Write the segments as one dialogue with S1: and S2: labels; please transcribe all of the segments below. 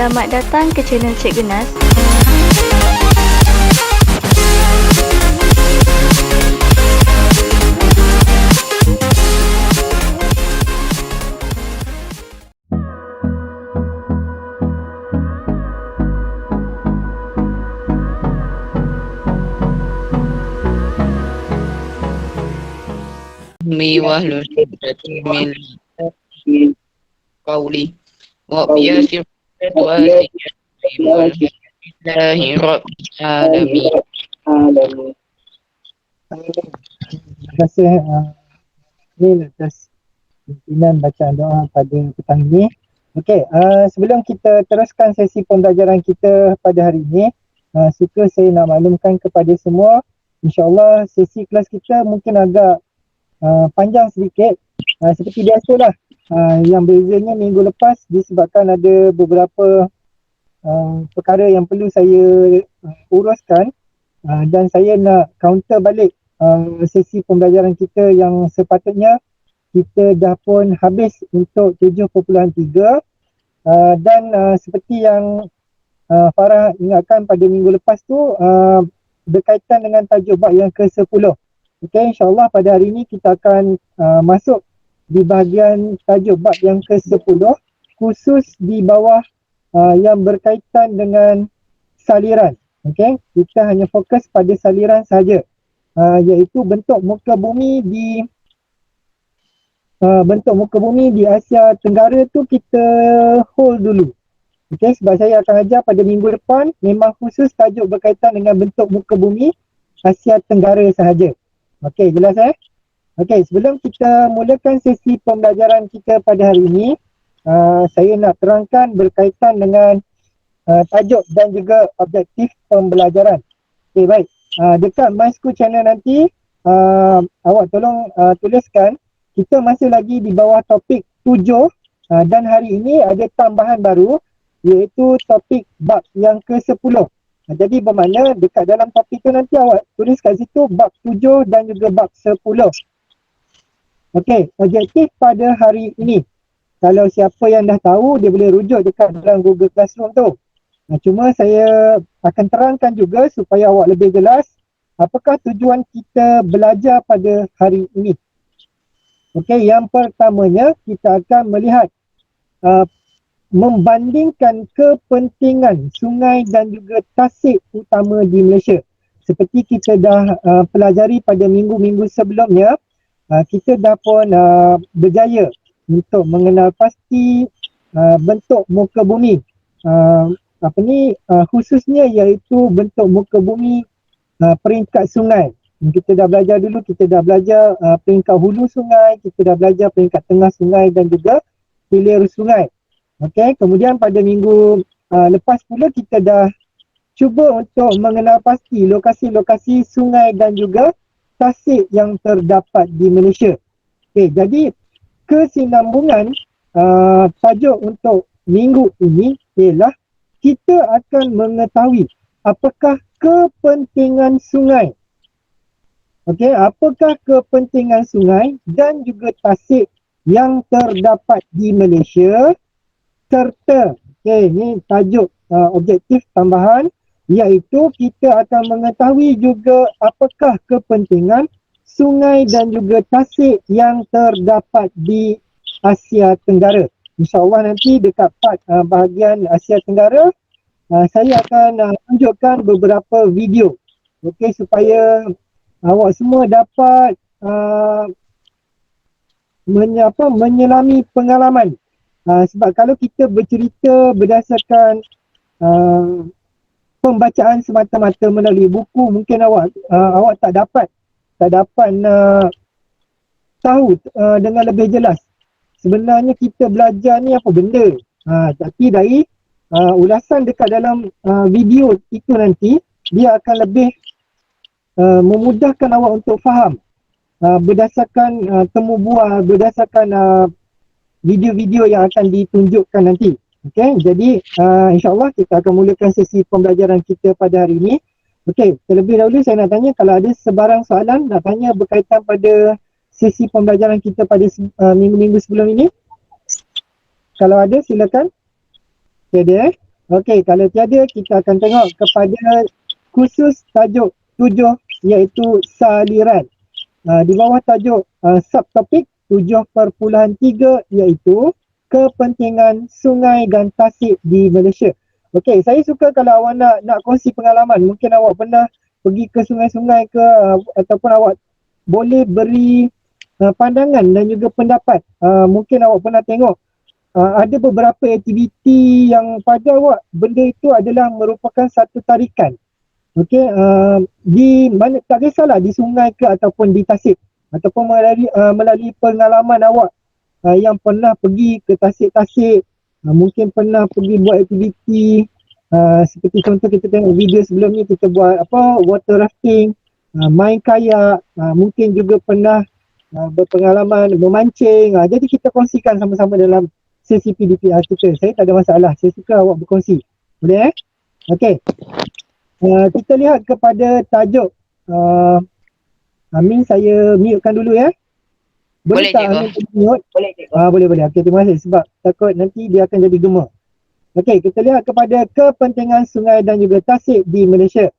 S1: Selamat datang ke channel Cik Genas.
S2: Wahlul 'uqdatam min lisani qawli waghfir Alhamdulillahi Rabbil Alamin.
S3: Terima kasih Neil atas pimpinan bacaan doa pada petang ini. Okey, sebelum kita teruskan sesi pembelajaran kita pada hari ini, suka saya nak maklumkan kepada semua, insyaAllah sesi kelas kita mungkin agak panjang sedikit, seperti biasalah. Yang bezanya minggu lepas disebabkan ada beberapa perkara yang perlu saya uruskan, dan saya nak counter balik sesi pembelajaran kita yang sepatutnya kita dah pun habis untuk 7.3, dan seperti yang Farah ingatkan pada minggu lepas tu, berkaitan dengan tajuk bab yang ke-10. Okey, insyaAllah pada hari ini kita akan masuk di bahagian tajuk bab yang ke-10, khusus di bawah yang berkaitan dengan saliran. Okey, kita hanya fokus pada saliran saja, iaitu bentuk muka bumi di Asia Tenggara tu kita hold dulu. Okey, sebab saya akan ajar pada minggu depan memang khusus tajuk berkaitan dengan bentuk muka bumi Asia Tenggara sahaja. Okey, jelas Okey, sebelum kita mulakan sesi pembelajaran kita pada hari ini, saya nak terangkan berkaitan dengan tajuk dan juga objektif pembelajaran. Okey, baik. Dekat My School Channel nanti, awak tolong tuliskan, kita masih lagi di bawah topik 7, dan hari ini ada tambahan baru, iaitu topik bab yang ke-10. Jadi bermakna dekat dalam topik tu nanti awak tulis kat situ bab 7 dan juga bab 10. Okey, objektif pada hari ini, kalau siapa yang dah tahu, dia boleh rujuk dekat dalam Google Classroom tu. Cuma saya akan terangkan juga supaya awak lebih jelas apakah tujuan kita belajar pada hari ini. Okey, yang pertamanya kita akan melihat membandingkan kepentingan sungai dan juga tasik utama di Malaysia. Seperti kita dah pelajari pada minggu-minggu sebelumnya, kita dah pun berjaya untuk mengenal pasti bentuk muka bumi. Khususnya iaitu bentuk muka bumi peringkat sungai. Kita dah belajar dulu, kita dah belajar peringkat hulu sungai, kita dah belajar peringkat tengah sungai dan juga hilir sungai. Okey, kemudian pada minggu lepas pula kita dah cuba untuk mengenal pasti lokasi-lokasi sungai dan juga tasik yang terdapat di Malaysia. Okey, jadi kesinambungan tajuk untuk minggu ini ialah kita akan mengetahui apakah kepentingan sungai. Okey, apakah kepentingan sungai dan juga tasik yang terdapat di Malaysia, serta ini tajuk objektif tambahan, iaitu kita akan mengetahui juga apakah kepentingan sungai dan juga tasik yang terdapat di Asia Tenggara. InsyaAllah nanti dekat part bahagian Asia Tenggara, saya akan tunjukkan beberapa video, okey, supaya awak semua dapat menyelami pengalaman. Sebab kalau kita bercerita berdasarkan pembacaan semata-mata melalui buku, mungkin awak tak dapat tahu dengan lebih jelas sebenarnya kita belajar ni apa benda. Tapi dari ulasan dekat dalam video itu nanti, dia akan lebih memudahkan awak untuk faham berdasarkan temu bual, berdasarkan video-video yang akan ditunjukkan nanti. Okey, jadi insyaAllah kita akan mulakan sesi pembelajaran kita pada hari ini. Okey, terlebih dahulu saya nak tanya kalau ada sebarang soalan nak tanya berkaitan pada sesi pembelajaran kita pada minggu-minggu sebelum ini. Kalau ada, silakan. Okey, ada Okey, kalau tiada kita akan tengok kepada khusus tajuk 7 iaitu saliran. Di bawah tajuk subtopik 7.3 iaitu kepentingan sungai dan tasik di Malaysia. Okey, saya suka kalau awak nak kongsi pengalaman. Mungkin awak pernah pergi ke sungai-sungai ke ataupun awak boleh beri pandangan dan juga pendapat. Mungkin awak pernah tengok ada beberapa aktiviti yang pada awak benda itu adalah merupakan satu tarikan. Okey, di mana tak kisahlah di sungai ke ataupun di tasik ataupun melalui pengalaman awak yang pernah pergi ke tasik-tasik, mungkin pernah pergi buat aktiviti seperti contoh kita tengok video sebelum ni kita buat water rafting, main kayak, mungkin juga pernah berpengalaman memancing. Jadi kita kongsikan sama-sama dalam sesi PDPR kita. Saya tak ada masalah, saya suka awak berkongsi. Boleh Okey. Kita lihat kepada tajuk. Amin, saya mute-kan dulu ya. Boleh tak Amin mute? Boleh. Okey, terima kasih sebab takut nanti dia akan jadi gema. Okey, kita lihat kepada kepentingan sungai dan juga tasik di Malaysia.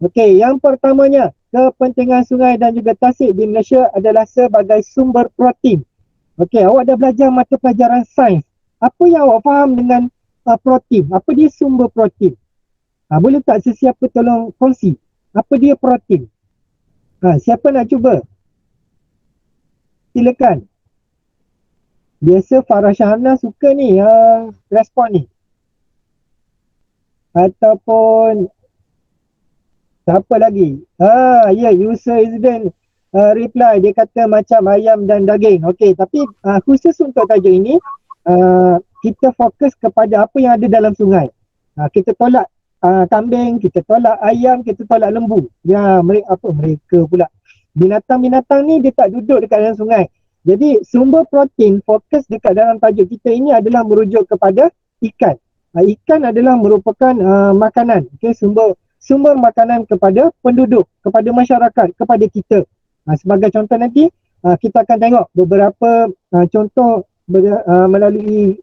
S3: Okey, yang pertamanya, kepentingan sungai dan juga tasik di Malaysia adalah sebagai sumber protein. Okey, awak dah belajar mata pelajaran sains. Apa yang awak faham dengan protein? Apa dia sumber protein? Boleh tak sesiapa tolong kongsi? Apa dia protein? Siapa nak cuba? Silakan. Biasa Farah Syahana suka ni respon ni. Ataupun siapa lagi? User Izzuddin reply, dia kata macam ayam dan daging. Okey, tapi khusus untuk tajuk ini kita fokus kepada apa yang ada dalam sungai. Kita tolak kambing, kita tolak ayam, kita tolak lembu. Mereka pula. Binatang-binatang ni dia tak duduk dekat dalam sungai. Jadi sumber protein fokus dekat dalam tajuk kita ini adalah merujuk kepada ikan. Ikan adalah merupakan makanan. Okey, sumber makanan kepada penduduk, kepada masyarakat, kepada kita. Sebagai contoh nanti kita akan tengok beberapa contoh melalui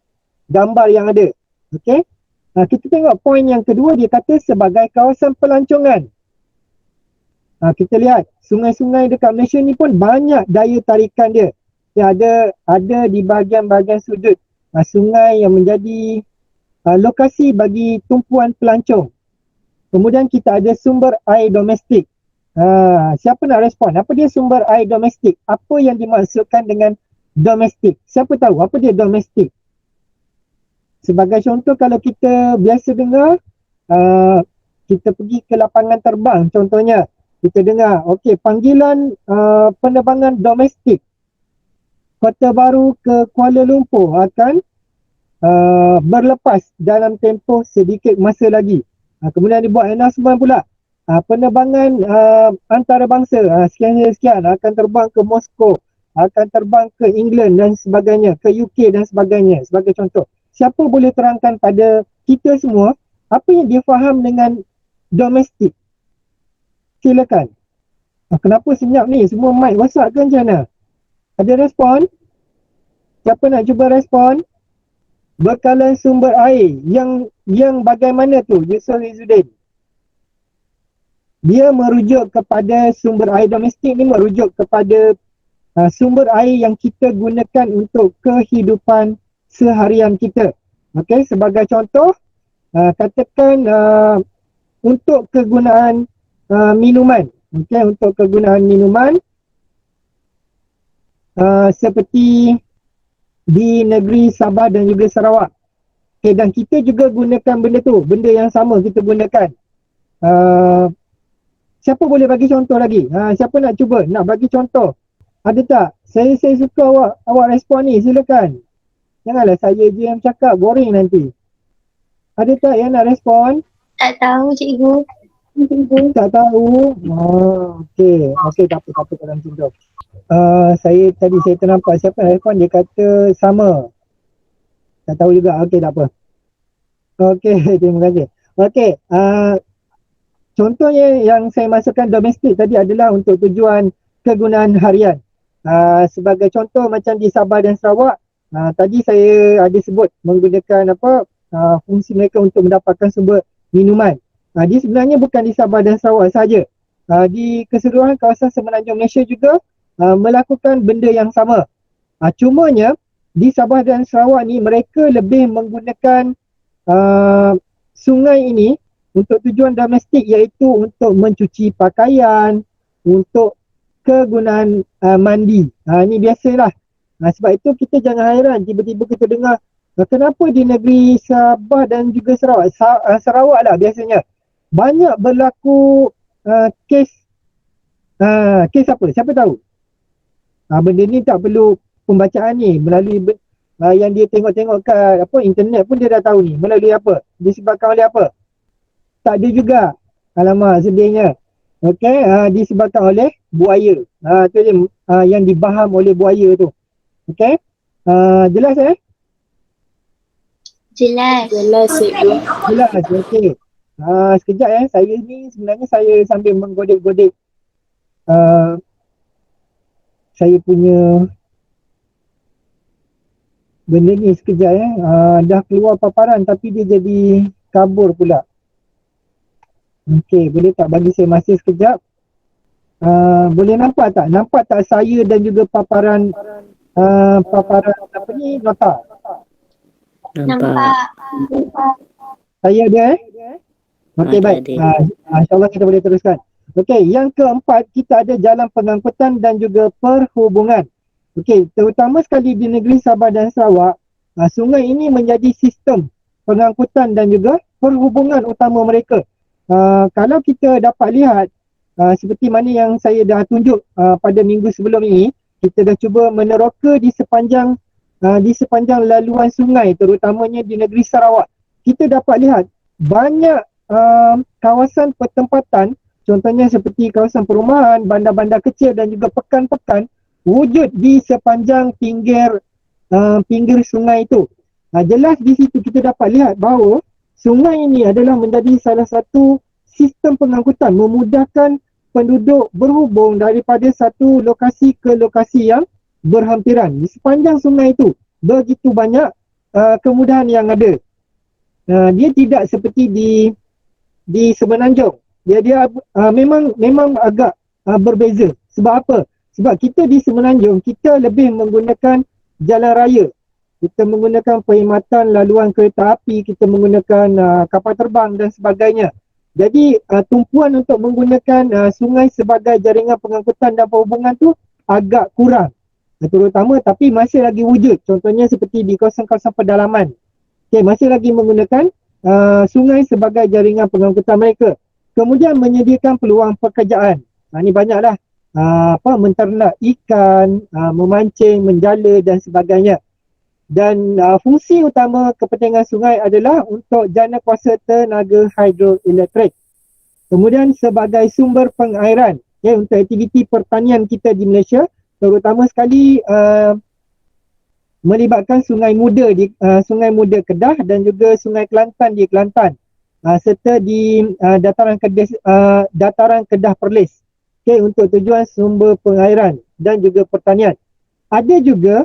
S3: gambar yang ada. Okey. Kita tengok poin yang kedua, dia kata sebagai kawasan pelancongan. Kita lihat sungai-sungai dekat Malaysia ni pun banyak daya tarikan dia. Ada di bahagian-bahagian sudut sungai yang menjadi lokasi bagi tumpuan pelancong. Kemudian kita ada sumber air domestik. Siapa nak respon? Apa dia sumber air domestik? Apa yang dimaksudkan dengan domestik? Siapa tahu apa dia domestik? Sebagai contoh, kalau kita biasa dengar, kita pergi ke lapangan terbang contohnya, kita dengar, okey, panggilan penerbangan domestik Kota Baru ke Kuala Lumpur akan berlepas dalam tempoh sedikit masa lagi. Kemudian dibuat announcement pula, penerbangan antarabangsa sekian akan terbang ke Moskow, akan terbang ke England dan sebagainya, ke UK dan sebagainya, sebagai contoh. Siapa boleh terangkan pada kita semua apa yang dia faham dengan domestik? Silakan. Kenapa senyap ni? Semua mic rosak ke macam mana? Ada respon? Siapa nak cuba respon? Bekalan sumber air yang bagaimana tu? Yusuf Izzuddin. Dia merujuk kepada sumber air domestik ni, merujuk kepada sumber air yang kita gunakan untuk kehidupan seharian kita. Okey, sebagai contoh, katakan untuk kegunaan minuman. Okey, untuk kegunaan minuman seperti di negeri Sabah dan juga Sarawak. Okey, dan kita juga gunakan benda tu, benda yang sama kita gunakan. Siapa boleh bagi contoh lagi? Siapa nak cuba, nak bagi contoh? Ada tak? Saya suka awak respon ni, silakan. Janganlah saya je yang cakap, boring nanti. Ada tak yang nak respon?
S1: Tak tahu cikgu.
S3: Tak tahu? Okey, tak apa dalam macam tu. Saya ternampak siapa yang respon, dia kata sama. Tak tahu juga, okey tak apa. Okey, terima kasih. Okey, contohnya yang saya masukkan domestik tadi adalah untuk tujuan kegunaan harian. Sebagai contoh macam di Sabah dan Sarawak, tadi saya ada sebut menggunakan fungsi mereka untuk mendapatkan sumber minuman. Dia sebenarnya bukan di Sabah dan Sarawak saja. Di keseluruhan kawasan Semenanjung Malaysia juga melakukan benda yang sama. Cumanya di Sabah dan Sarawak ni mereka lebih menggunakan sungai ini untuk tujuan domestik, iaitu untuk mencuci pakaian, untuk kegunaan mandi. Ini biasalah. Sebab itu kita jangan hairan tiba-tiba kita dengar kenapa di negeri Sabah dan juga Sarawak, Sarawak lah biasanya, banyak berlaku kes apa? Siapa tahu? Benda ni tak perlu pembacaan ni, melalui yang dia tengok-tengok kat internet pun dia dah tahu ni. Melalui apa? Disebabkan oleh apa? Tak ada juga. Alamak, sedihnya. Okey, disebabkan oleh buaya. Tu dia yang dibaham oleh buaya tu. Okey? Jelas
S1: Jelas.
S4: Jelas cikgu.
S3: Jelas, okey. Sekejap saya ni sebenarnya saya sambil menggodek-godek saya punya benda ni sekejap dah keluar paparan tapi dia jadi kabur pula. Okey, boleh tak bagi saya masa sekejap? Boleh nampak tak? Nampak tak saya dan juga paparan apa ni, nota?
S1: Nampak.
S3: Saya ada Okey,
S4: Ada,
S3: baik. InsyaAllah kita boleh teruskan. Okey, yang keempat, kita ada jalan pengangkutan dan juga perhubungan. Okey, terutama sekali di negeri Sabah dan Sarawak, sungai ini menjadi sistem pengangkutan dan juga perhubungan utama mereka. Kalau kita dapat lihat, seperti mana yang saya dah tunjuk pada minggu sebelum ini, kita dah cuba meneroka di sepanjang laluan sungai, terutamanya di negeri Sarawak. Kita dapat lihat banyak kawasan pertempatan, contohnya seperti kawasan perumahan, bandar-bandar kecil dan juga pekan-pekan wujud di sepanjang pinggir sungai itu. Jelas di situ kita dapat lihat bahawa sungai ini adalah menjadi salah satu sistem pengangkutan, memudahkan penduduk berhubung daripada satu lokasi ke lokasi yang berhampiran. Di sepanjang sungai itu begitu banyak kemudahan yang ada. Dia tidak seperti di Semenanjung. Dia memang agak berbeza. Sebab apa? Sebab kita di Semenanjung, kita lebih menggunakan jalan raya. Kita menggunakan perkhidmatan laluan kereta api, kita menggunakan kapal terbang dan sebagainya. Jadi tumpuan untuk menggunakan sungai sebagai jaringan pengangkutan dan perhubungan tu agak kurang. Terutama, tapi masih lagi wujud. Contohnya seperti di kawasan-kawasan pedalaman. Okay, masih lagi menggunakan sungai sebagai jaringan pengangkutan mereka. Kemudian menyediakan peluang pekerjaan. Ini banyaklah. Menternak ikan, memancing, menjala dan sebagainya. Dan fungsi utama kepentingan sungai adalah untuk jana kuasa tenaga hidroelektrik. Kemudian sebagai sumber pengairan untuk aktiviti pertanian kita di Malaysia, terutama sekali melibatkan Sungai Muda Sungai Muda Kedah dan juga Sungai Kelantan di Kelantan, serta di dataran Kedah Perlis, untuk tujuan sumber pengairan dan juga pertanian. Ada juga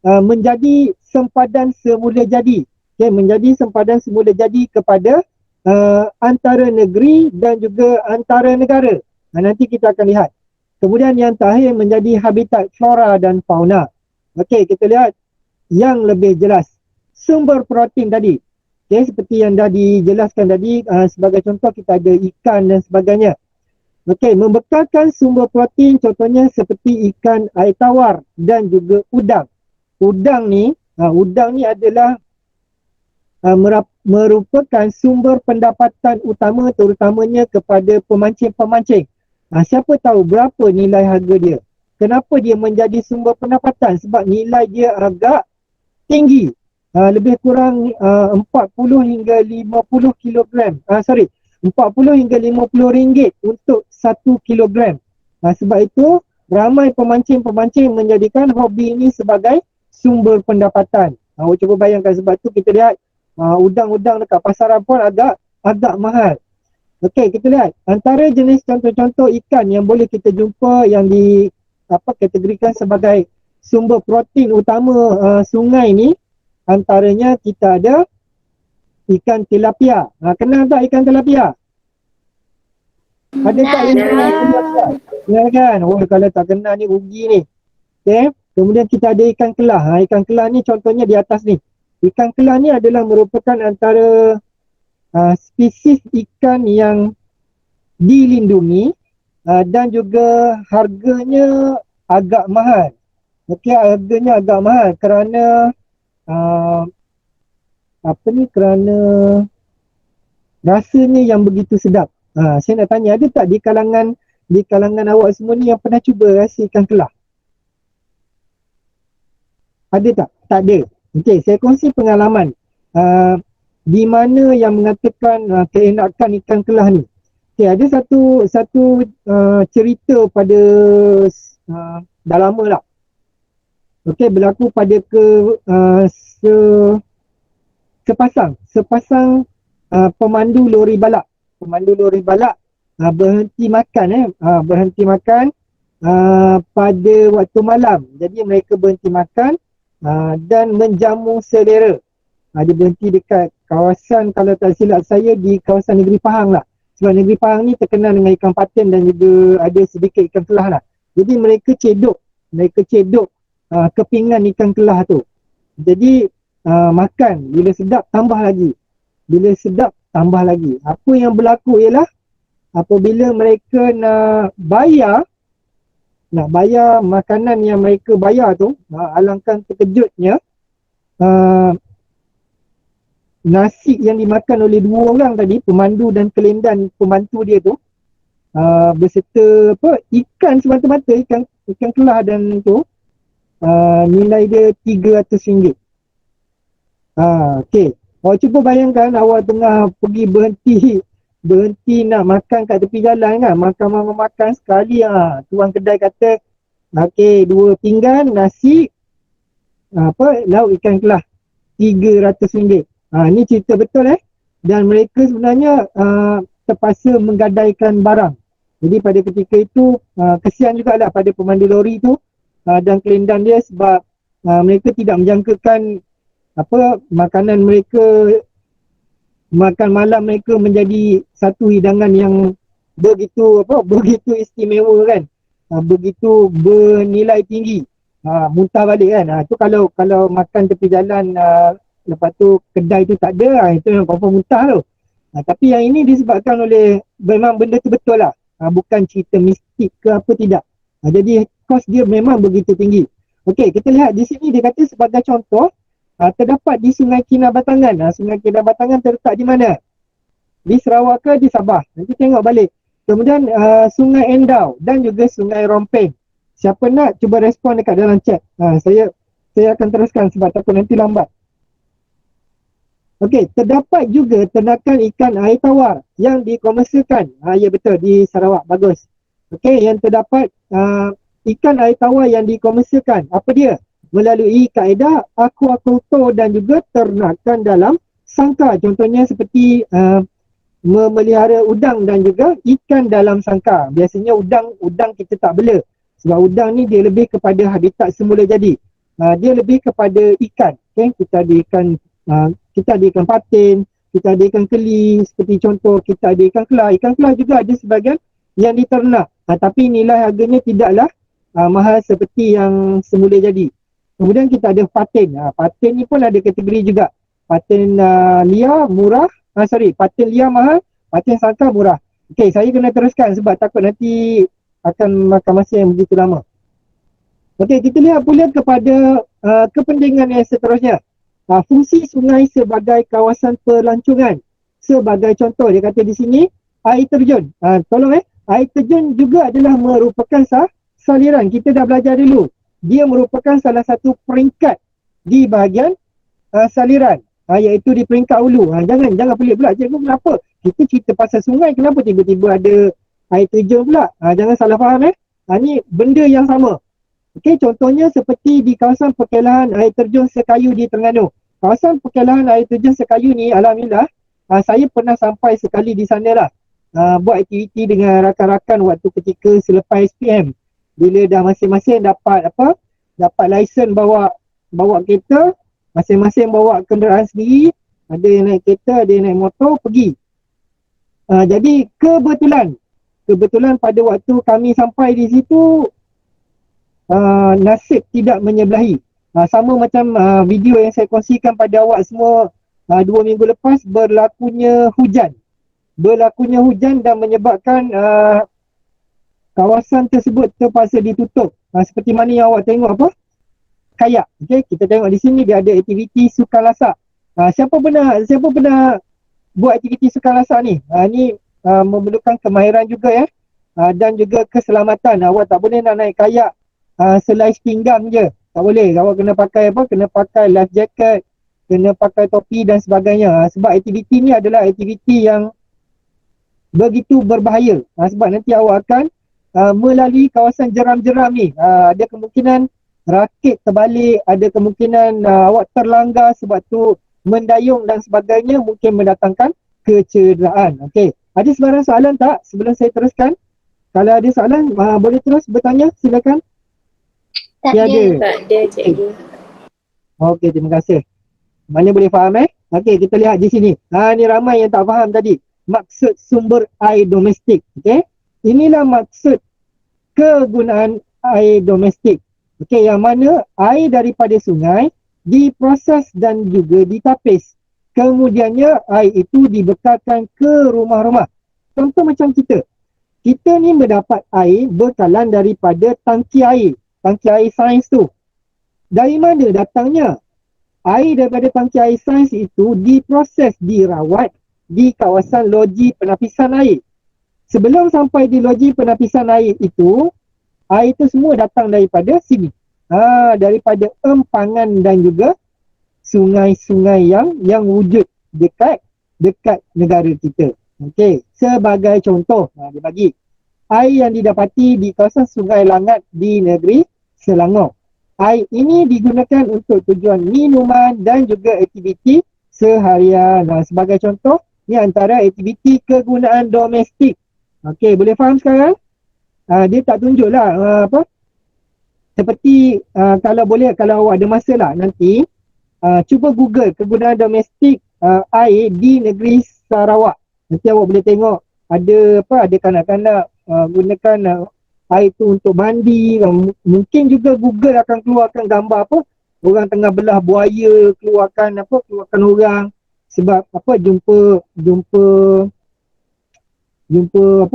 S3: menjadi sempadan semula jadi, menjadi sempadan semula jadi kepada antara negeri dan juga antara negara. Nanti kita akan lihat. Kemudian yang terakhir menjadi habitat flora dan fauna. Okey, kita lihat yang lebih jelas. Sumber protein tadi. Seperti yang dah dijelaskan tadi, sebagai contoh kita ada ikan dan sebagainya. Okey, membekalkan sumber protein contohnya seperti ikan air tawar dan juga udang. Udang ni adalah merupakan sumber pendapatan utama terutamanya kepada pemancing-pemancing. Siapa tahu berapa nilai harga dia? Kenapa dia menjadi sumber pendapatan? Sebab nilai dia agak tinggi. Lebih kurang 40 hingga 50 kilogram. 40 hingga 50 ringgit untuk 1 kilogram. Sebab itu ramai pemancing-pemancing menjadikan hobi ini sebagai sumber pendapatan. Awak cuba bayangkan, sebab tu kita lihat udang-udang dekat pasaran pun agak mahal. Okey, kita lihat antara jenis contoh-contoh ikan yang boleh kita jumpa yang kategorikan sebagai sumber protein utama sungai ni, antaranya kita ada ikan tilapia. Kenal tak ikan tilapia? Ada tak yang kenal tilapia? Kenal kan? Oh, kalau tak kenal ni rugi ni. Okay. Kemudian kita ada ikan kelah. Ikan kelah ni contohnya di atas ni. Ikan kelah ni adalah merupakan antara spesies ikan yang dilindungi dan juga harganya agak mahal. Okey, harganya agak mahal kerana kerana rasanya yang begitu sedap. Saya nak tanya, ada tak di kalangan awak semua ni yang pernah cuba rasa ikan kelah? Ada tak? Tak ada. Okey, saya kongsi pengalaman di mana yang mengatakan keenakan ikan kelah ni. Okey, ada satu cerita pada dah lama lah. Okey, berlaku pada sepasang pemandu lori balap. Pemandu lori balap berhenti makan pada waktu malam. Jadi mereka berhenti makan dan menjamu selera. Dia berhenti dekat kawasan, kalau tak silap saya, di kawasan Negeri Pahang lah. Sebab Negeri Pahang ni terkenal dengan ikan patin dan juga ada sedikit ikan kelah lah. Jadi mereka cedok kepingan ikan kelah tu. Jadi makan, bila sedap tambah lagi. Apa yang berlaku ialah apabila mereka nak bayar makanan yang mereka bayar tu, alangkah terkejutnya nasi yang dimakan oleh dua orang tadi, pemandu dan kelendan pembantu dia tu, beserta ikan semata-mata, ikan kelah dan tu, nilai dia RM300. Okey. Awak cuba bayangkan awak tengah pergi berhenti nak makan kat tepi jalan kan, makan sekali, tuan kedai kata okey, 2 pinggan nasi lauk ikan kelah RM300. Ni cerita betul dan mereka sebenarnya terpaksa menggadaikan barang. Jadi pada ketika itu kesian jugalah pada pemandu lori tu dan kelendan dia, sebab mereka tidak menjangkakan makanan mereka, makan malam mereka menjadi satu hidangan yang begitu istimewa kan, begitu bernilai tinggi. Muntah balik kan. Itu kalau makan tepi jalan, lepas tu kedai tu tak ada, itu yang confirm muntah tu. Tapi yang ini disebabkan oleh memang benda tu betul lah, bukan cerita mistik ke apa, tidak. Jadi kos dia memang begitu tinggi. Okey, kita lihat di sini dia kata sebagai contoh, terdapat di Sungai Kinabatangan. Sungai Kinabatangan terletak di mana? Di Sarawak ke di Sabah? Nanti tengok balik. Kemudian Sungai Endau dan juga Sungai Rompeng. Siapa nak cuba respon dekat dalam chat. Saya akan teruskan sebab takut nanti lambat. Okey, terdapat juga ternakan ikan air tawar yang dikomersialkan. Ya betul, di Sarawak. Bagus. Okey, yang terdapat ikan air tawar yang dikomersialkan. Apa dia? Melalui kaedah akuakultur dan juga ternakan dalam sangkar. Contohnya seperti memelihara udang dan juga ikan dalam sangkar. Biasanya udang kita tak bela. Sebab udang ni dia lebih kepada habitat semula jadi. Dia lebih kepada ikan. Okay? Kita ada ikan patin, kita ada ikan keli, seperti contoh kita ada ikan kelah. Ikan kelah juga ada sebahagian yang diternak. Tapi nilai harganya tidaklah mahal seperti yang semula jadi. Kemudian kita ada patin. Patin ni pun ada kategori juga. Patin liar murah. Patin liar mahal, patin sangkar murah. Okey, saya kena teruskan sebab takut nanti akan makan masa yang begitu lama. Okey, kita lihat pula kepada kepentingan yang seterusnya. Fungsi sungai sebagai kawasan pelancongan. Sebagai contoh, dia kata di sini, air terjun. Air terjun juga adalah merupakan saliran. Kita dah belajar dulu. Dia merupakan salah satu peringkat di bahagian saliran, iaitu di peringkat hulu. Jangan pelik pula, cikgu kenapa? Kita cerita pasal sungai, kenapa tiba-tiba ada air terjun pula? Jangan salah faham ni benda yang sama. Okey, contohnya seperti di kawasan perkelahan air terjun Sekayu di Terengganu. Kawasan perkelahan air terjun Sekayu ni, alhamdulillah, saya pernah sampai sekali di sana lah. Buat aktiviti dengan rakan-rakan waktu ketika selepas SPM. Bila dah masing-masing dapat lesen bawa kereta, masing-masing bawa kenderaan sendiri, ada yang naik kereta, ada yang naik motor, pergi. Jadi kebetulan pada waktu kami sampai di situ, nasib tidak menyebelahi. Sama macam video yang saya kongsikan pada awak semua 2 minggu lepas, berlakunya hujan dan menyebabkan kawasan tersebut terpaksa ditutup. Seperti mana yang awak tengok apa? Kayak. Okay? Kita tengok di sini dia ada aktiviti sukan lasak. Siapa pernah buat aktiviti sukan lasak ni? Ni memerlukan kemahiran juga ya. Dan juga keselamatan. Awak tak boleh nak naik kayak selai pinggang je. Tak boleh. Awak kena pakai apa? Kena pakai life jacket, kena pakai topi dan sebagainya. Sebab aktiviti ni adalah aktiviti yang begitu berbahaya. Sebab nanti awak akan melalui kawasan jeram-jeram ni. Ada kemungkinan rakit terbalik, ada kemungkinan awak terlanggar, sebab tu mendayung dan sebagainya mungkin mendatangkan kecederaan. Okey. Ada sebarang soalan tak sebelum saya teruskan? Kalau ada soalan, boleh terus bertanya, silakan.
S4: Tak
S3: Ya, ada.
S4: Tak ada, cikgu.
S3: Okey, terima kasih. Mana boleh faham Okey, kita lihat di sini. Ni ramai yang tak faham tadi. Maksud sumber air domestik. Okey. Inilah maksud kegunaan air domestik. Okey, yang mana air daripada sungai diproses dan juga ditapis. Kemudiannya air itu dibekalkan ke rumah-rumah. Contoh macam kita. Kita ni mendapat air bekalan daripada tangki air sains tu. Dari mana datangnya? Air daripada tangki air sains itu diproses, dirawat di kawasan loji penapisan air. Sebelum sampai di loji penapisan air itu semua datang daripada sini. Daripada empangan dan juga sungai-sungai yang wujud dekat negara kita. Okey, sebagai contoh, dia bagi air yang didapati di kawasan Sungai Langat di negeri Selangor. Air ini digunakan untuk tujuan minuman dan juga aktiviti seharian. Sebagai contoh, ni antara aktiviti kegunaan domestik. Okey, boleh faham sekarang? Dia tak tunjuklah seperti kalau awak ada masa lah nanti, cuba Google kegunaan domestik air di negeri Sarawak. Nanti awak boleh tengok ada kanak-kanak gunakan air tu untuk mandi. Mungkin juga Google akan keluarkan gambar orang tengah belah buaya, keluarkan orang sebab jumpa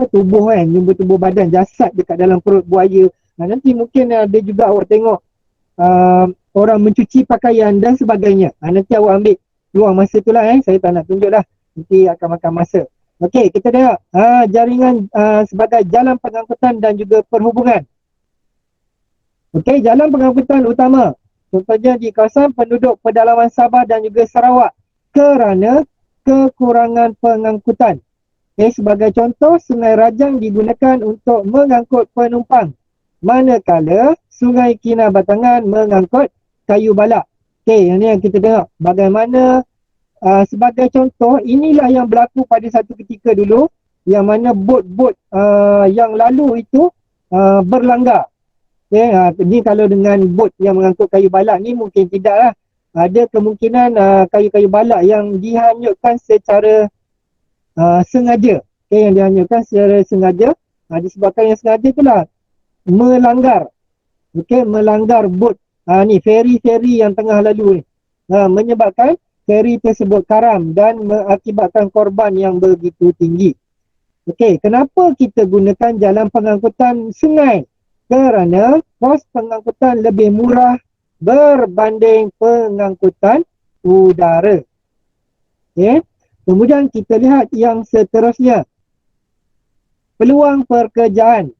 S3: tubuh jumpa tubuh badan jasad dekat dalam perut buaya. Nanti mungkin ada juga awak tengok orang mencuci pakaian dan sebagainya. Nanti awak ambil luang masa tu lah saya tak nak tunjuk dah, nanti akan makan masa. Okey, kita tengok jaringan sebagai jalan pengangkutan dan juga perhubungan. Okey, jalan pengangkutan utama contohnya di kawasan penduduk pedalaman Sabah dan juga Sarawak kerana kekurangan pengangkutan. Sebagai contoh, Sungai Rajang digunakan untuk mengangkut penumpang, manakala Sungai Kinabatangan mengangkut kayu balak. Yang ni yang kita tengok bagaimana. Sebagai contoh, inilah yang berlaku pada satu ketika dulu, yang mana bot-bot yang lalu itu berlanggar. Ni kalau dengan bot yang mengangkut kayu balak ni mungkin tidak lah. Ada kemungkinan kayu-kayu balak yang dihanyutkan secara sengaja. Yang dihanyutkan secara sengaja. Disebabkan yang sengaja itulah melanggar. Melanggar bot. Ni feri-feri yang tengah lalu ni. Menyebabkan feri tersebut karam dan mengakibatkan korban yang begitu tinggi. Kenapa kita gunakan jalan pengangkutan sungai? Kerana kos pengangkutan lebih murah berbanding pengangkutan udara. Kemudian kita lihat yang seterusnya. Peluang pekerjaan.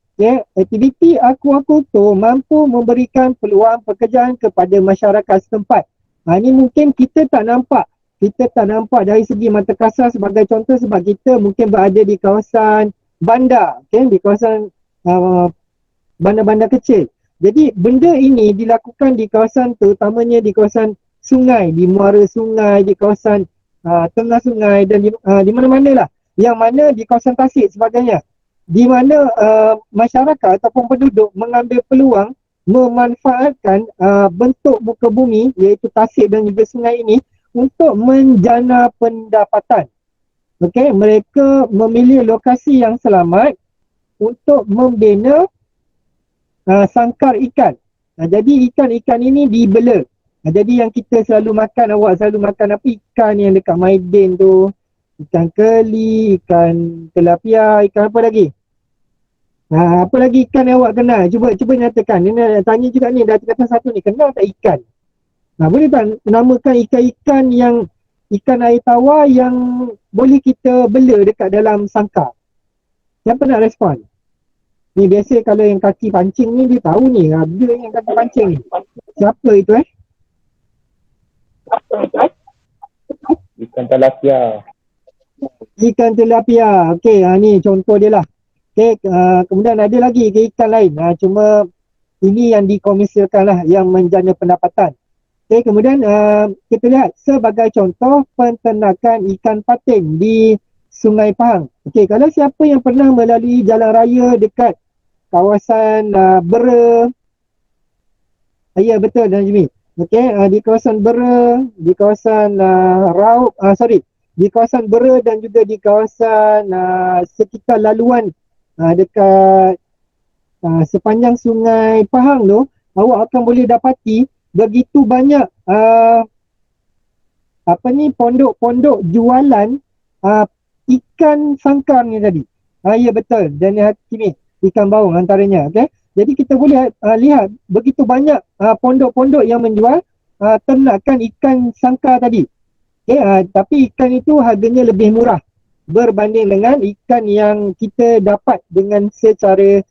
S3: Aktiviti akuakultur mampu memberikan peluang pekerjaan kepada masyarakat setempat. Ini mungkin kita tak nampak. Kita tak nampak dari segi mata kasar sebagai contoh sebab kita mungkin berada di kawasan bandar. Di kawasan bandar-bandar kecil. Jadi benda ini dilakukan di kawasan terutamanya di kawasan sungai, di muara sungai, di kawasan tengah sungai dan di mana-mana lah. Yang mana di kawasan tasik sebagainya. Di mana masyarakat ataupun penduduk mengambil peluang memanfaatkan bentuk muka bumi iaitu tasik dan juga sungai ini untuk menjana pendapatan. Okey, mereka memilih lokasi yang selamat untuk membina sangkar ikan. Jadi ikan-ikan ini dibela. Jadi yang kita selalu makan, awak selalu makan apa, ikan yang dekat Maidin tu, ikan keli, ikan tilapia, ikan apa lagi? Apa lagi ikan yang awak kenal? Cuba nyatakan. Ni nak tanya juga ni, dah tingkatan satu ni, kenal tak ikan? Boleh tak namakan ikan-ikan yang ikan air tawar yang boleh kita bela dekat dalam sangkar? Siapa nak respon? Ni biasa kalau yang kaki pancing ni dia tahu ni, dia yang kaki pancing ni. Siapa itu
S5: Ikan tilapia.
S3: Ikan tilapia. Okey, ni contoh dia lah. Okey, kemudian ada lagi ikan lain. Cuma ini yang dikomersialkan lah, yang menjana pendapatan. Okey, kemudian kita lihat sebagai contoh penternakan ikan patin di Sungai Pahang. Okey, kalau siapa yang pernah melalui jalan raya dekat kawasan Bera. Ya, betul Najmi. Okey, di kawasan Bera, di kawasan di kawasan Bera dan juga di kawasan sekitar laluan dekat sepanjang Sungai Pahang tu, awak akan boleh dapati begitu banyak pondok-pondok jualan ikan sangkar ni tadi. Ya betul, dan Hakimi, ikan baung antaranya. Okey, jadi kita boleh lihat begitu banyak pondok-pondok yang menjual ternakan ikan sangkar tadi. Okey, tapi ikan itu harganya lebih murah berbanding dengan ikan yang kita dapat dengan secara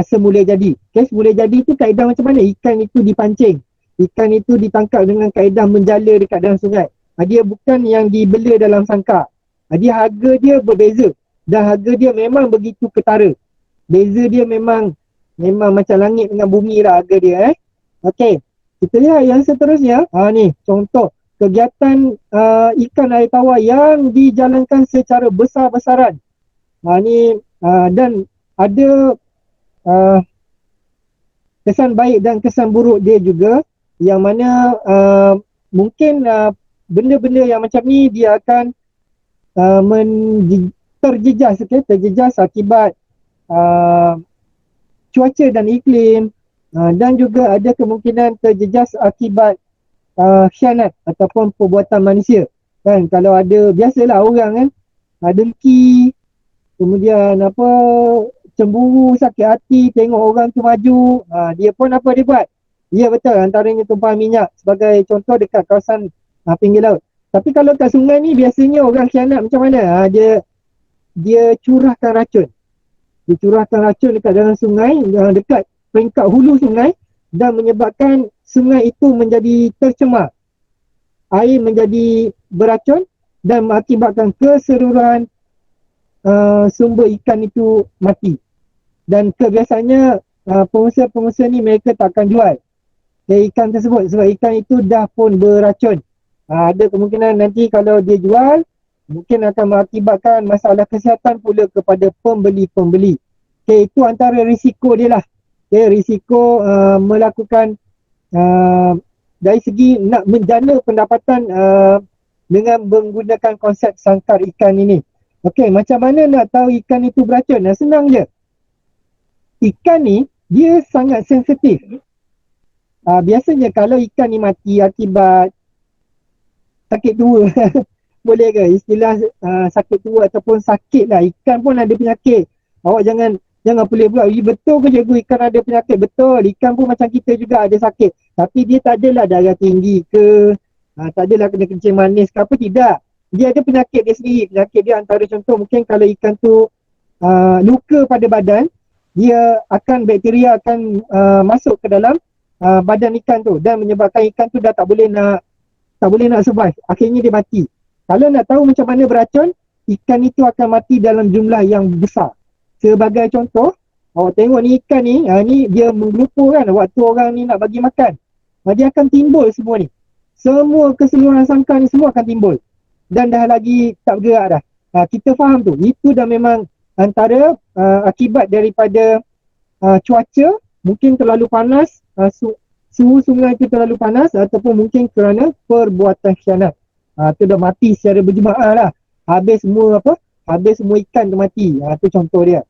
S3: semula jadi. Okey, semula jadi itu kaedah macam mana? Ikan itu dipancing. Ikan itu ditangkap dengan kaedah menjala dekat dalam sungai. Dia bukan yang dibela dalam sangkar. Dia harga dia berbeza. Dan harga dia memang begitu ketara. Beza dia memang macam langit dengan bumi lah harga dia. Okey, kita lihat yang seterusnya. Ni contoh kegiatan ikan air tawar yang dijalankan secara besar-besaran. Dan ada kesan baik dan kesan buruk dia juga, yang mana mungkin benda-benda yang macam ni dia akan terjejas akibat cuaca dan iklim, dan juga ada kemungkinan terjejas akibat khianat ataupun perbuatan manusia. Kan, kalau ada, biasalah orang kan dengki, kemudian cemburu, sakit hati tengok orang tu maju, dia pun dia buat. Ya betul, antaranya tumpahan minyak sebagai contoh dekat kawasan pinggir laut. Tapi kalau kat sungai ni biasanya orang khianat macam mana? Dia curahkan racun. Dia curahkan racun dekat dalam sungai, dekat peringkat hulu sungai, dan menyebabkan sungai itu menjadi tercemar. Air menjadi beracun dan mengakibatkan keseluruhan sumber ikan itu mati. Dan kebiasaannya pengusaha-pengusaha ni mereka takkan jual ikan tersebut sebab ikan itu dah pun beracun. Ada kemungkinan nanti kalau dia jual, mungkin akan mengakibatkan masalah kesihatan pula kepada pembeli-pembeli. Okay, itu antara risiko dia lah. Okay, risiko melakukan dari segi nak menjana pendapatan dengan menggunakan konsep sangkar ikan ini. Okay, macam mana nak tahu ikan itu beracun? Senang je. Ikan ni dia sangat sensitif. Biasanya kalau ikan ni mati akibat sakit tua boleh ke istilah sakit tua ataupun sakit lah, ikan pun ada penyakit. Awak jangan boleh pula, betul ke cikgu ikan ada penyakit? Betul, ikan pun macam kita juga ada sakit, tapi dia tak adalah darah tinggi ke, tak adalah kena kencing manis ke apa, tidak. Dia ada penyakit dia sendiri. Penyakit dia antara contoh, mungkin kalau ikan tu luka pada badan, dia akan, bakteria akan masuk ke dalam badan ikan tu dan menyebabkan ikan tu dah tak boleh nak survive. Akhirnya dia mati. Kalau nak tahu macam mana beracun, ikan itu akan mati dalam jumlah yang besar. Sebagai contoh, awak tengok ni ikan ni, ni dia menggelupur kan waktu orang ni nak bagi makan. Dia akan timbul semua ni. Semua keseluruhan sangkar ni semua akan timbul. Dan dah lagi tak bergerak dah. Kita faham tu. Itu dah memang antara akibat daripada cuaca, mungkin terlalu panas, suhu sungai itu terlalu panas, ataupun mungkin kerana perbuatan khianat. Tu dah mati secara berjemaah lah. Habis semua ikan tu mati. Tu contoh dia.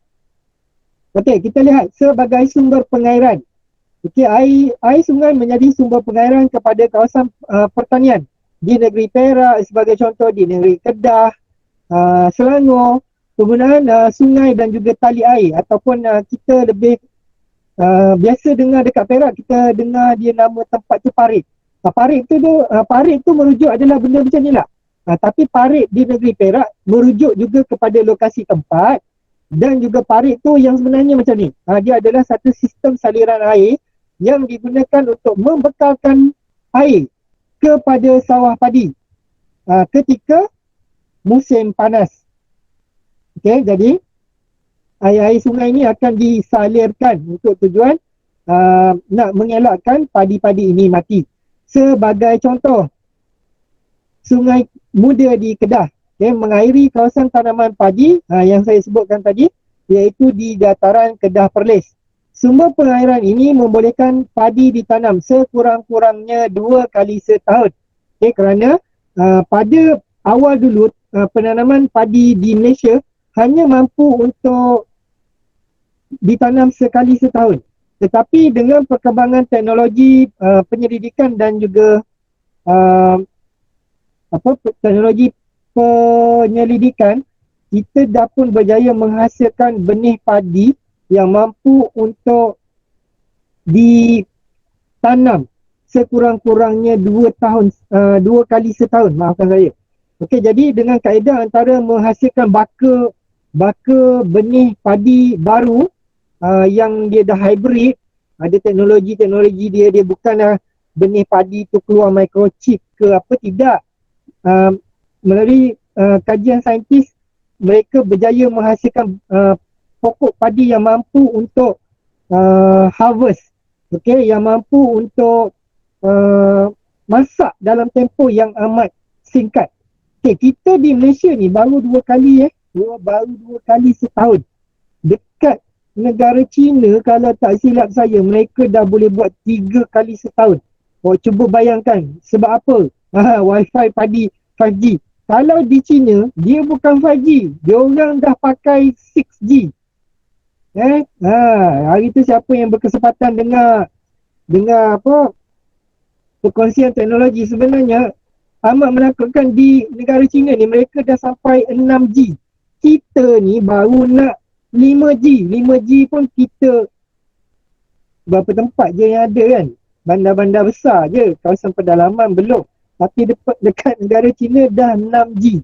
S3: Okey, kita lihat sebagai sumber pengairan. Okey, air sungai menjadi sumber pengairan kepada kawasan pertanian di negeri Perak sebagai contoh, di negeri Kedah, Selangor. Penggunaan sungai dan juga tali air ataupun kita lebih biasa dengar dekat Perak, kita dengar dia nama tempat tu parit. Parit tu merujuk adalah benda macam ni lah. Tapi parit di negeri Perak merujuk juga kepada lokasi tempat, dan juga parit tu yang sebenarnya macam ni. Dia adalah satu sistem saliran air yang digunakan untuk membekalkan air kepada sawah padi ketika musim panas. Okey, jadi air-air sungai ni akan disalirkan untuk tujuan nak mengelakkan padi-padi ini mati. Sebagai contoh, Sungai Muda di Kedah mengairi kawasan tanaman padi yang saya sebutkan tadi, iaitu di dataran Kedah Perlis. Sumber pengairan ini membolehkan padi ditanam sekurang-kurangnya 2 kali setahun. Kerana pada awal dulu penanaman padi di Malaysia hanya mampu untuk ditanam sekali setahun. Tetapi dengan perkembangan teknologi penyelidikan dan juga teknologi penyelidikan, kita dah pun berjaya menghasilkan benih padi yang mampu untuk ditanam sekurang-kurangnya 2 kali setahun, maafkan saya. Okey, jadi dengan kaedah antara menghasilkan baka benih padi baru yang dia dah hybrid, ada teknologi dia bukanlah benih padi tu keluar microchip ke apa, tidak. Melalui kajian saintis, mereka berjaya menghasilkan pokok padi yang mampu untuk harvest, yang mampu untuk masak dalam tempoh yang amat singkat. Kita di Malaysia ni baru 2 kali baru 2 kali setahun. Dekat negara China, kalau tak silap saya, mereka dah boleh buat 3 kali setahun. Cuba bayangkan sebab apa? Wi-Fi padi 5G. Kalau di China, dia bukan 5G, dia orang dah pakai 6G. Hari tu siapa yang berkesempatan dengar perkongsian teknologi, sebenarnya amat menakutkan. Di negara China ni mereka dah sampai 6G. Kita ni baru nak 5G. 5G pun kita berapa tempat je yang ada kan. Bandar-bandar besar je, kawasan pedalaman belum. Tapi dekat negara China dah 6G.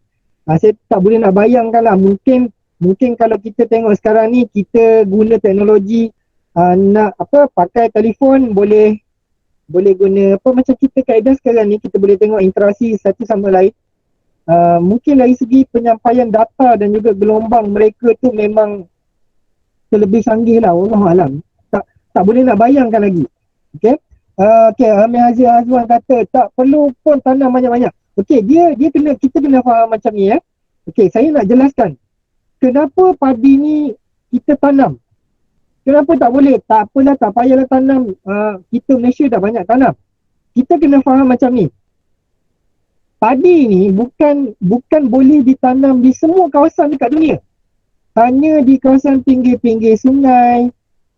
S3: Saya tak boleh nak bayangkan lah. Mungkin kalau kita tengok sekarang ni, kita guna teknologi nak pakai telefon, boleh guna macam kita kaedah sekarang ni, kita boleh tengok interaksi satu sama lain. Mungkin dari segi penyampaian data dan juga gelombang, mereka tu memang terlebih canggih lah. Wallahualam. Tak boleh nak bayangkan lagi. Amir Haziq Azwan kata tak perlu pun tanam banyak-banyak. Kita kena faham macam ni ya. Saya nak jelaskan kenapa padi ni kita tanam. Kenapa tak boleh? Tak apalah, tak payahlah tanam. Kita Malaysia dah banyak tanam. Kita kena faham macam ni. Padi ni bukan boleh ditanam di semua kawasan dekat dunia. Hanya di kawasan pinggir-pinggir sungai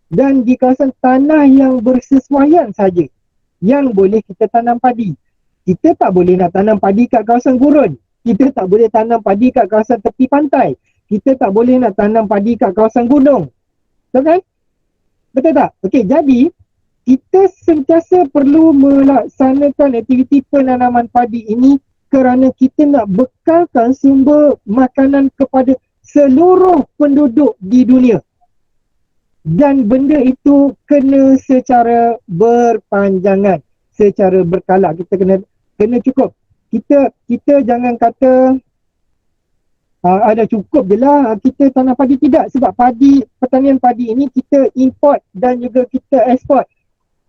S3: dan di kawasan tanah yang bersesuaian saja yang boleh kita tanam padi. Kita tak boleh nak tanam padi kat kawasan gurun. Kita tak boleh tanam padi kat kawasan tepi pantai. Kita tak boleh nak tanam padi kat kawasan gunung. Betul kan? Betul tak? Jadi kita sentiasa perlu melaksanakan aktiviti penanaman padi ini kerana kita nak bekalkan sumber makanan kepada seluruh penduduk di dunia. Dan benda itu kena secara berpanjangan, secara berkala. Kita kena cukup. Kita jangan kata ada cukup je lah kita tanam padi. Tidak, sebab pertanian padi ini kita import dan juga kita ekspor.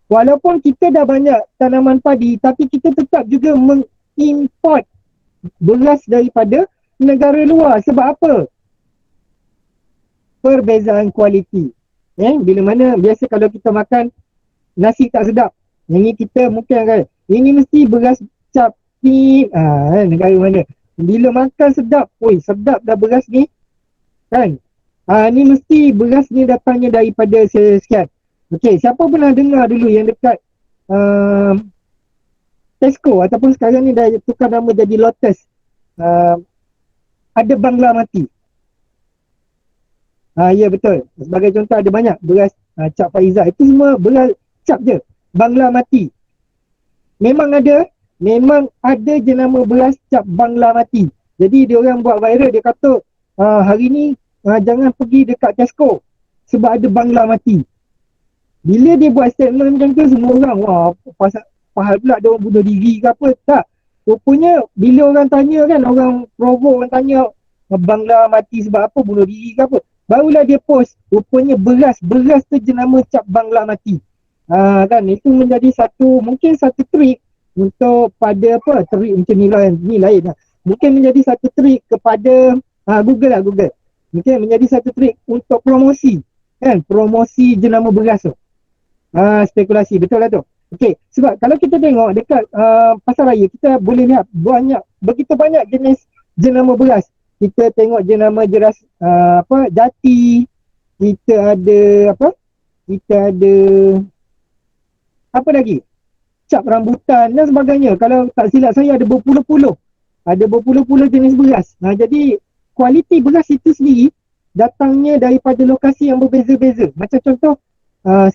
S3: Walaupun kita dah banyak tanaman padi, tapi kita tetap juga mengimport beras daripada negara luar. Sebab apa? Perbezaan kualiti. Bila mana biasa kalau kita makan nasi tak sedap, yang ni kita mungkin kan, ini mesti beras cap ni negara mana. Bila makan sedap, sedap dah beras ni kan. Ni mesti beras ni datangnya daripada sekian. Okey, siapa pernah dengar dulu yang dekat Tesco ataupun sekarang ni dah tukar nama jadi Lotus, ada Bangla Mati. Ya betul. Sebagai contoh ada banyak beras cap Faizal. Itu semua beras cap je. Bangla Mati. Memang ada jenama beras cap Bangla Mati. Jadi dia orang buat viral, dia kata hari ni jangan pergi dekat Tesco sebab ada Bangla Mati. Bila dia buat statement macam tu, semua orang pasal pula dia orang bunuh diri ke apa. Tak. Rupanya bila orang tanya kan, orang provoke, orang tanya Bangla Mati sebab apa, bunuh diri ke apa, barulah dia post rupanya beras tu jenama cap Bangla Mati. Kan itu menjadi mungkin satu trik untuk pada trik macam ni lain lah. Mungkin menjadi satu trik kepada Google. Mungkin menjadi satu trik untuk promosi kan, promosi jenama beras tu. Spekulasi, betul lah tu. Okey, sebab kalau kita tengok dekat pasar raya, kita boleh lihat begitu banyak jenis jenama beras. Kita tengok jenama beras Jati, kita ada apa lagi, cap rambutan dan sebagainya. Kalau tak silap saya ada berpuluh-puluh jenis beras. Jadi kualiti beras itu sendiri datangnya daripada lokasi yang berbeza-beza. Macam contoh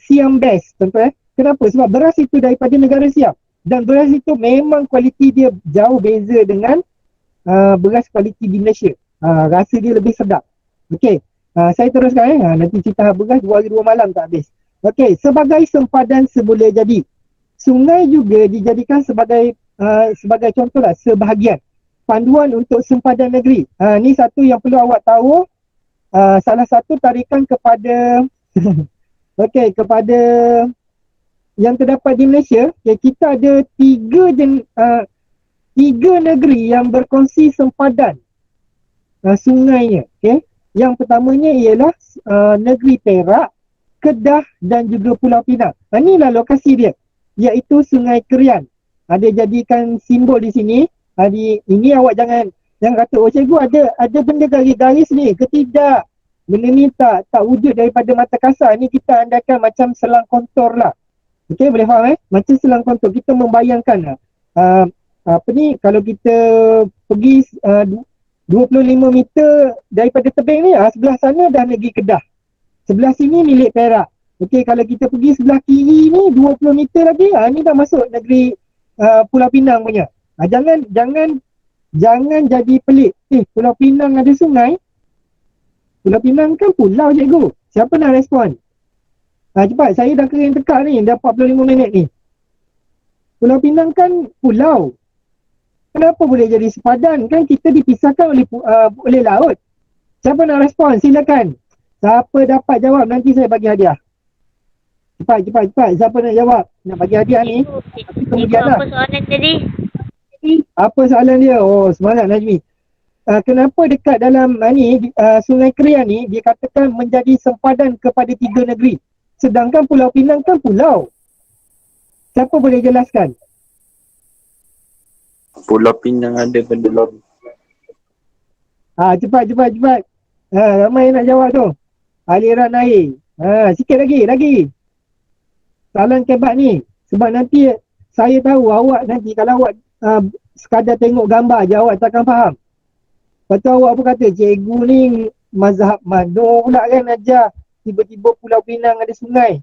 S3: Siam Best contoh. Kenapa? Sebab beras itu daripada negara Siam, dan beras itu memang kualiti dia jauh beza dengan beras kualiti di Malaysia. Rasa dia lebih sedap. Okey, saya teruskan nanti cerita beras 2 hari 2 malam tak habis. Okey, sebagai sempadan semula jadi, sungai juga dijadikan sebagai contohlah sebahagian panduan untuk sempadan negeri. Ni satu yang perlu awak tahu. Salah satu tarikan kepada okey, kepada yang terdapat di Malaysia. Kita ada 3 negeri yang berkongsi sempadan sungainya. Okey, yang pertamanya ialah negeri Perak, Kedah dan juga Pulau Pinang. Inilah lokasi dia, iaitu Sungai Kerian. Ada jadikan simbol di sini. Ini awak jangan kata cikgu ada benda garis-garis ni ke tidak. Benda ni tak wujud daripada mata kasar. Ni kita andaikan macam selang kontur lah. Okey, boleh faham macam selang kontur. Kita membayangkan kalau kita pergi 25 meter daripada tebing ni, sebelah sana dah negeri Kedah, sebelah sini milik Perak. Okey, kalau kita pergi sebelah kiri ni 20 meter lagi, ni dah masuk negeri Pulau Pinang punya. Jangan jadi pelik. Pulau Pinang ada sungai? Pulau Pinang kan pulau cikgu. Siapa nak respon? Cepat, saya dah kering tekak ni, dah 45 minit ni. Pulau Pinang kan pulau. Kenapa boleh jadi sepadan? Kan kita dipisahkan oleh laut. Siapa nak respon? Silakan. Siapa dapat jawab, nanti saya bagi hadiah. Cepat. Siapa nak jawab? Nak bagi hadiah ni? Kemudian
S4: Apa soalan tadi?
S3: Apa soalan dia? Semangat Najmi. Kenapa dekat dalam Sungai Kerian ni dikatakan menjadi sempadan kepada 3 negeri, sedangkan Pulau Pinang kan pulau? Siapa boleh jelaskan?
S5: Pulau Pinang ada benda lain.
S3: Cepat. Ramai nak jawab tu. Aliran air. Sikit lagi. Soalan kebat ni. Sebab nanti saya tahu awak nanti kalau awak sekadar tengok gambar je, awak takkan faham. Lepas tu awak pun kata, cikgu ni mazhab mana pula kan ajar tiba-tiba Pulau Pinang ada sungai.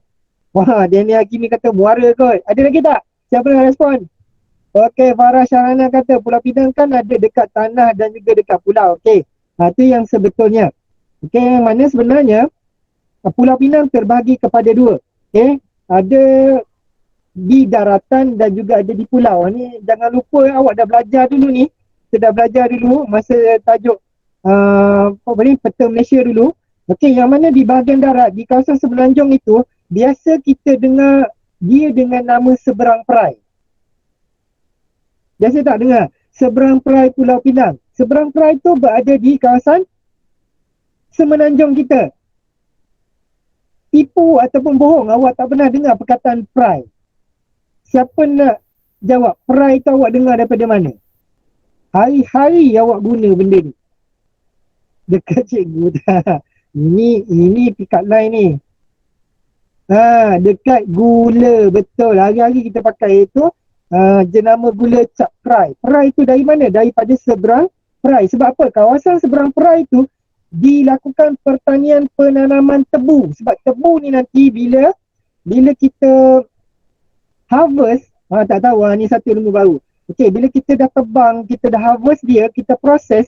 S3: Daniel Hakimi kata muara kot. Ada lagi tak? Siapa nak respon? Okey, Farah Syarana kata Pulau Pinang kan ada dekat tanah dan juga dekat pulau. Okey, itu yang sebetulnya. Okey, yang mana sebenarnya Pulau Pinang terbahagi kepada 2. Okey, ada di daratan dan juga ada di pulau. Ni jangan lupa, awak dah belajar dulu ni. Kita dah belajar dulu masa tajuk peta Malaysia dulu. Okey, yang mana di bahagian darat, di kawasan Semenanjung itu, biasa kita dengar dia dengan nama Seberang Perai. Biasa tak dengar? Seberang Perai Pulau Pinang. Seberang Perai itu berada di kawasan Semenanjung kita. Tipu ataupun bohong, awak tak pernah dengar perkataan Perai. Siapa nak Jawab, perai tu awak dengar daripada mana? Hari-hari awak guna benda ni. Dekat cikgu tak. Ini pick up line ni. Dekat gula, betul. Hari-hari kita pakai itu jenama gula cap perai. Perai tu dari mana? Daripada seberang perai. Sebab apa? Kawasan seberang perai tu dilakukan pertanian penanaman tebu. Sebab tebu ni nanti bila kita harvest, tak tahu, ni satu ilmu baru. Okey, bila kita dah tebang, kita dah harvest dia, kita proses,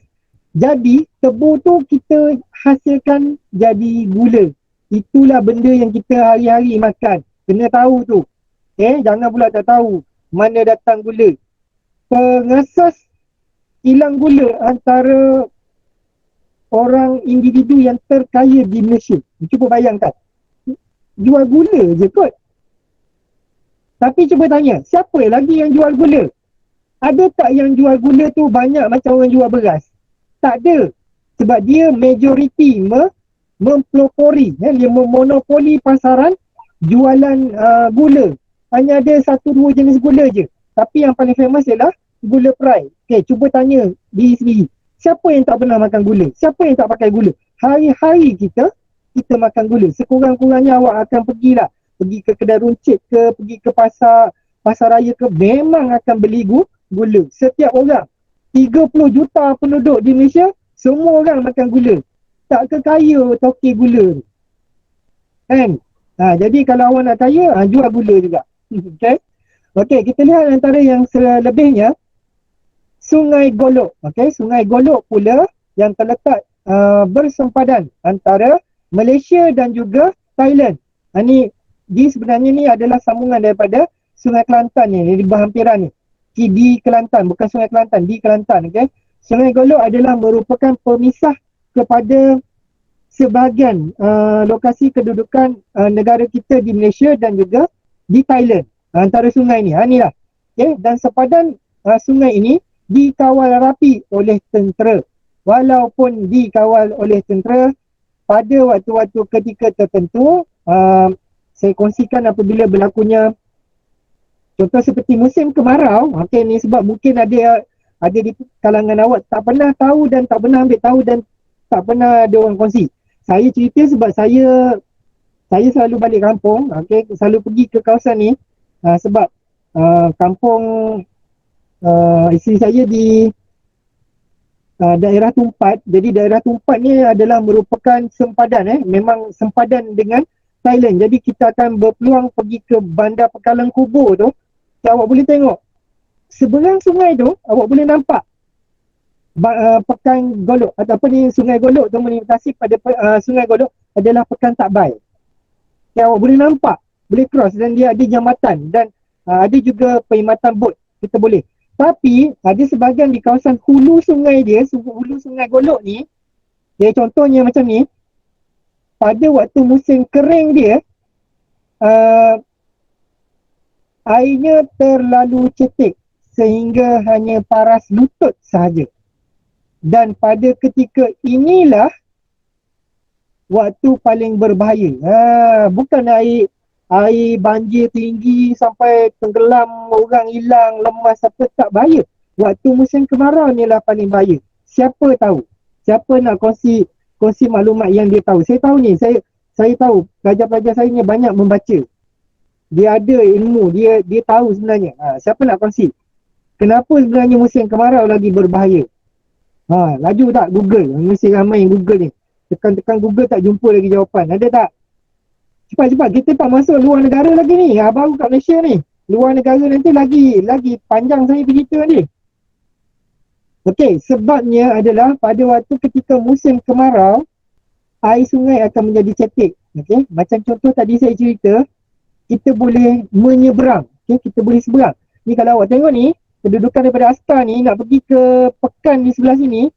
S3: jadi tebu tu kita hasilkan jadi gula. Itulah benda yang kita hari-hari makan. Kena tahu tu. Jangan pula tak tahu mana datang gula. Pengasas kilang gula antara orang individu yang terkaya di Malaysia. Cuba bayangkan. Jual gula je kot. Tapi cuba tanya, siapa lagi yang jual gula? Ada tak yang jual gula tu banyak macam orang jual beras? Tak ada. Sebab dia majoriti mempelopori, dia memonopoli pasaran jualan gula. Hanya ada 1-2 jenis gula je. Tapi yang paling famous ialah gula perai. Okay, cuba tanya diri sendiri. Siapa yang tak pernah makan gula? Siapa yang tak pakai gula? Hari-hari kita makan gula. Sekurang-kurangnya awak akan pergilah. Pergi ke kedai runcit ke, pergi ke pasar raya ke, memang akan beli gula. Setiap orang. 30 juta penduduk di Malaysia, semua orang makan gula. Tak kekaya toke gula tu. Kan? Jadi kalau awak nak kaya, jual gula juga. Okay, kita lihat antara yang selebihnya. Sungai Golok. Okay, Sungai Golok pula yang terletak bersempadan antara Malaysia dan juga Thailand. Dia sebenarnya ni adalah sambungan daripada Sungai Kelantan ni, di berhampiran ni. Di Kelantan, bukan Sungai Kelantan, di Kelantan. Okay? Sungai Golok adalah merupakan pemisah kepada sebahagian lokasi kedudukan negara kita di Malaysia dan juga di Thailand. Antara sungai ni, inilah. Okay? Dan sepadan sungai ini dikawal rapi oleh tentera. Walaupun dikawal oleh tentera, pada waktu-waktu ketika tertentu, saya kongsikan apabila berlakunya contoh seperti musim kemarau. Okay, ni sebab mungkin ada di kalangan awak tak pernah tahu dan tak pernah ambil tahu dan tak pernah ada orang kongsi. Saya cerita sebab saya selalu balik kampung, okay, selalu pergi ke kawasan ni sebab kampung isteri saya di daerah Tumpat. Jadi daerah Tumpat ni adalah merupakan sempadan, memang sempadan dengan Thailand. Jadi kita akan berpeluang pergi ke bandar Pekalang Kubur tu. Awak boleh tengok seberang sungai tu, awak boleh nampak Pekan Golok atau apa ni, Sungai Golok tu melintasi pada Sungai Golok adalah Pekan Takbai. Awak boleh nampak, boleh cross, dan dia ada jambatan dan ada juga perkhidmatan bot, kita boleh. Tapi ada sebahagian di kawasan hulu sungai dia, hulu Sungai Golok ni, contohnya macam ni, pada waktu musim kering dia, airnya terlalu cetek sehingga hanya paras lutut sahaja. Dan pada ketika inilah waktu paling berbahaya. Bukan air banjir tinggi sampai tenggelam, orang hilang, lemas apa, tak bahaya. Waktu musim kemarau ni lah paling bahaya. Siapa tahu? Siapa nak kongsi maklumat yang dia tahu? Saya tahu ni, saya tahu pelajar-pelajar saya ni banyak membaca. Dia ada ilmu, dia tahu sebenarnya. Siapa nak kongsi? Kenapa sebenarnya musim kemarau lagi berbahaya? Laju tak Google? Mesti ramai yang Google ni. Tekan-tekan Google tak jumpa lagi jawapan. Ada tak? Cepat-cepat, kita tak masuk luar negara lagi ni. Baru kat Malaysia ni. Luar negara nanti lagi panjang saya bercerita ni. Okey, sebabnya adalah pada waktu ketika musim kemarau, air sungai akan menjadi cetek. Okey, macam contoh tadi saya cerita, kita boleh menyeberang. Okey, kita boleh seberang. Ni kalau awak tengok ni, kedudukan daripada Askar ni nak pergi ke Pekan di sebelah sini,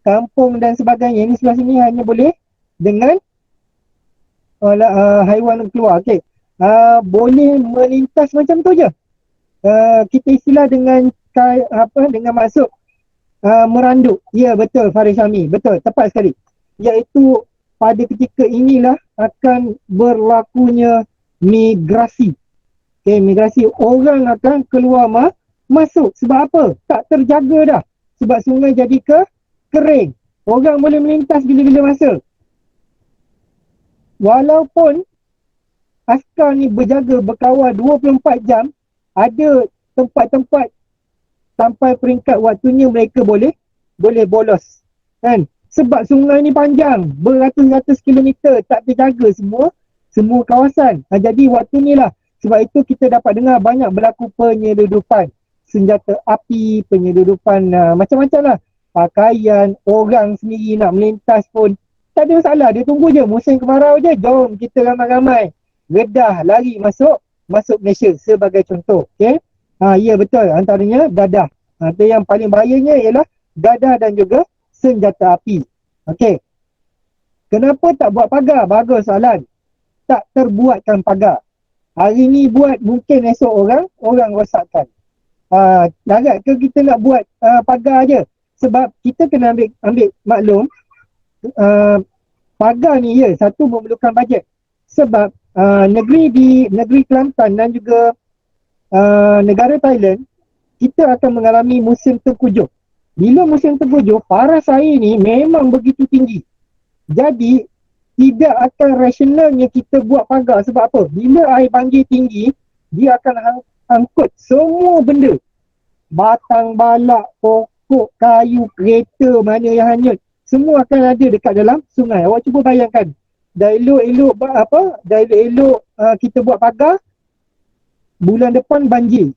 S3: kampung dan sebagainya, ni sebelah sini hanya boleh dengan haiwan keluar. Okey, boleh melintas macam tu je. Kita istilah dengan maksud meranduk. Ya, betul Faris Syami, betul, tepat sekali. Iaitu pada ketika inilah akan berlakunya migrasi. Okay, migrasi. Orang akan keluar masuk. Sebab apa? Tak terjaga dah. Sebab sungai jadi kering. Orang boleh melintas bila-bila masa. Walaupun askar ni berjaga berkawal 24 jam, ada tempat-tempat sampai peringkat waktunya mereka boleh bolos. Kan? Sebab sungai ni panjang, beratus-ratus kilometer, tak terjaga semua kawasan. Jadi waktu ni lah. Sebab itu kita dapat dengar banyak berlaku penyeludupan senjata api, penyeludupan macam-macam lah. Pakaian, orang sendiri nak melintas pun tak ada masalah. Dia tunggu je musim kemarau je. Jom kita ramai-ramai redah lari masuk Malaysia sebagai contoh. Okay? Ya betul. Antaranya dadah. Itu yang paling bahayanya ialah dadah dan juga senjata api. Okey. Kenapa tak buat pagar? Bagus soalan. Tak terbuatkan pagar. Hari ni buat, mungkin esok orang rosakkan. Larat ke kita nak buat pagar je? Sebab kita kena ambil maklum, pagar ni satu memerlukan bajet. Sebab negeri Kelantan dan juga negara Thailand, kita akan mengalami musim tengkujuh. Bila musim tengkujuh, paras air ni memang begitu tinggi. Jadi, tidak akan rasionalnya kita buat pagar. Sebab apa? Bila air banjir tinggi, dia akan angkut semua benda. Batang balak, pokok, kayu, kereta mana yang hanyut. Semua akan ada dekat dalam sungai. Awak cuba bayangkan. Dah elok-elok kita buat pagar, bulan depan banjir.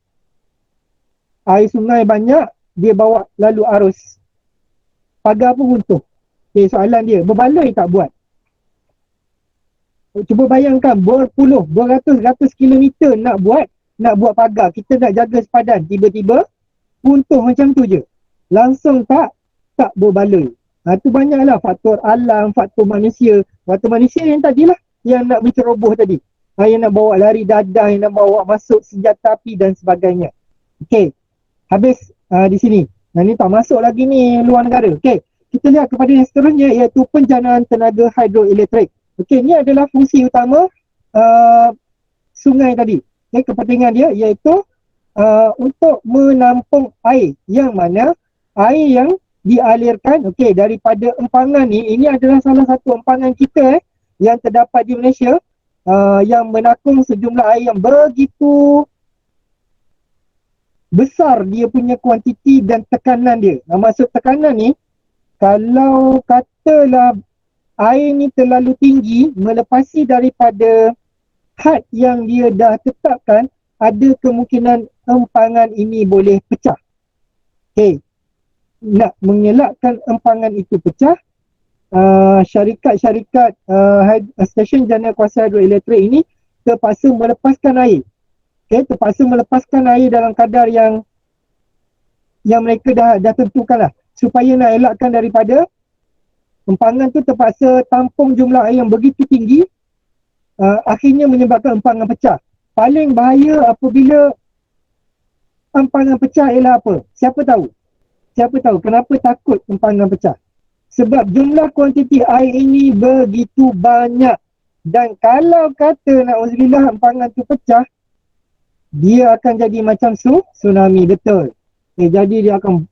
S3: Air sungai banyak, dia bawa lalu arus. Pagar pun runtuh. Okay, soalan dia, berbaloi tak buat? Cuba bayangkan, beratus-ratus kilometer nak buat pagar. Kita nak jaga sepadan, tiba-tiba runtuh macam tu je. Langsung tak berbaloi. Itu banyaklah faktor alam, faktor manusia. Faktor manusia yang tadilah, yang nak menceroboh tadi. Yang nak bawa lari dadah, yang nak bawa masuk senjata api dan sebagainya. Okey, habis di sini. Ni tak masuk lagi ni luar negara. Okey, kita lihat kepada yang seterusnya, iaitu penjanaan tenaga hidroelektrik. Okey, ni adalah fungsi utama sungai tadi. Okay, kepentingan dia iaitu untuk menampung air, yang mana air yang dialirkan daripada empangan ni, ini adalah salah satu empangan kita yang terdapat di Malaysia, yang menakung sejumlah air yang begitu besar dia punya kuantiti dan tekanan dia. Maksud tekanan ni, kalau katalah air ni terlalu tinggi melepasi daripada had yang dia dah tetapkan, ada kemungkinan empangan ini boleh pecah. Okey, nak mengelakkan empangan itu pecah, syarikat-syarikat stesen jana kuasa hidroelektrik ini terpaksa melepaskan air. Terpaksa melepaskan air dalam kadar yang mereka dah tentukan lah, supaya nak elakkan daripada empangan tu terpaksa tampung jumlah air yang begitu tinggi, akhirnya menyebabkan empangan pecah. Paling bahaya apabila empangan pecah ialah apa? Siapa tahu kenapa takut empangan pecah? Sebab jumlah kuantiti air ini begitu banyak. Dan kalau kata na'udzubillah empangan tu pecah, dia akan jadi macam tsunami, betul. Jadi dia akan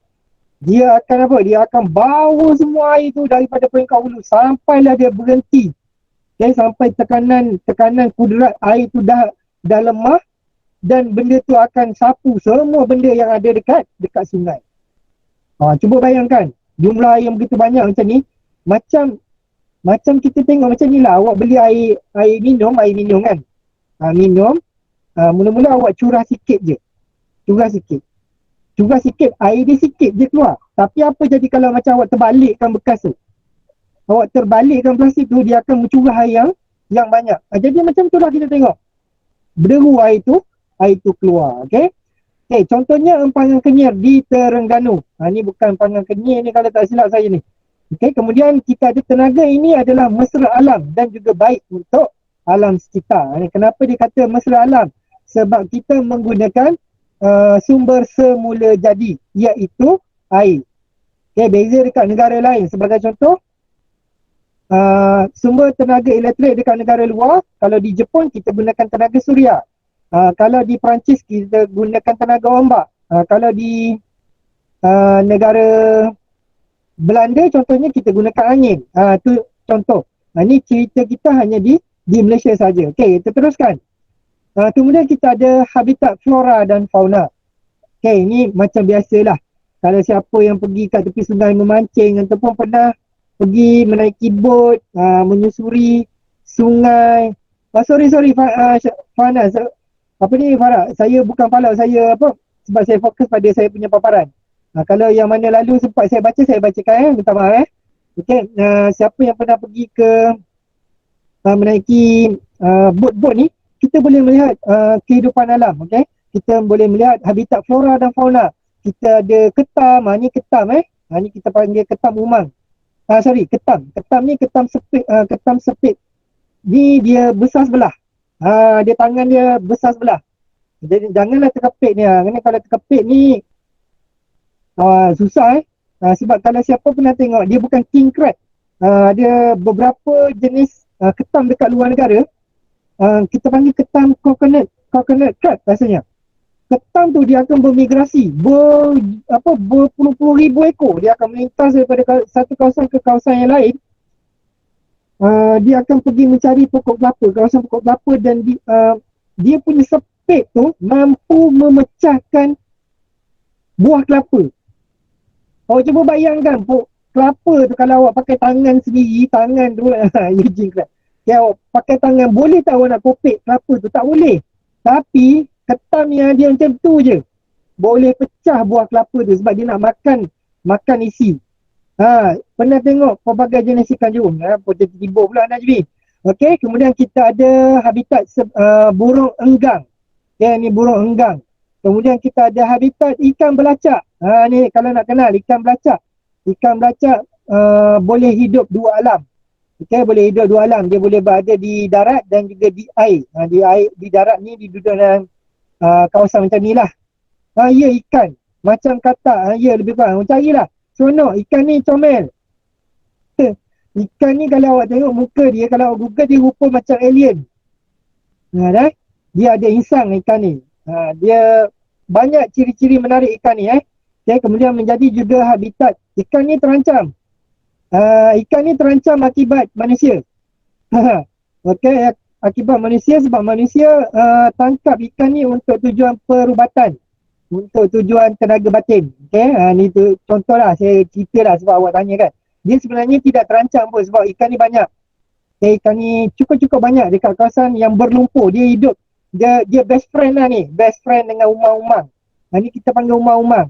S3: apa? Dia akan bawa semua air tu daripada peringkat hulu sampailah dia berhenti. Sampai tekanan kudrat air tu dah lemah, dan benda tu akan sapu semua benda yang ada dekat sungai. Cuba bayangkan jumlah air yang begitu banyak macam ni, macam kita tengok macam ni lah. Awak beli air minum kan, minum, mula-mula awak curah sikit je, air dia sikit je keluar. Tapi apa jadi kalau macam awak terbalikkan bekas tu? Awak terbalikkan plastik tu, dia akan mencurah air yang banyak. Jadi macam tu lah kita tengok. Berderu air tu keluar. Okay, contohnya empangan Kenyir di Terengganu. Ni bukan empangan Kenyir ni kalau tak silap saya ni. Okay, kemudian kita ada tenaga ini adalah mesra alam dan juga baik untuk alam sekitar. Kenapa dia kata mesra alam? Sebab kita menggunakan sumber semula jadi, iaitu air. Okay, beza dekat negara lain. Sebagai contoh, sumber tenaga elektrik dekat negara luar, kalau di Jepun kita gunakan tenaga suria. Kalau di Perancis kita gunakan tenaga ombak. Kalau di negara Belanda contohnya kita gunakan angin. Tu contoh. Ni cerita kita hanya di Malaysia saja. Okey, kita teruskan. Kemudian kita ada habitat flora dan fauna. Okey, ini macam biasalah. Kalau siapa yang pergi kat tepi sungai memancing ataupun pernah pergi menaiki bot, menyusuri sungai. Sorry Fana. Apa ni Farah? Saya bukan palau, saya apa? Sebab saya fokus pada saya punya paparan. Kalau yang mana lalu sempat saya bacakan minta maaf. Okey, siapa yang pernah pergi ke menaiki bot-bot ni, kita boleh melihat kehidupan alam, okey. Kita boleh melihat habitat flora dan fauna. Kita ada ketam, ni ketam ni kita panggil ketam umang. Ketam. Ketam ni ketam sepit. Ni dia besar sebelah. Dia tangan dia besar sebelah. Jadi janganlah terkepit ni. Kerana kalau terkepit ni susah sebab kalau siapa pernah tengok, dia bukan king crab. Ada beberapa jenis ketam dekat luar negara. Kita panggil ketam coconut crab rasanya. Ketam tu dia akan bermigrasi berpuluh-puluh ribu ekor. Dia akan melintas daripada satu kawasan ke kawasan yang lain. Dia akan pergi mencari pokok kelapa, kawasan pokok kelapa, dan dia punya sepit tu mampu memecahkan buah kelapa. Awak cuba bayangkan kelapa tu kalau awak pakai tangan sendiri, tangan tu Eugene Clark. Awak pakai tangan, boleh tak awak nak kopek kelapa tu? Tak boleh. Tapi ketam yang dia macam tu je, boleh pecah buah kelapa tu sebab dia nak makan isi. Pernah tengok pelbagai jenis ikan jerung. Potato tiba pula Najmi. Okey, kemudian kita ada habitat burung enggang. Ni burung enggang. Kemudian kita ada habitat ikan belacak. Ni kalau nak kenal ikan belacak. Ikan belacak boleh hidup dua alam. Okey, boleh hidup dua alam. Dia boleh berada di darat dan juga di air. Di darat ni dia duduk dalam kawasan macam ni lah. Ya, ikan macam katak. Ya, lebih kurang. Carilah. Seronok. Ikan ni comel. Ikan ni kalau awak tengok muka dia, kalau awak google, dia rupa macam alien. Dia ada insang ikan ni. Dia banyak ciri-ciri menarik ikan ni. Okay, kemudian menjadi juga habitat. Ikan ni terancam. Ikan ni terancam akibat manusia. Okey, akibat manusia sebab manusia tangkap ikan ni untuk tujuan perubatan, untuk tujuan tenaga batin. Okey, ni tu contohlah, saya ceritalah sebab awak tanya kan. Dia sebenarnya tidak terancam pun sebab ikan ni banyak. Okay, ikan ni cukup-cukup banyak dekat kawasan yang berlumpur. Dia hidup, dia best friend lah ni, best friend dengan umang-umang. Ni kita panggil umang-umang.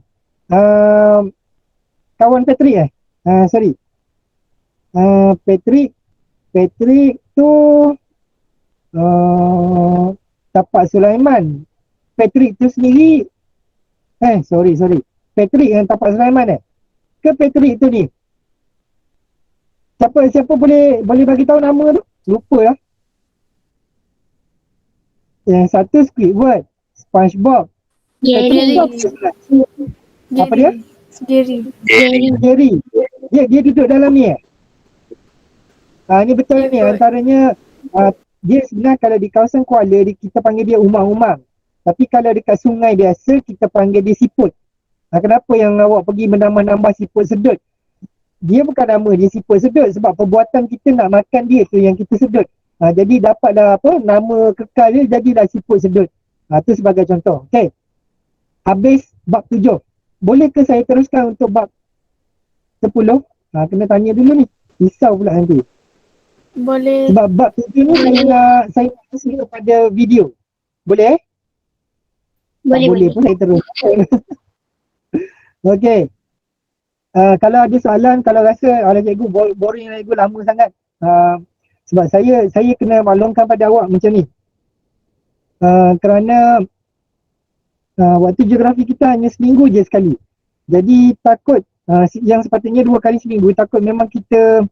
S3: Kawan Patrick sorry. Patrick tu Tapak Sulaiman. Patrick tu sendiri sorry. Patrick yang Tapak Sulaiman ke Patrick tu ni? Siapa boleh bagi tahu nama tu? Lupa lah. Yang satu Squidward, SpongeBob.
S4: Jerry.
S3: Apa dia? Jerry. Dia duduk dalam ni ni betul ni antaranya dia sebenarnya kalau di kawasan Kuala kita panggil dia umang-umang. Tapi kalau dekat sungai biasa kita panggil dia siput. Kenapa yang awak pergi menambah-nambah siput sedut? Dia bukan nama dia siput sedut sebab perbuatan kita nak makan dia tu yang kita sedut. Jadi dapatlah nama kekal dia, jadilah siput sedut. Tu sebagai contoh. Okey. Habis bab 7. Boleh ke saya teruskan untuk bab 10? Kena tanya dulu ni. Risau pula nanti.
S4: Boleh.
S3: Sebab bab 7 ni saya nak kasih kepada video. Boleh? Boleh pun saya terus. Okey. Kalau ada soalan, kalau rasa cikgu boring cikgu lama sangat, sebab saya kena maklumkan pada awak macam ni. Kerana waktu geografi kita hanya seminggu je sekali. Jadi takut yang sepatutnya 2 kali seminggu, takut memang kita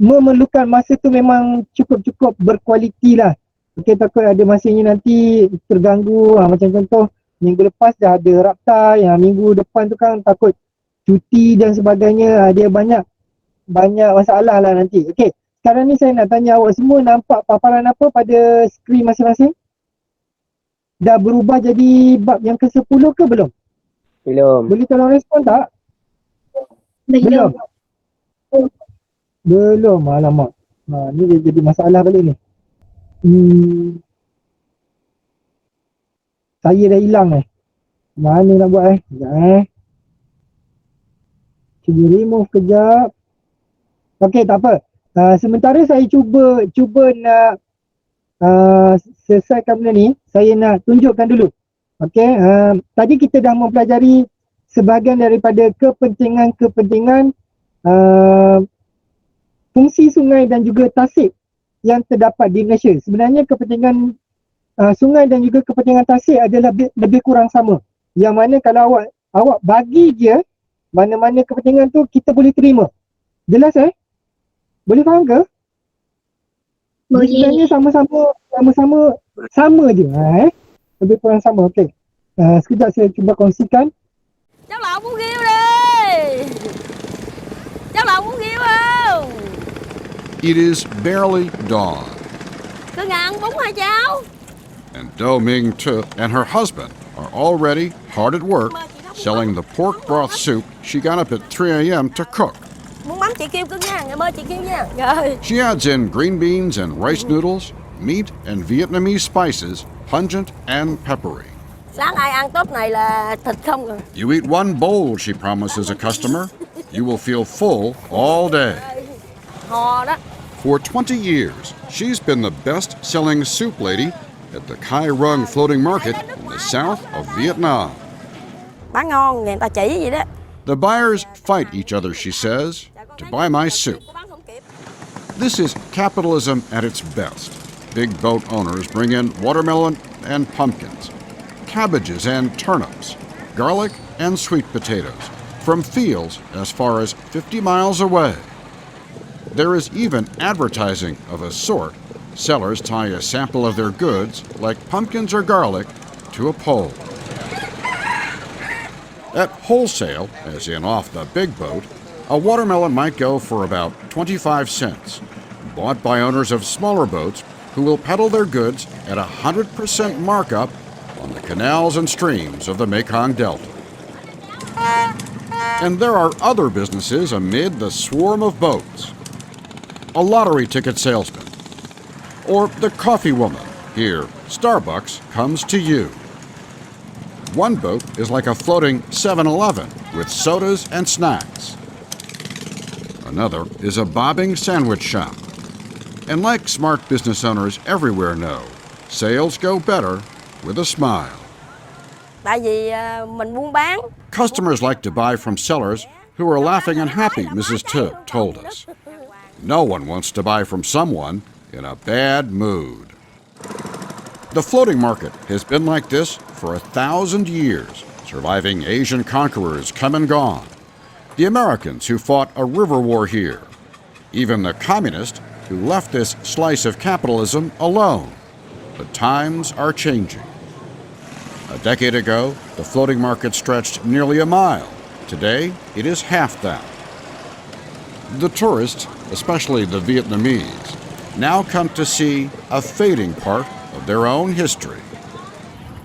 S3: memerlukan masa tu memang cukup berkualiti lah. Okey, takut ada masanya nanti terganggu. Macam contoh minggu lepas dah ada raptai, minggu depan tu kan takut cuti dan sebagainya. Dia banyak masalah lah nanti. Okey, sekarang ni saya nak tanya awak semua, nampak paparan apa pada skrin masing-masing? dah berubah jadi bab yang ke-10 ke belum?
S6: Belum.
S3: Boleh tolong respon tak?
S4: Belum.
S3: Belum, alamak. Ni dia jadi masalah balik ni. Saya dah hilang Mana nak buat Sekejap Cuba remove kejap. Okey, tak apa. Sementara saya cuba nak selesaikan benda ni, saya nak tunjukkan dulu. Okey, tadi kita dah mempelajari sebahagian daripada kepentingan fungsi sungai dan juga tasik yang terdapat di Malaysia. Sebenarnya kepentingan sungai dan juga kepentingan tasik adalah lebih kurang sama. Yang mana kalau awak bagi dia mana-mana kepentingan tu, kita boleh terima. Jelas Boleh faham ke?
S4: Boleh.
S3: Sebenarnya sama je. Lebih kurang sama. Okey. Sekejap saya cuba kongsikan.
S7: Cháu Lộc muốn kêu đi. Cháu Lộc muốn kêu không?
S8: It is barely dawn,
S7: Có ngàn bún hả cháu?
S8: and Do Ming Tu and her husband are already hard at work selling the pork broth soup she got up at 3 a.m. to cook.
S7: Muốn mắm chị kêu cưng nha, ngày mơ chị kêu nha. Rồi.
S8: She adds in green beans and rice noodles, meat and Vietnamese spices, pungent and peppery.
S7: Sáng ai ăn top này là thịt không rồi.
S8: You eat one bowl, she promises a customer. You will feel full all day.
S7: Hò đó.
S8: For 20 years, she's been the best-selling soup lady at the Kai Rung floating market in the south of Vietnam.
S7: Bán ngon, người ta chỉ vậy đó.
S8: The buyers fight each other, she says, to buy my soup.
S7: Bán không kịp.
S8: This is capitalism at its best. Big boat owners bring in watermelon and pumpkins, cabbages and turnips, garlic and sweet potatoes from fields as far as 50 miles away. There is even advertising of a sort. Sellers tie a sample of their goods, like pumpkins or garlic, to a pole. At wholesale, as in off the big boat, a watermelon might go for about 25 cents, bought by owners of smaller boats who will peddle their goods at 100% markup on the canals and streams of the Mekong Delta. And there are other businesses amid the swarm of boats. A lottery ticket salesman, or the coffee woman. Here, Starbucks comes to you. One boat is like a floating 7-Eleven with sodas and snacks. Another is a bobbing sandwich shop. And like smart business owners everywhere know, sales go better with a smile.
S7: Tại vì mình buôn bán.
S8: Customers like to buy from sellers who are laughing and happy, Mrs. Tu told us. No one wants to buy from someone in a bad mood. The floating market has been like this for 1,000 years, surviving Asian conquerors come and gone, the Americans who fought a river war here, even the communists who left this slice of capitalism alone. But times are changing. A decade ago, the floating market stretched nearly a mile. Today, it is half that. The tourists, especially the Vietnamese, now come to see a fading part of their own history.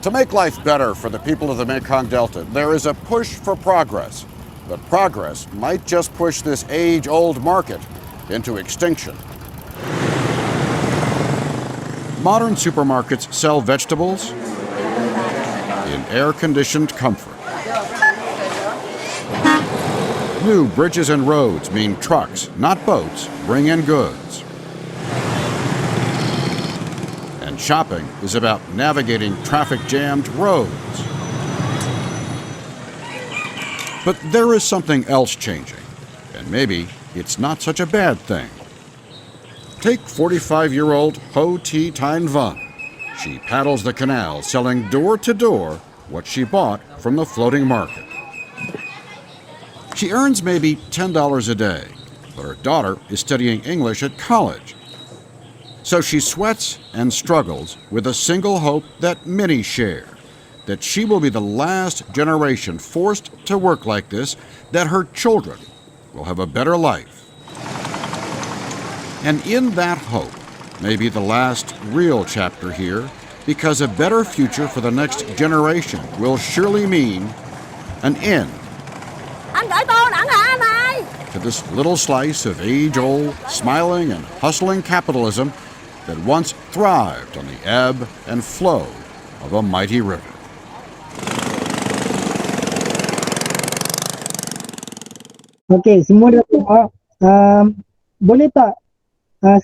S8: To make life better for the people of the Mekong Delta, there is a push for progress. But progress might just push this age-old market into extinction. Modern supermarkets sell vegetables in air-conditioned comfort. New bridges and roads mean trucks, not boats, bring in goods. And shopping is about navigating traffic-jammed roads. But there is something else changing, and maybe it's not such a bad thing. Take 45-year-old Ho Thi Thanh Vân. She paddles the canal selling door-to-door what she bought from the floating market. She earns maybe $10 a day, but her daughter is studying English at college. So she sweats and struggles with a single hope that many share, that she will be the last generation forced to work like this, that her children will have a better life. And in that hope, maybe the last real chapter here, because a better future for the next generation will surely mean an end
S7: Anh gửi con ẩn hả anh ơi?
S8: to this little slice of age-old, smiling and hustling capitalism that once thrived on the ebb and flow of a mighty river.
S3: Okey, semua dah tengok. Boleh tak?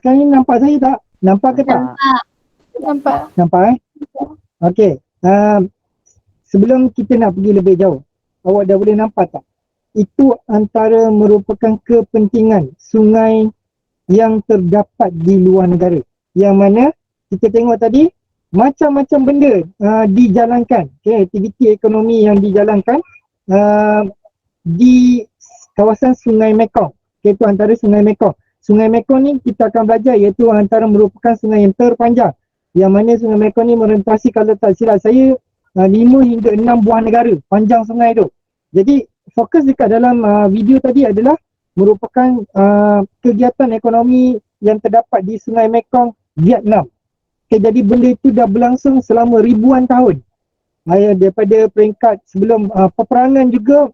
S3: Sekarang ni nampak saya tak? Nampak ke tak?
S1: Nampak.
S3: Nampak Okey. Sebelum kita nak pergi lebih jauh, awak dah boleh nampak tak? Itu antara merupakan kepentingan sungai yang terdapat di luar negara. Yang mana kita tengok tadi, macam-macam benda dijalankan. Okay, aktiviti ekonomi yang dijalankan di kawasan Sungai Mekong. Okay, itu antara Sungai Mekong. Sungai Mekong ni kita akan belajar iaitu antara merupakan sungai yang terpanjang. Yang mana Sungai Mekong ni merentasi, kalau tak silap saya, 5 hingga 6 buah negara panjang sungai tu. Jadi fokus dekat dalam video tadi adalah merupakan kegiatan ekonomi yang terdapat di Sungai Mekong, Vietnam. Okay, jadi benda itu dah berlangsung selama ribuan tahun. Daripada peringkat sebelum peperangan juga,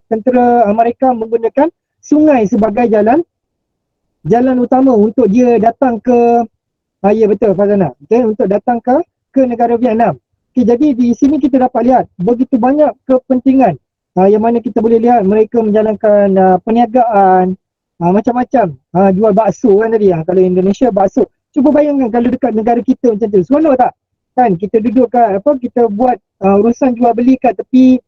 S3: tentera Amerika menggunakan sungai sebagai jalan utama untuk dia datang ke ya betul Fazana. Okay, untuk datang ke negara Vietnam. Okay, jadi di sini kita dapat lihat begitu banyak kepentingan yang mana kita boleh lihat mereka menjalankan perniagaan macam-macam. Jual bakso kan tadi, kalau Indonesia bakso. Cuba bayangkan kalau dekat negara kita macam tu, seronok tak? Kan kita duduk kita buat urusan jual beli kat tepi,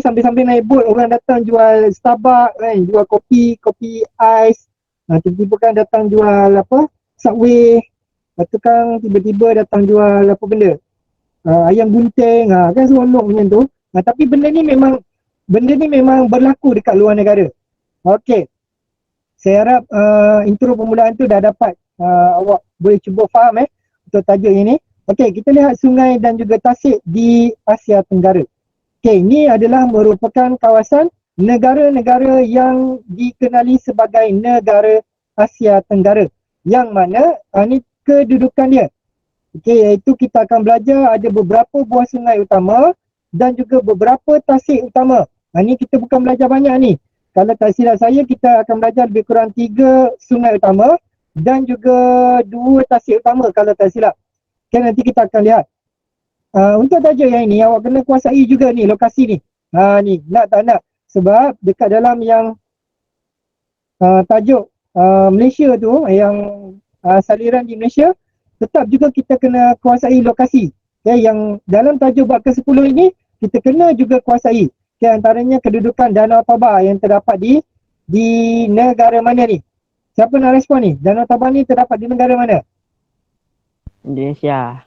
S3: sambil-sambil naik bot, orang datang jual Starbucks kan, jual kopi ais, tiba-tiba kan datang jual Subway, lepas tu kan tiba-tiba datang jual apa benda, ayam gunting, kan seronok macam tu. Tapi benda ni memang berlaku dekat luar negara. Okey, saya harap intro permulaan tu dah dapat awak boleh cuba faham untuk tajuk ini. Okey, kita lihat sungai dan juga tasik di Asia Tenggara. Okey, ini adalah merupakan kawasan negara-negara yang dikenali sebagai negara Asia Tenggara. Yang mana ini kedudukan dia. Okey, iaitu kita akan belajar ada beberapa buah sungai utama dan juga beberapa tasik utama. Ini kita bukan belajar banyak ni. Kalau tak silap saya, kita akan belajar lebih kurang 3 sungai utama dan juga 2 tasik utama kalau tak silap. Okay, nanti kita akan lihat. Untuk tajuk yang ini, awak kena kuasai juga ni lokasi ni. Ni, nak tak nak. Sebab dekat dalam yang tajuk Malaysia tu, yang saliran di Malaysia, tetap juga kita kena kuasai lokasi. Okay, yang dalam tajuk bab ke-10 ini, kita kena juga kuasai. Okay, antaranya kedudukan Danau Toba yang terdapat di negara mana ni? Siapa nak respon ni? Danau Toba ni terdapat di negara mana?
S2: Indonesia.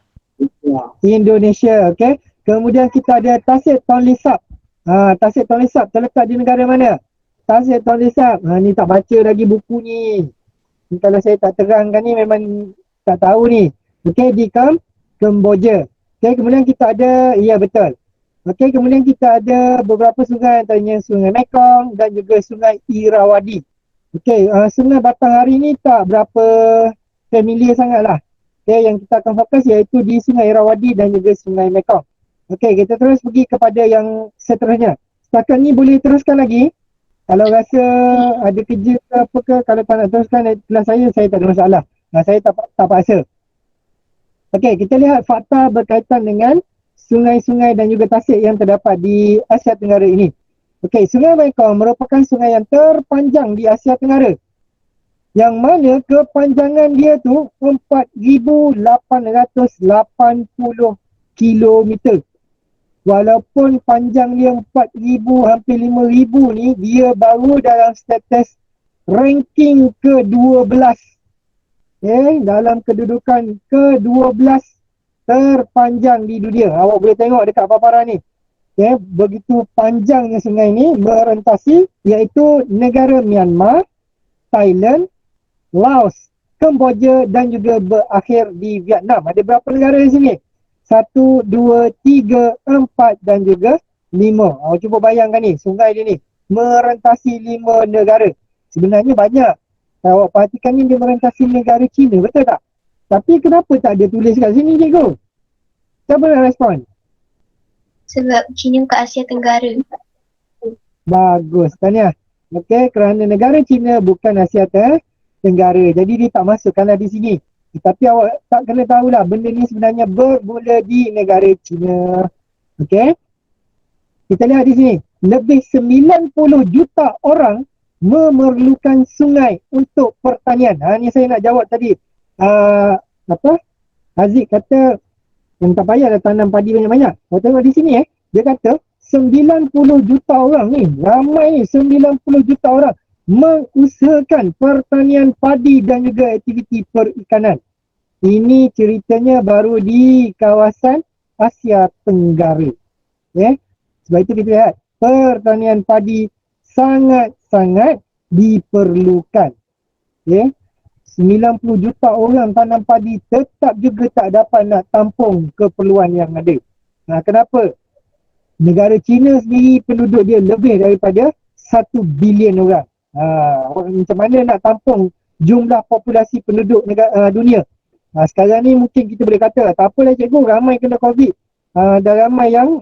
S3: Indonesia, okey. Kemudian kita ada Tasik Tonle Sap. Tasik Tonle Sap terletak di negara mana? Tasik Tonle Sap. Ni tak baca lagi buku ni. Kalau saya tak terangkan ni memang tak tahu ni. Okey, di Kemboja. Okey, kemudian kita ada, ya betul. Okey, kemudian kita ada beberapa sungai, antaranya Sungai Mekong dan juga Sungai Irrawaddy. Okey, Sungai Batanghari ni tak berapa familiar sangatlah. Okay, yang kita akan fokus iaitu di Sungai Irrawaddy dan juga Sungai Mekong. Okey, kita terus pergi kepada yang seterusnya. Setakat ni boleh teruskan lagi. Kalau rasa ada kerja ke apa ke, kalau tak nak teruskan kelas saya tak ada masalah. Saya tak paksa. Okey, kita lihat fakta berkaitan dengan sungai-sungai dan juga tasik yang terdapat di Asia Tenggara ini. Okey, Sungai Mekong merupakan sungai yang terpanjang di Asia Tenggara. Yang mana kepanjangan dia tu 4,880 kilometer. Walaupun panjang dia 4,000 hampir 5,000 ni, dia baru dalam status ranking ke-12. Okay, dalam kedudukan ke-12 terpanjang di dunia. Awak boleh tengok dekat paparan ni. Okay, begitu panjangnya sungai ni merentasi iaitu negara Myanmar, Thailand, Laos, Kemboja dan juga berakhir di Vietnam. Ada berapa negara di sini? 1, 2, 3, 4 dan juga 5. Cuba bayangkan ni, sungai dia ni merentasi 5 negara. Sebenarnya banyak. Awak perhatikan ni dia merentasi negara China, betul tak? Tapi kenapa tak dia tulis kat sini cikgu? Siapa nak respon?
S4: Sebab China kat Asia Tenggara.
S3: Bagus, Tania. Okey, kerana negara China bukan Asia Tenggara. Jadi dia tak masukkanlah di sini. Tapi awak tak kena tahulah benda ni sebenarnya bermula di negara China. Okey. Kita lihat di sini. Lebih 90 juta orang memerlukan sungai untuk pertanian. Ni saya nak jawab tadi. Haziq kata yang tak payahlah tanam padi banyak-banyak. Kau tengok di sini dia kata 90 juta orang ni, ramai ni, 90 juta orang mengusahakan pertanian padi dan juga aktiviti perikanan. Ini ceritanya baru di kawasan Asia Tenggara. Sebab itu kita lihat pertanian padi sangat-sangat diperlukan. 90 juta orang tanam padi tetap juga tak dapat nak tampung keperluan yang ada. Kenapa? Negara China sendiri penduduk dia lebih daripada 1 bilion orang. Macam mana nak tampung jumlah populasi penduduk dunia? Sekarang ni mungkin kita boleh kata tak apalah cikgu, ramai kena COVID dan ramai yang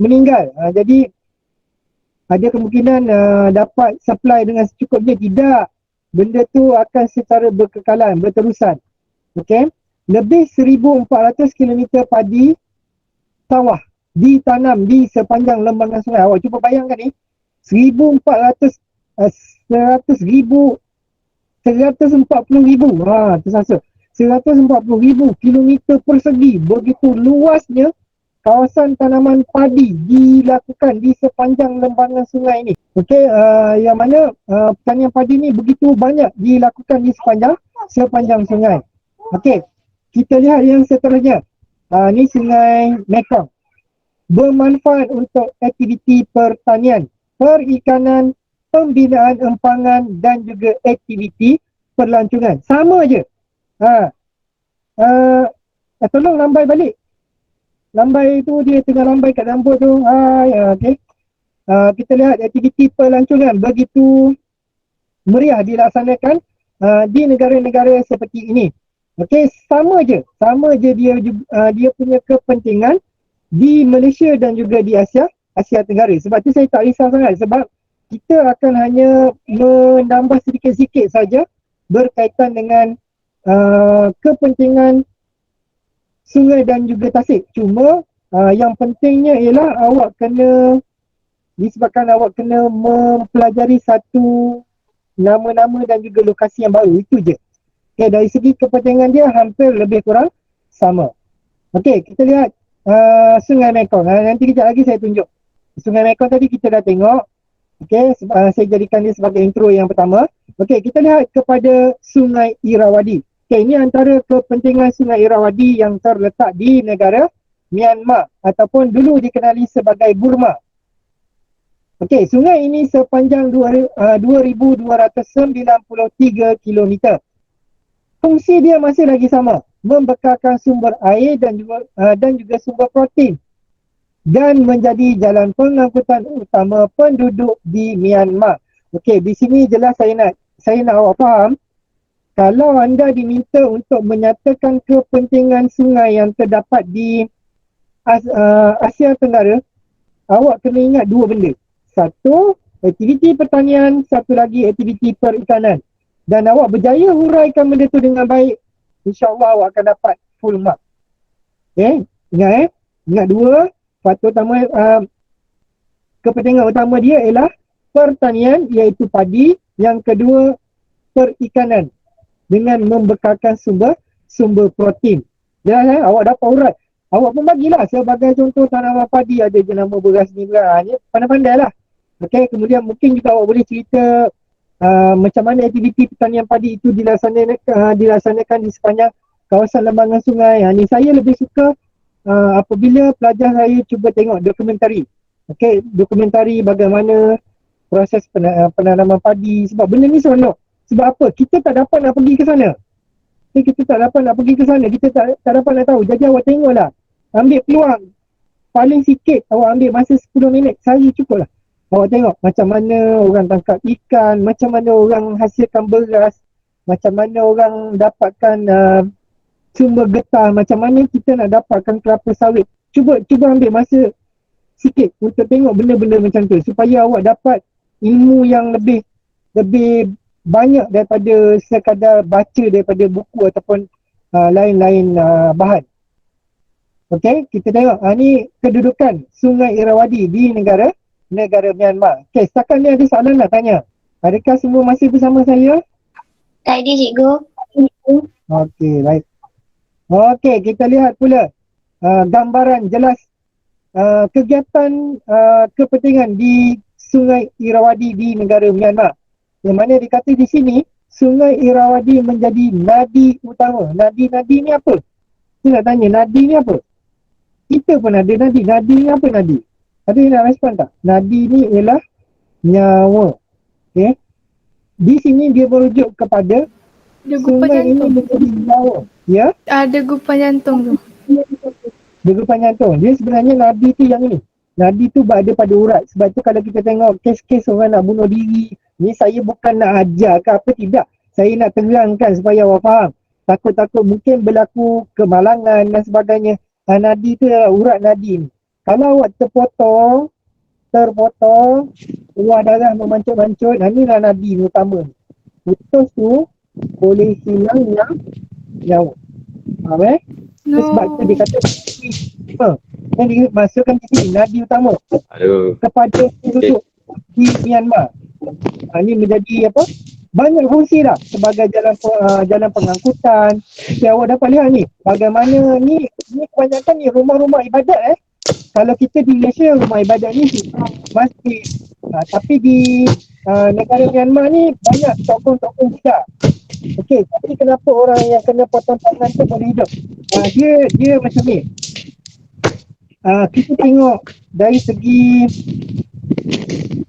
S3: meninggal. Jadi ada kemungkinan dapat supply dengan secukupnya. Tidak. Benda tu akan secara berkekalan, berterusan. Okey. Lebih 1,400 km padi sawah ditanam di sepanjang lembangan sungai. Awak cuba bayangkan ni. 1,400 140,000 tersasa. 140,000 kilometer persegi. Begitu luasnya kawasan tanaman padi dilakukan di sepanjang lembangan sungai ini. Okey, yang mana pertanian padi ni begitu banyak dilakukan di sepanjang sungai. Okey, kita lihat yang seterusnya. Ni sungai Mekong. Bermanfaat untuk aktiviti pertanian, perikanan, pembinaan empangan dan juga aktiviti perlancongan. Sama je. Tolong lambai balik. Lambai tu dia tengah lambai kat rambut tu. Okey. Kita lihat aktiviti pelancongan begitu meriah dilaksanakan di negara-negara seperti ini. Okey, sama je dia punya kepentingan di Malaysia dan juga di Asia Tenggara. Sebab tu saya tak risau sangat, sebab kita akan hanya menambah sedikit-sedikit saja berkaitan dengan kepentingan sungai dan juga tasik. Cuma yang pentingnya ialah disebabkan awak kena mempelajari satu nama-nama dan juga lokasi yang baru. Itu je. Okay, dari segi kepentingan dia hampir lebih kurang sama. Okey, kita lihat Sungai Mekong. Nanti kejap lagi saya tunjuk. Sungai Mekong tadi kita dah tengok. Okey, saya jadikan dia sebagai intro yang pertama. Okey, kita lihat kepada Sungai Irrawaddy. Okey, ini antara kepentingan Sungai Irrawaddy yang terletak di negara Myanmar ataupun dulu dikenali sebagai Burma. Okey, sungai ini sepanjang 2,293 km. Fungsi dia masih lagi sama, membekalkan sumber air dan juga sumber protein dan menjadi jalan pengangkutan utama penduduk di Myanmar. Okey, di sini jelas saya nak awak faham, kalau anda diminta untuk menyatakan kepentingan sungai yang terdapat di Asia Tenggara, awak kena ingat dua benda. Satu, aktiviti pertanian, satu lagi aktiviti perikanan. Dan awak berjaya huraikan benda tu dengan baik, insya-Allah awak akan dapat full mark. Okay, ingat ingat dua, faktor utama, kepentingan utama dia ialah pertanian iaitu padi, yang kedua perikanan dengan membekalkan sumber protein. Jelas awak dapat urat. Awak pun bagilah sebagai contoh tanaman padi ada jenama beras ni beras. Pandai-pandai lah. Okey, kemudian mungkin juga awak boleh cerita macam mana aktiviti pertanian padi itu dilaksanakan di sepanjang kawasan lembangan sungai. Ni saya lebih suka apabila pelajar saya cuba tengok dokumentari. Okey, dokumentari bagaimana proses penanaman padi. Sebab benda ni seronok. Sebab apa? Kita tak dapat nak pergi ke sana. Kita tak dapat nak pergi ke sana. Kita tak dapat nak tahu. Jadi awak tengoklah. Ambil peluang. Paling sikit awak ambil masa 10 minit. Saya cukup lah. Awak tengok macam mana orang tangkap ikan, macam mana orang hasilkan beras, macam mana orang dapatkan sumber getah, macam mana kita nak dapatkan kelapa sawit. Cuba ambil masa sikit untuk tengok benda-benda macam tu supaya awak dapat ilmu yang lebih banyak daripada sekadar baca daripada buku ataupun lain-lain bahan. Okey, kita tengok ni kedudukan Sungai Irrawaddy di negara Myanmar. Okey, setakat ni ada soalan nak tanya. Adakah semua masih bersama saya?
S4: Tak ada cikgu.
S3: Okey, baik. Okey, kita lihat pula gambaran jelas kegiatan kepentingan di Sungai Irrawaddy di negara Myanmar. Yang mana dikata di sini Sungai Irrawaddy menjadi nadi utama. Nadi ni apa? Saya nak tanya, nadi ni apa? Kita pun ada nadi. Nadi ni apa nadi? Ada yang nak respon tak? Nadi ni ialah nyawa. Okay. Di sini dia merujuk kepada
S6: Degupan
S3: sungai ini
S6: jantung.
S3: menjadi nyawa. Ya?
S6: Degupan jantung tu.
S3: Degupan jantung. Dia sebenarnya nadi tu yang ini. Nadi tu ada pada urat. Sebab tu kalau kita tengok kes-kes orang nak bunuh diri, ni saya bukan nak ajar ke apa, tidak. Saya nak terangkan supaya awak faham. Takut-takut mungkin berlaku kemalangan dan sebagainya. Nadi tu adalah urat nadi ni. Kalau awak terpotong, keluar darah memancut-mancut, ni lah nadi ni utama ni. Putus tu boleh hilang nyawa. Faham
S6: No.
S3: Sebab tu dia kata yang dimasukkan di sini nadi utama kepada penduduk di Myanmar. Ini menjadi apa? Banyak fungsi dah sebagai jalan pengangkutan. Okay, awak dapat lihat ni bagaimana ni kebanyakan ni rumah-rumah ibadat Kalau kita di Malaysia rumah ibadat ni masjid. Tapi di negara Myanmar ni banyak tokong-tokong juga. Okey, tapi kenapa orang yang kena potong tangan tu boleh hidup? Dia macam ni. Kita tengok dari segi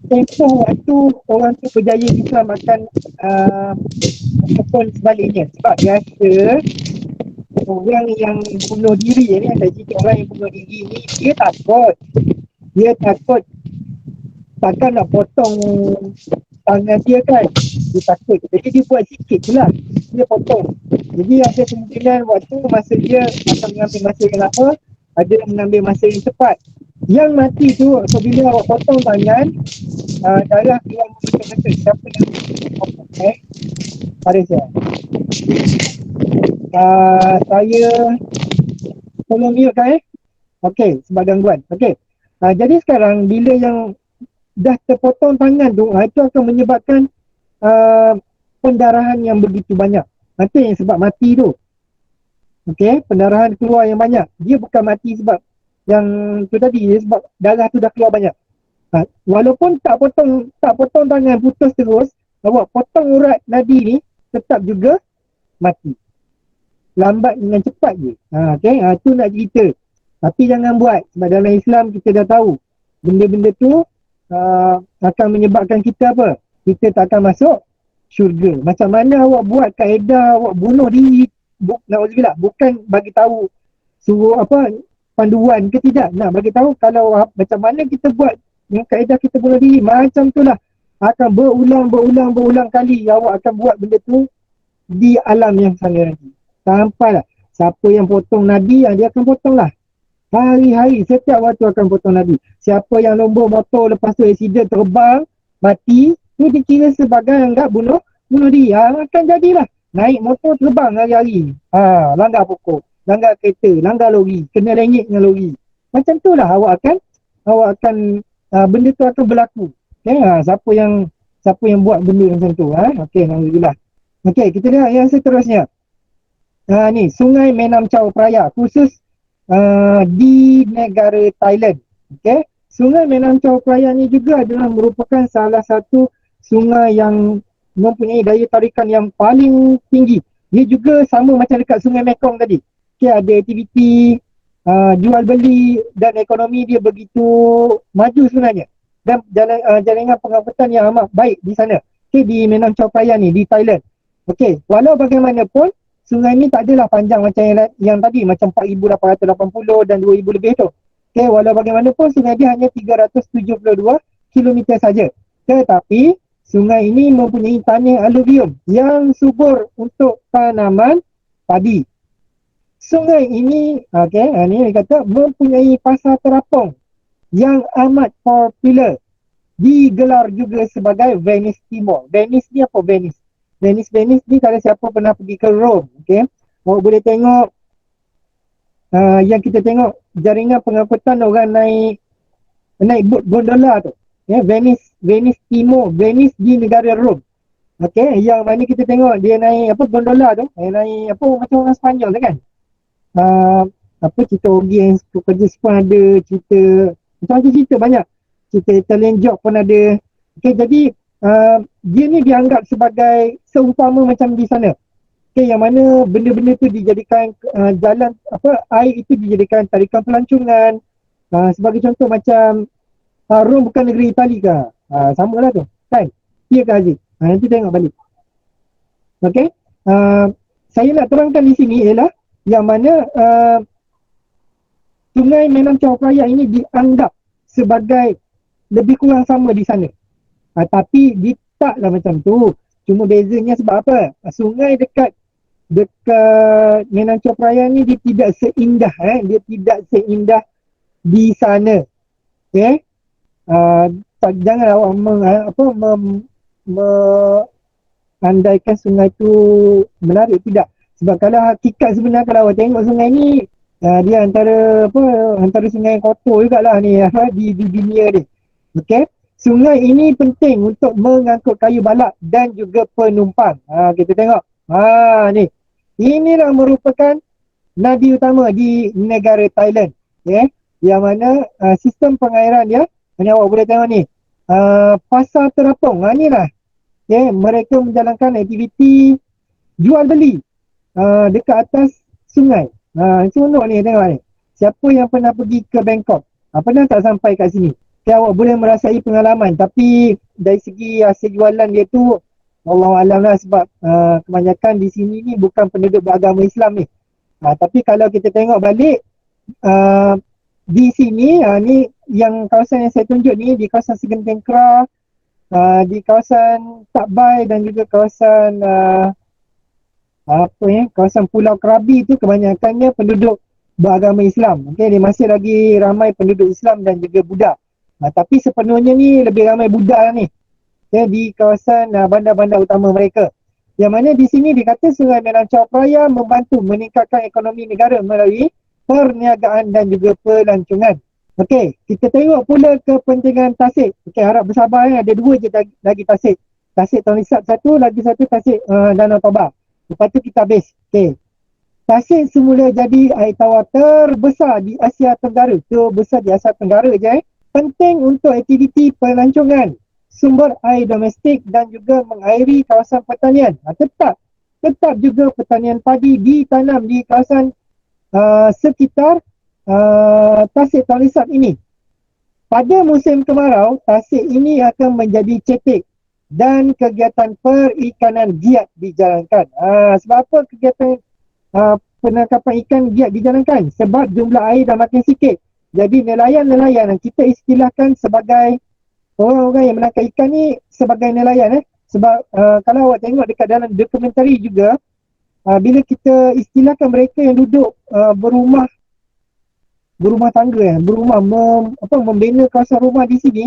S3: tempoh waktu orang tu berjaya diselamatkan ataupun sebaliknya. Sebab biasa orang yang bunuh diri ni, saya cerita orang yang bunuh diri ni, dia takut takkan nak potong tangan dia kan, dia takut, jadi dia buat sikit je lah, dia potong. Jadi ada kemungkinan waktu masa dia akan mengambil masa yang lama, ada yang mengambil masa yang cepat. Yang mati tu apabila awak potong tangan, darah keluar betul-betul. Siapa yang potong? Paris ya. Saya tolong mute kan Okey, sebab gangguan. Okey. Jadi sekarang bila yang dah terpotong tangan tu, itu akan menyebabkan pendarahan yang begitu banyak. Itu yang sebab mati tu. Okey, pendarahan keluar yang banyak. Dia bukan mati sebab yang tu tadi, dia sebab darah tu dah keluar banyak. Walaupun tak potong tangan, putus terus, awak potong urat nadi ni, tetap juga mati. Lambat dengan cepat je. Okay, tu nak cerita. Tapi jangan buat. Sebab dalam Islam kita dah tahu benda-benda tu akan menyebabkan kita apa? Kita tak akan masuk syurga. Macam mana awak buat kaedah awak bunuh diri, na'udzubillah, bukan bagi tahu suruh apa panduan ke tidak. Nak bagi tahu kalau macam mana kita buat yang kaedah kita bunuh diri, macam tu lah. Akan berulang kali awak akan buat benda tu di alam yang sana nanti. Sampailah siapa yang potong nadi, dia akan potong lah. Hari-hari setiap waktu akan potong nadi. Siapa yang nombor motor lepas tu accident terbang mati, tu dikira sebagai anggap bunuh diri. Akan jadilah naik motor terbang hari-hari. Langgar pokok, langgar kereta, langgar lori, kena lengit dengan lori. Macam tu lah awak akan benda tu akan berlaku. Okay, siapa yang buat benda macam tu. Okey, alhamdulillah. Okey, kita lihat yang seterusnya. Ni Sungai Menam Chao Phraya, khusus di negara Thailand. Okey, Sungai Menam Chao Phraya ni juga adalah merupakan salah satu sungai yang mempunyai daya tarikan yang paling tinggi. Dia juga sama macam dekat Sungai Mekong tadi. Okey, ada aktiviti jual beli dan ekonomi dia begitu maju sebenarnya. Dan jaringan pengangkutan yang amat baik di sana. Okey, di Menam Chao Phraya ni di Thailand. Okey, walau bagaimanapun sungai ni tak adalah panjang macam yang tadi, macam 4,880 dan 2,000 lebih tu. Okey, walau bagaimanapun sungai dia hanya 372 km saja. Tetapi sungai ini mempunyai tanah aluvium yang subur untuk tanaman padi. Sungai ini, ni dia kata mempunyai pasar terapung yang amat popular. Digelar juga sebagai Venice Timur. Venice ni apa Venice? Venice ni kalau siapa pernah pergi ke Rome, awak boleh tengok yang kita tengok jaringan pengangkutan orang naik bot gondola tu. Venice Timur, Venice di negara Rome. Yang mana kita tengok dia naik gondola tu, naik macam orang Sepanyol tu kan. Cerita Organs kerja pun ada, cerita macam-macam cerita banyak. Cerita Italian Job pun ada. Jadi dia ni dianggap sebagai seumpama macam di sana. Yang mana benda-benda tu dijadikan jalan air itu dijadikan tarikan pelancongan. Sebagai contoh macam Rom bukan negeri Itali ke? Sama lah tu. Kan? Ya ke Haziq? Nanti tengok balik. Saya nak terangkan di sini ialah yang mana Sungai Menam Chao Phraya ini dianggap sebagai lebih kurang sama di sana. Tapi dia taklah macam tu. Cuma bezanya sebab apa? Sungai dekat Menam Chao Phraya ni dia tidak seindah dia tidak seindah di sana. Jangan awak andaikan sungai tu menarik, tidak. Sebab kalau hakikat sebenarnya kalau awak tengok sungai ni dia antara sungai yang kotor jugalah ni di dunia ni. Sungai ini penting untuk mengangkut kayu balak dan juga penumpang. Kita tengok. Ni. Inilah merupakan nadi utama di negara Thailand. Yang mana sistem pengairan dia, ni awak boleh tengok ni. Pasar terapung. Ni lah. Mereka menjalankan aktiviti jual beli dekat atas sungai. Seronok ni tengok ni. Siapa yang pernah pergi ke Bangkok? Pernah tak sampai kat sini? Awak boleh merasai pengalaman, tapi dari segi hasil jualan dia tu Wallahualam lah, sebab kebanyakan di sini ni bukan penduduk beragama Islam ni. Tapi kalau kita tengok balik di sini ni yang kawasan yang saya tunjuk ni, di kawasan Segentengkra, di kawasan Takbai dan juga kawasan kawasan Pulau Krabi tu kebanyakannya penduduk beragama Islam. Dia masih lagi ramai penduduk Islam dan juga Buddha. Tapi sepenuhnya ni lebih ramai Buddha lah ni. Di kawasan bandar-bandar utama mereka. Yang mana di sini dikata Sungai Menam Chao Phraya membantu meningkatkan ekonomi negara melalui perniagaan dan juga pelancongan. Kita tengok pula kepentingan tasik. Harap bersabar ada dua je lagi tasik. Tasik Tonle Sap satu, lagi satu tasik Danau Toba. Lepas tu kita habis. Tasik semula jadi air tawar terbesar di Asia Tenggara. Terbesar di Asia Tenggara je. Penting untuk aktiviti pelancongan, sumber air domestik dan juga mengairi kawasan pertanian. Tetap juga pertanian padi ditanam di kawasan sekitar Tasik Tonle Sap ini. Pada musim kemarau, tasik ini akan menjadi cetek dan kegiatan perikanan giat dijalankan. Sebab apa kegiatan penangkapan ikan giat dijalankan? Sebab jumlah air dah makin sikit. Jadi nelayan-nelayan kita istilahkan sebagai orang-orang yang menangkap ikan ni sebagai nelayan. Sebab kalau awak tengok dekat dalam dokumentari juga, bila kita istilahkan mereka yang duduk berumah tangga, membina kawasan rumah di sini,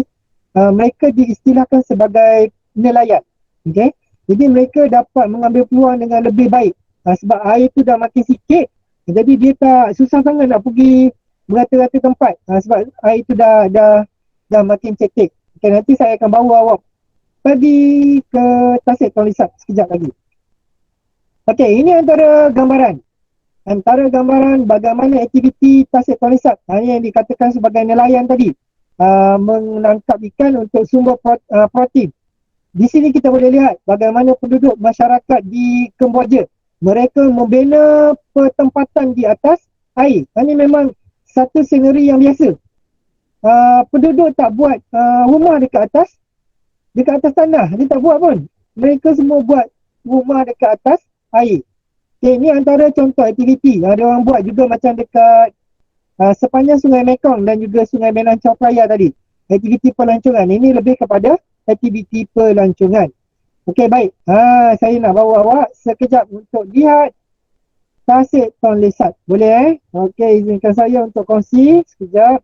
S3: mereka diistilahkan sebagai nelayan. Jadi mereka dapat mengambil peluang dengan lebih baik. Sebab air tu dah makin sikit, jadi dia tak susah sangat nak pergi merata-rata tempat. Sebab air tu dah makin cetek. Nanti saya akan bawa awak pergi ke Tasik Tonle Sap sekejap lagi. Ini antara gambaran bagaimana aktiviti Tasik Tonle Sap. Yang dikatakan sebagai nelayan tadi, menangkap ikan untuk sumber protein. Di sini kita boleh lihat bagaimana penduduk masyarakat di Kemboja, mereka membina pertempatan di atas air. Ini memang satu scenery yang biasa. Penduduk tak buat rumah dekat atas tanah. Dia tak buat pun. Mereka semua buat rumah dekat atas air. Ini antara contoh aktiviti. Ada orang buat juga macam dekat sepanjang Sungai Mekong dan juga Sungai Menam Chao Phraya tadi. Aktiviti pelancongan. Ini lebih kepada aktiviti pelancongan. Baik. Saya nak bawa awak sekejap untuk lihat Tasik Tonle Sap. Boleh Okey, izinkan saya untuk kongsi sekejap.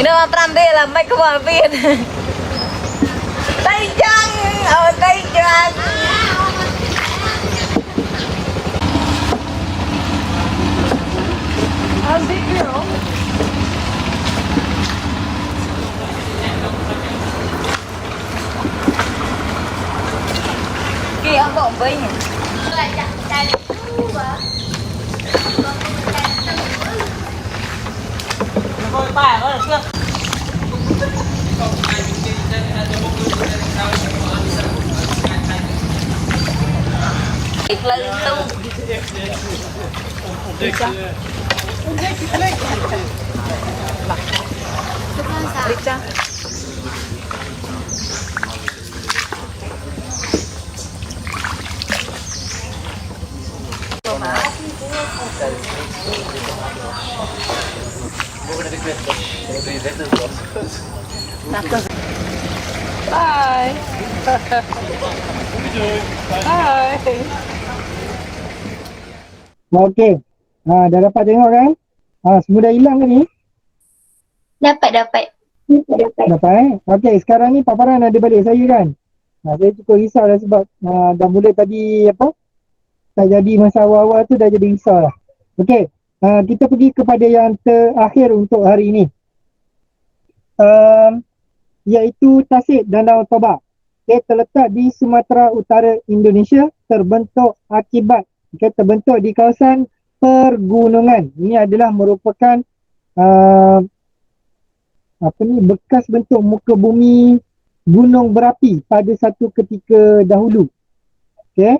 S7: Nó mà pram đi là mấy cái bò viên. Tay chân, tay chân. Kìa ông bổng với nhỉ. Lên tu. Rica. Bye. Bye.
S3: Okey. Dah dapat tengok kan? Semua dah hilang ke ni?
S4: Dapat.
S3: Dapat Okey, sekarang ni paparan ada balik saya kan? Saya cukup risau lah sebab dah mula tadi tak jadi masa awal-awal tu dah jadi risau lah. Okey, kita pergi kepada yang terakhir untuk hari ini. Iaitu Tasik Danau Toba. Okay, terletak di Sumatera Utara Indonesia, terbentuk di kawasan pergunungan. Ini adalah merupakan bekas bentuk muka bumi gunung berapi pada satu ketika dahulu. Okey.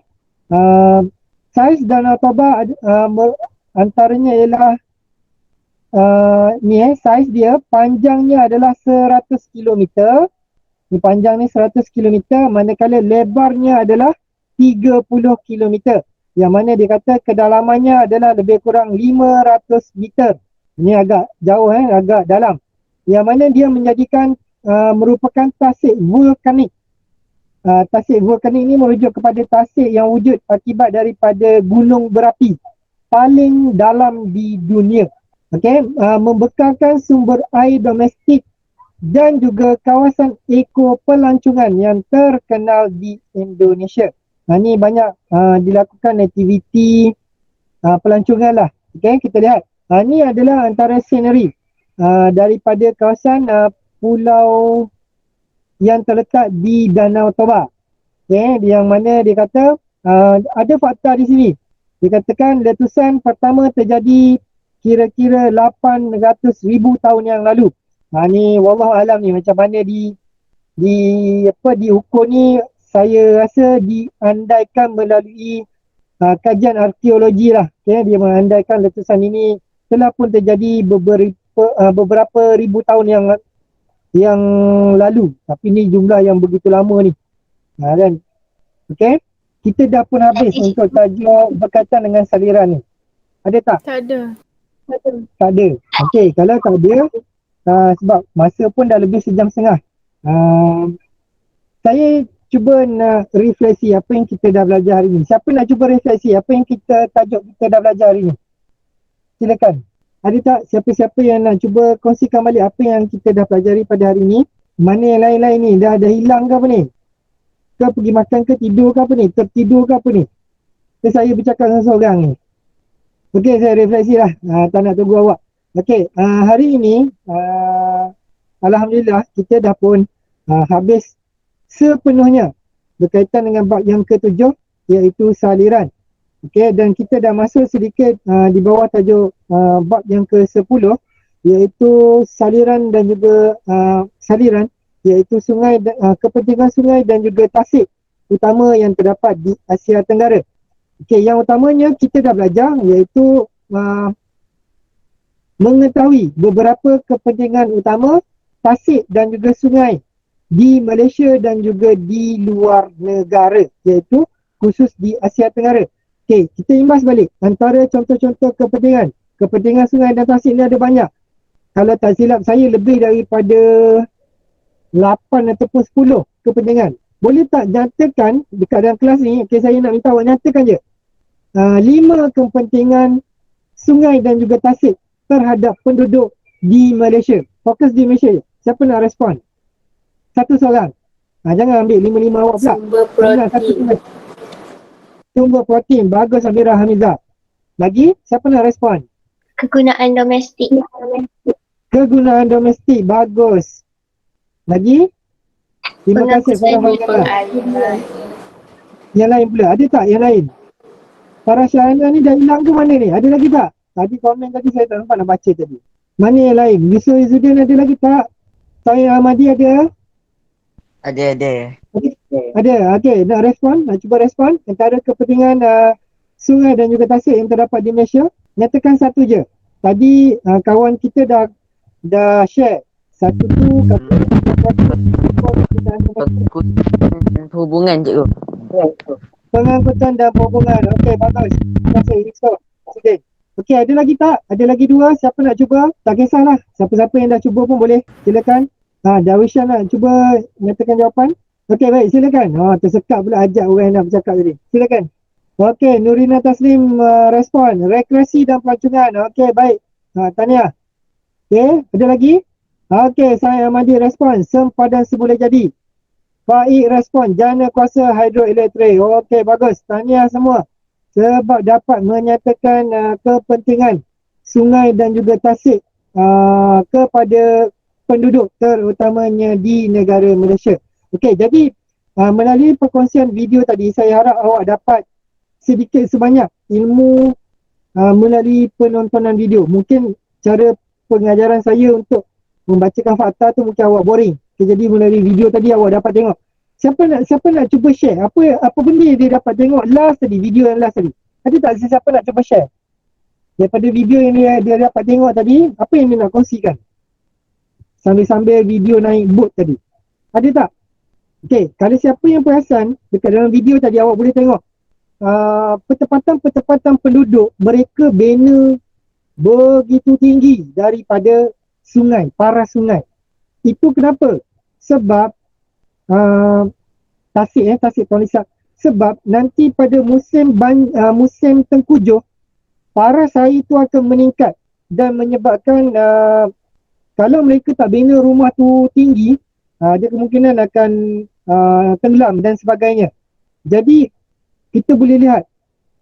S3: Saiz Danau Toba antaranya ialah saiz dia, panjangnya adalah 100 kilometer. Ni panjang ni 100 kilometer, manakala lebarnya adalah 30 kilometer. Yang mana dia kata kedalamannya adalah lebih kurang 500 meter. Ini agak jauh, agak dalam. Yang mana dia menjadikan merupakan tasik vulkanik. Tasik vulkanik ni merujuk kepada tasik yang wujud akibat daripada gunung berapi paling dalam di dunia. Okey, membekalkan sumber air domestik dan juga kawasan eko pelancongan yang terkenal di Indonesia. Ni banyak dilakukan aktiviti pelancongan lah. Okey, kita lihat. Ni adalah antara scenery daripada kawasan pulau yang terletak di Danau Toba. Okey, yang mana dia kata ada fakta di sini. Dikatakan letusan pertama terjadi kira-kira 800,000 tahun yang lalu. Ni wallahualam ni macam mana diukur ni, saya rasa diandaikan melalui kajian arkeologi lah. Okay? Dia mengandaikan letusan ini telah pun terjadi beberapa ribu tahun yang lalu. Tapi ni jumlah yang begitu lama ni. Kan? Okay? Kita dah pun habis untuk tajuk berkaitan dengan saliran ni. Ada tak?
S6: Tak ada.
S3: Tak ada. Okey, kalau tak ada, sebab masa pun dah lebih sejam setengah. Saya cuba nak refleksi apa yang kita dah belajar hari ni. Siapa nak cuba refleksi apa yang tajuk kita dah belajar hari ni? Silakan. Ada tak siapa-siapa yang nak cuba kongsikan balik apa yang kita dah pelajari pada hari ni? Mana yang lain-lain ni? Dah hilang ke apa ni? Ke pergi makan ke tidur ke apa ni? Tertidur ke apa ni? Saya bercakap dengan seorang ni. Okey, saya refleksi lah. Tak nak tunggu awak. Okey, hari ini alhamdulillah kita dah pun habis sepenuhnya berkaitan dengan bab yang ke-7, iaitu saliran. Okey, dan kita dah masuk sedikit di bawah tajuk bab yang ke-10, iaitu saliran dan juga saliran, iaitu sungai, kepentingan sungai dan juga tasik utama yang terdapat di Asia Tenggara. Okey, yang utamanya kita dah belajar iaitu mengetahui beberapa kepentingan utama tasik dan juga sungai di Malaysia dan juga di luar negara, iaitu khusus di Asia Tenggara. Okey, kita imbas balik antara contoh-contoh kepentingan. Kepentingan sungai dan tasik ni ada banyak. Kalau tak silap saya lebih daripada 8 ataupun 10 kepentingan. Boleh tak nyatakan dekat dalam kelas ni, okay, saya nak minta awak nyatakan je 5 kepentingan sungai dan juga tasik terhadap penduduk di Malaysia. Fokus di Malaysia je. Siapa nak respon? Satu soalan. Jangan ambil 5-5 awak pula.
S4: Sumber protein.
S3: Sumber protein. Bagus Amirah Hamizah. Lagi? Siapa nak respon?
S4: Kegunaan domestik.
S3: Kegunaan domestik. Bagus. Lagi? Terima kasih Farah Hamizah. Yang lain pula. Ada tak yang lain? Farah Syahana ni dah hilang ke mana ni? Ada lagi tak? Tadi komen tadi saya tak nampak nak baca tadi. Mana yang lain? Yusuf Izzuddin ada lagi tak? Saya Ahmadi ada?
S2: Ada.
S3: Ada. Okey, nak respon? Nak cuba respon antara kepentingan sungai dan juga tasik yang terdapat di Malaysia? Nyatakan satu je. Tadi kawan kita dah share. Satu tu
S2: Hubungan cikgu.
S3: pengangkutan dan perhubungan. Okey, bagus. Terima kasih Yusuf. Okey, ada lagi tak? Ada lagi 2. Siapa nak cuba? Tak kisahlah. Siapa-siapa yang dah cuba pun boleh. Silakan. Darwishan nak cuba nyatakan jawapan. Okey, baik. Silakan. Tersekat pula ajak orang yang nak bercakap tadi. Silakan. Okey, Nurina Taslim respon. Rekreasi dan pelancongan. Okey, baik. Tahniah. Okey, ada lagi? Okey, saya Ahmadi respon. Sempadan semula jadi. Baik respon. Jana kuasa hidroelektrik. Okey, bagus. Tahniah semua. Sebab dapat menyatakan kepentingan sungai dan juga tasik kepada penduduk terutamanya di negara Malaysia. Okey, jadi melalui perkongsian video tadi, saya harap awak dapat sedikit sebanyak ilmu melalui penontonan video. Mungkin cara pengajaran saya untuk membacakan fakta tu mungkin awak boring. Okay, jadi melalui video tadi awak dapat tengok. Siapa nak cuba share apa benda yang dia dapat tengok last tadi, video yang last tadi. Ada tak siapa nak cuba share? Daripada video yang dia dapat tengok tadi, apa yang dia nak kongsikan? Sambil-sambil video naik boat tadi. Ada tak? Okey, kalau siapa yang perasan, dekat dalam video tadi awak boleh tengok. Pertempatan penduduk, mereka bina begitu tinggi daripada sungai, paras sungai. Itu kenapa? Sebab tasik Tuan Lisak. Sebab nanti pada musim tengkujuh, paras air itu akan meningkat dan menyebabkan kalau mereka tak bina rumah tu tinggi, dia kemungkinan akan tenggelam dan sebagainya. Jadi kita boleh lihat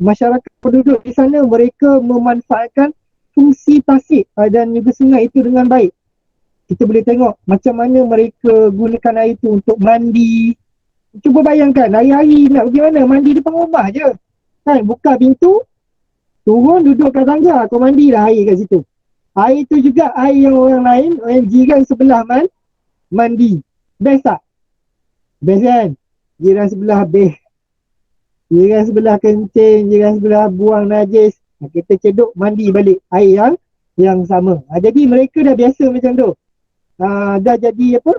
S3: masyarakat penduduk di sana, mereka memanfaatkan fungsi tasik dan juga sungai itu dengan baik. Kita boleh tengok macam mana mereka gunakan air itu untuk mandi. Cuba bayangkan, hari-hari nak pergi mana? Mandi depan rumah je. Kan, buka pintu, turun duduk kat tangga, kau mandilah air kat situ. Air tu juga air yang orang lain, orang jiran sebelah mandi. Best tak? Best kan? Jiran sebelah best. Jiran sebelah kencing, jiran sebelah buang najis. Kita cedok mandi balik air yang sama. Jadi mereka dah biasa macam tu. Dah jadi apa?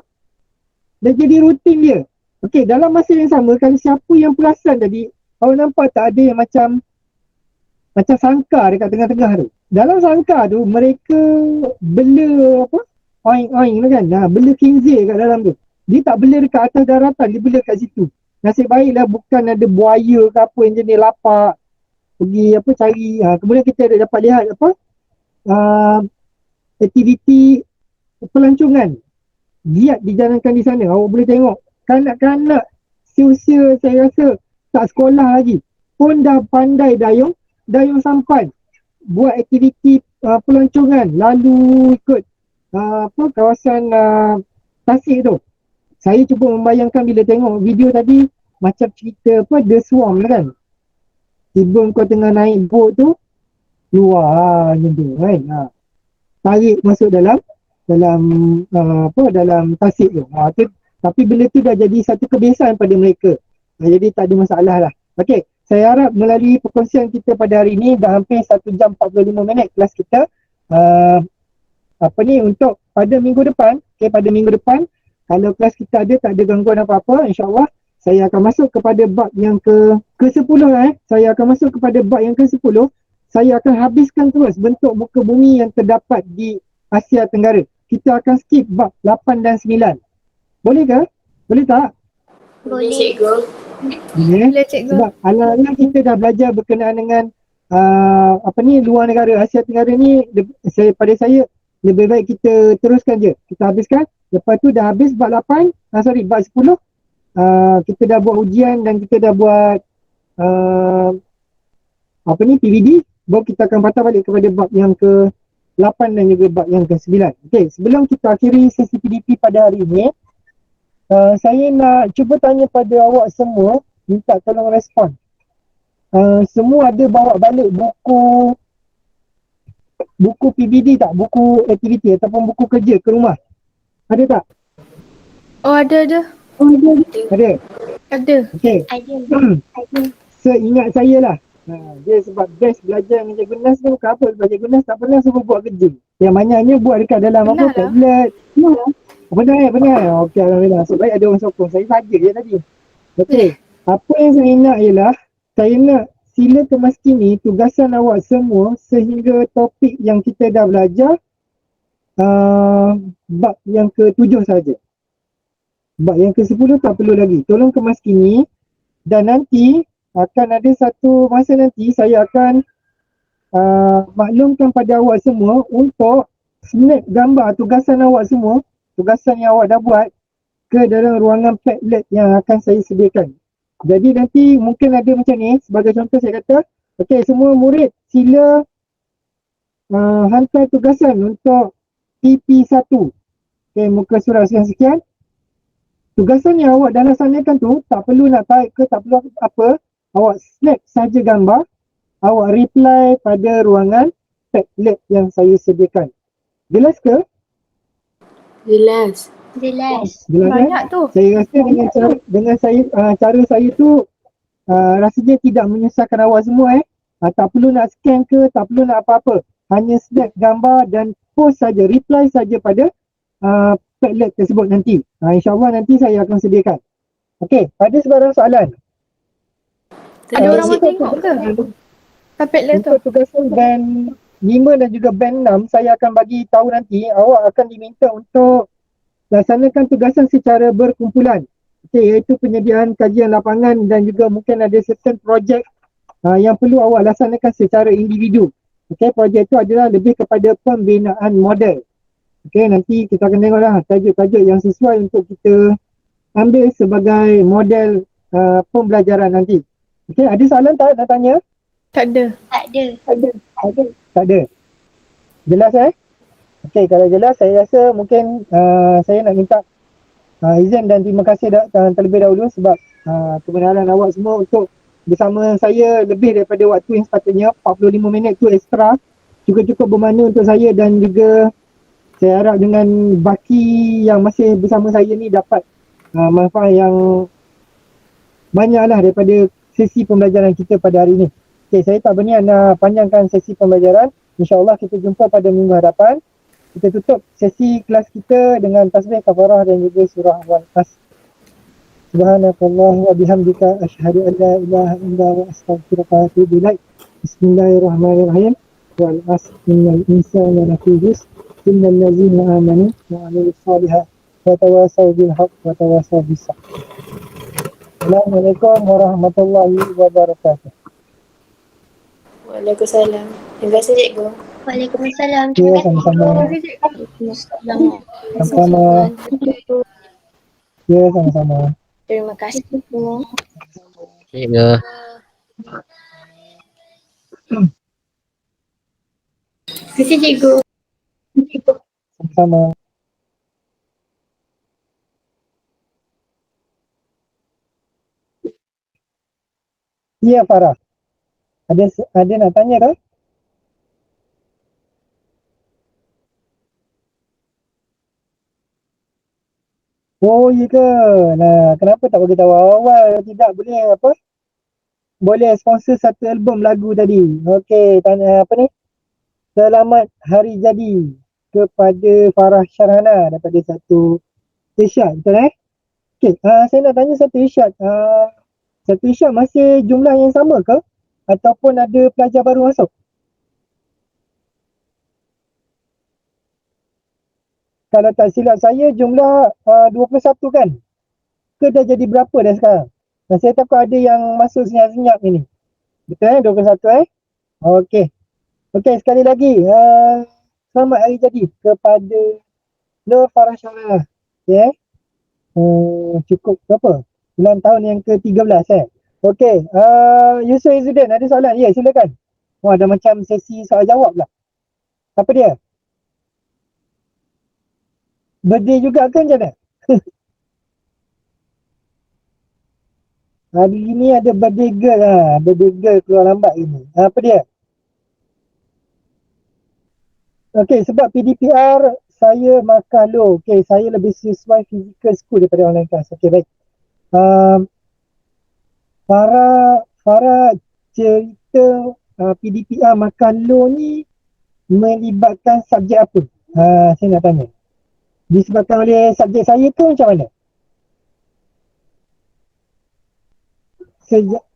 S3: Dah jadi rutin dia. Okey, dalam masa yang sama, kalau siapa yang perasan tadi, awak nampak tak ada yang macam sangkar dekat tengah-tengah tu. Dalam sangkar tu, mereka bela apa? Oing-oing tu kan. Bela khinzir kat dalam tu. Dia tak bela dekat atas daratan, dia bela kat situ. Nasib baiklah bukan ada buaya ke apa yang jenis lapak. Pergi apa cari. Kemudian kita ada dapat lihat apa? Aktiviti pelancongan. Giat dijalankan di sana. Awak boleh tengok. Kanak-kanak usia saya rasa tak sekolah lagi pun dah pandai dayung sampan, buat aktiviti pelancongan, lalu ikut kawasan tasik tu. Saya cuba membayangkan bila tengok video tadi macam cerita The Swarm kan. Tiba kau tengah naik boat tu, luar macam tu kan. Tarik masuk dalam tasik tu. Tapi bila tu dah jadi satu kebiasaan pada mereka. Jadi tak ada masalah lah. Okey, saya harap melalui perkongsian kita pada hari ini dah hampir 1 jam 45 minit kelas kita. Untuk pada minggu depan. Okey, pada minggu depan kalau kelas kita ada tak ada gangguan apa-apa, insya-Allah saya akan masuk kepada bab yang ke-10 Saya akan masuk kepada bab yang ke-10. Saya akan habiskan terus bentuk muka bumi yang terdapat di Asia Tenggara. Kita akan skip bab 8 dan 9. Boleh ke? Boleh tak?
S4: Boleh cikgu.
S6: Boleh cikgu.
S3: Sebab ala-ala kita dah belajar berkenaan dengan luar negara, Asia Tenggara ni, pada saya lebih baik kita teruskan je. Kita habiskan. Lepas tu dah habis bab 8, bab 10. Kita dah buat ujian dan kita dah buat PVD. Baru kita akan patah balik kepada bab yang ke-8 dan juga bab yang ke-9. Okey, sebelum kita akhiri sesi PDP pada hari ini, saya nak cuba tanya pada awak semua, minta tolong respon. Semua ada bawa balik buku PBD tak? Buku aktiviti ataupun buku kerja ke rumah? Ada tak?
S6: Oh, ada.
S3: Ada?
S6: Ada.
S3: Okey.
S4: Ada.
S3: Seingat saya lah. Dia sebab best belajar dengan Cikgu Nas ni bukan apa. Sebab Cikgu Nas tak pernah suruh buat kerja. Yang banyaknya buat dekat dalam
S6: Benar lah.
S3: tablet. Benar. Okey, alhamdulillah. Sebab ada orang sokong. Saya saja je tadi. Okey. Apa yang saya nak ialah, saya nak sila kemaskini tugasan awak semua sehingga topik yang kita dah belajar bab yang ke-7 saja. Bab yang ke-10 tak perlu lagi. Tolong kemaskini dan nanti akan ada satu masa nanti saya akan maklumkan pada awak semua untuk snap gambar tugasan awak semua, tugasan yang awak dah buat ke dalam ruangan Padlet yang akan saya sediakan. Jadi nanti mungkin ada macam ni, sebagai contoh saya kata, okey, semua murid sila hantar tugasan untuk PP1. Okey, muka surat sekian. Tugasan yang awak dah laksanakan tu tak perlu nak type ke, tak perlu apa. Awak snap saja gambar, awak reply pada ruangan Padlet yang saya sediakan. Jelas ke?
S4: Jelas.
S6: Banyak tu.
S3: Saya rasa cara saya tu rasanya tidak menyusahkan awak semua Tak perlu nak scan ke, tak perlu nak apa-apa. Hanya snap gambar dan post saja, reply saja pada Padlet tersebut nanti. InsyaAllah nanti saya akan sediakan. Okey, ada sebarang soalan?
S6: Ada orang mau tengok ke? Padlet tu.
S3: Untuk tugasan band 5 dan juga band 6, saya akan bagi tahu nanti, awak akan diminta untuk laksanakan tugasan secara berkumpulan. Okey, iaitu penyediaan kajian lapangan dan juga mungkin ada certain projek yang perlu awak laksanakan secara individu. Okey, projek itu adalah lebih kepada pembinaan model. Okey, nanti kita akan tengoklah tajuk-tajuk yang sesuai untuk kita ambil sebagai model pembelajaran nanti. Okey, ada soalan tak nak tanya?
S6: Tak ada.
S3: Tak ada. Jelas Okey, kalau jelas saya rasa mungkin saya nak minta izin dan terima kasih terlebih dahulu sebab kebenaran awak semua untuk bersama saya lebih daripada waktu yang sepatutnya. 45 minit tu ekstra cukup-cukup bermakna untuk saya, dan juga saya harap dengan baki yang masih bersama saya ni dapat manfaat yang banyaklah daripada sesi pembelajaran kita pada hari ini. Okey, saya tak berniat nak panjangkan sesi pembelajaran. InsyaAllah kita jumpa pada minggu hadapan. Kita tutup sesi kelas kita dengan tasbih kafarah dan juga surah Al-As. Subhanakallah wa bihamdika asyhadu an la ilaha illa wa astaghfiruka wa atubu ilaik. Bismillahirrahmanirrahim. Wal 'asr innal insana lafi khusr illal ladzina amanu wa 'amilus shalihat wa tawasaw bil haqq wa tawasaw bis sabr. Assalamualaikum warahmatullahi wabarakatuh.
S4: Waalaikumsalam. Terima kasih cikgu.
S1: Waalaikumsalam.
S3: Ya, sama-sama. Sama-sama. Ya, sama-sama.
S1: Terima kasih.
S2: Cikgu.
S1: Terima kasih cikgu.
S3: Sama-sama. Ya, Farah. Ada nak tanya ke? Oh, iya ke? Nah, kenapa tak bagi tahu awal? Tidak boleh apa? Boleh sponsor satu album lagu tadi. Okey, tanya apa ni? Selamat hari jadi kepada Farah Syarhana daripada satu Irsyad, betul Okey, saya nak tanya satu Irsyad. Satu Irsyad masih jumlah yang sama ke? Ataupun ada pelajar baru masuk? Kalau tak silap saya jumlah 21 kan? Ke dah jadi berapa dah sekarang? Saya takut ada yang masuk senyap-senyap ni. Betul 21 Okey. Okey, sekali lagi. Selamat hari jadi kepada Nur Farah Syarhana. Okay. Cukup berapa? Bulan tahun yang ke-13 Okey. Yusuf Izzuddin ada soalan? Ya, silakan. Wah, ada macam sesi soal jawab lah. Apa dia? Birthday juga ke macam mana? Hari ni ada birthday girl lah. Birthday girl keluar lambat ini. Apa dia? Okey, sebab PDPR saya makan low. Okey, saya lebih sesuai physical school daripada online class. Okey, baik. Farah cerita PDPR makan low ni melibatkan subjek apa? Saya nak tanya. Disebabkan oleh subjek saya tu macam mana?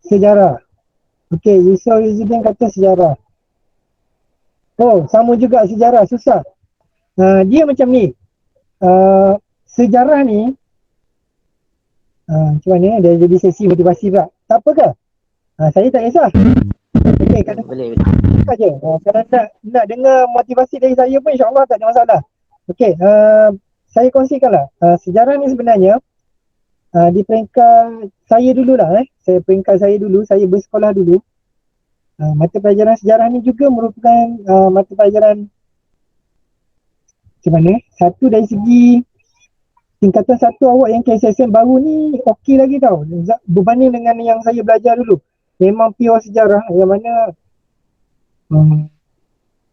S3: Sejarah. Okey, Yusuf Izzuddin kata sejarah. Oh, sama juga sejarah, susah. Dia macam ni. Sejarah ni, macam mana dia jadi sesi motivasi pula. Tak apa ke? Saya tak kisah. Okey,
S2: Boleh.
S3: saja. Kalau nak dengar motivasi dari saya pun insyaAllah tak ada masalah. Okey, saya kongsikanlah. Sejarah ni sebenarnya di peringkat saya dululah. Saya peringkat saya dulu, saya bersekolah dulu. Mata pelajaran sejarah ni juga merupakan mata pelajaran macam mana? Satu dari segi tingkatan satu awak yang KSSM baru ni okey lagi tau. Berbanding dengan yang saya belajar dulu. Memang pure sejarah yang mana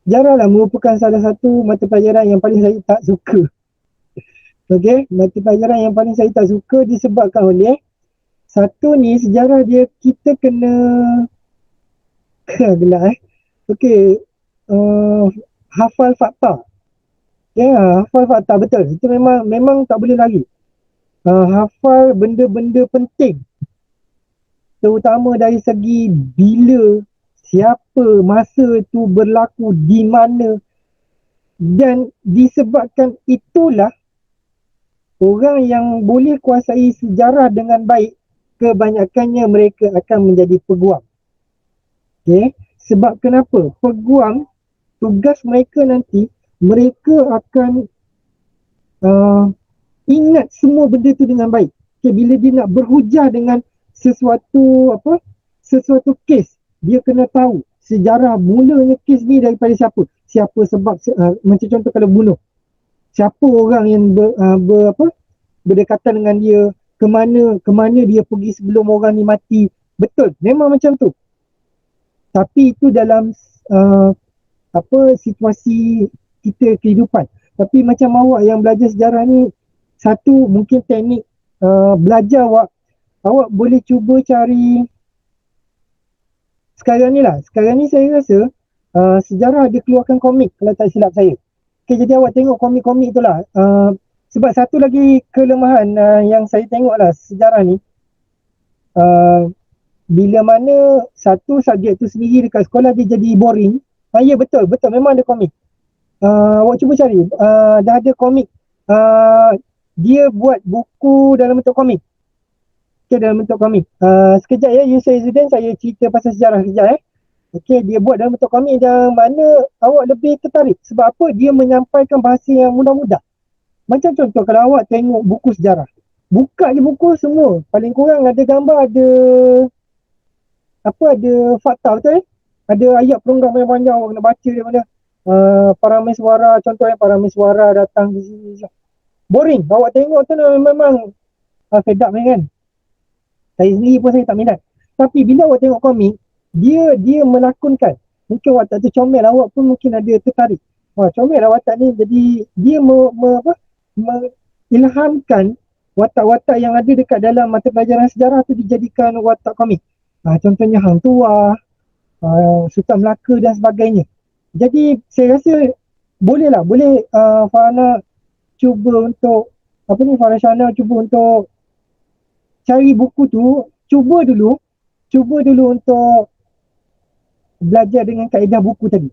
S3: sejarah lah merupakan salah satu mata pelajaran yang paling saya tak suka. Okey, mata pelajaran yang paling saya tak suka disebabkan oleh satu ni sejarah dia kita kena Gelak Okey, hafal fakta. Ya, hafal fakta betul. Itu memang tak boleh lari. Hafal benda-benda penting. Terutama dari segi bila, siapa, masa tu berlaku, di mana. Dan disebabkan itulah orang yang boleh kuasai sejarah dengan baik, kebanyakannya mereka akan menjadi peguam. Okay? Sebab kenapa? Peguam, tugas mereka nanti, mereka akan ingat semua benda tu dengan baik. Okay, bila dia nak berhujah dengan sesuatu kes, dia kena tahu sejarah mulanya kes ni daripada siapa. Siapa sebab, macam contoh kalau bunuh. Siapa orang yang berdekatan dengan dia, ke mana dia pergi sebelum orang ni mati. Betul, memang macam tu. Tapi itu dalam situasi kita kehidupan. Tapi macam awak yang belajar sejarah ni, satu mungkin teknik belajar awak boleh cuba cari sekarang ni saya rasa sejarah dia keluarkan komik kalau tak silap saya. Okay, jadi awak tengok komik-komik tu lah. Sebab satu lagi kelemahan yang saya tengok lah sejarah ni, bila mana satu subjek tu sendiri dekat sekolah dia jadi boring. Ya betul memang ada komik. Awak cuba cari, dah ada komik. Dia buat buku dalam bentuk komik. Okay, dalam bentuk komik. Sekejap ya, Yusuf Izzuddin, saya cerita pasal sejarah sekejap. Okay, dia buat dalam bentuk komik yang mana awak lebih tertarik. Sebab apa? Dia menyampaikan bahasa yang mudah-mudah. Macam contoh kalau awak tengok buku sejarah, buka je buku semua, paling kurang ada gambar, ada fakta, betul ada ayat perunggang yang panjang, awak kena baca daripada Parameswara, contohnya Parameswara datang di sini. Boring, awak tengok tu memang fed up kan. Saya sendiri pun saya tak minat. Tapi bila awak tengok komik, dia melakonkan. Mungkin watak tu comel, awak pun mungkin ada tertarik. Wah, comel lah watak ni. Jadi dia mengilhamkan watak-watak yang ada dekat dalam mata pelajaran sejarah tu dijadikan watak komik. Contohnya Hang Tuah, Sultan Melaka dan sebagainya. Jadi saya rasa boleh Farhana cuba untuk Farhana cuba untuk cari buku tu, cuba dulu untuk belajar dengan kaedah buku tadi.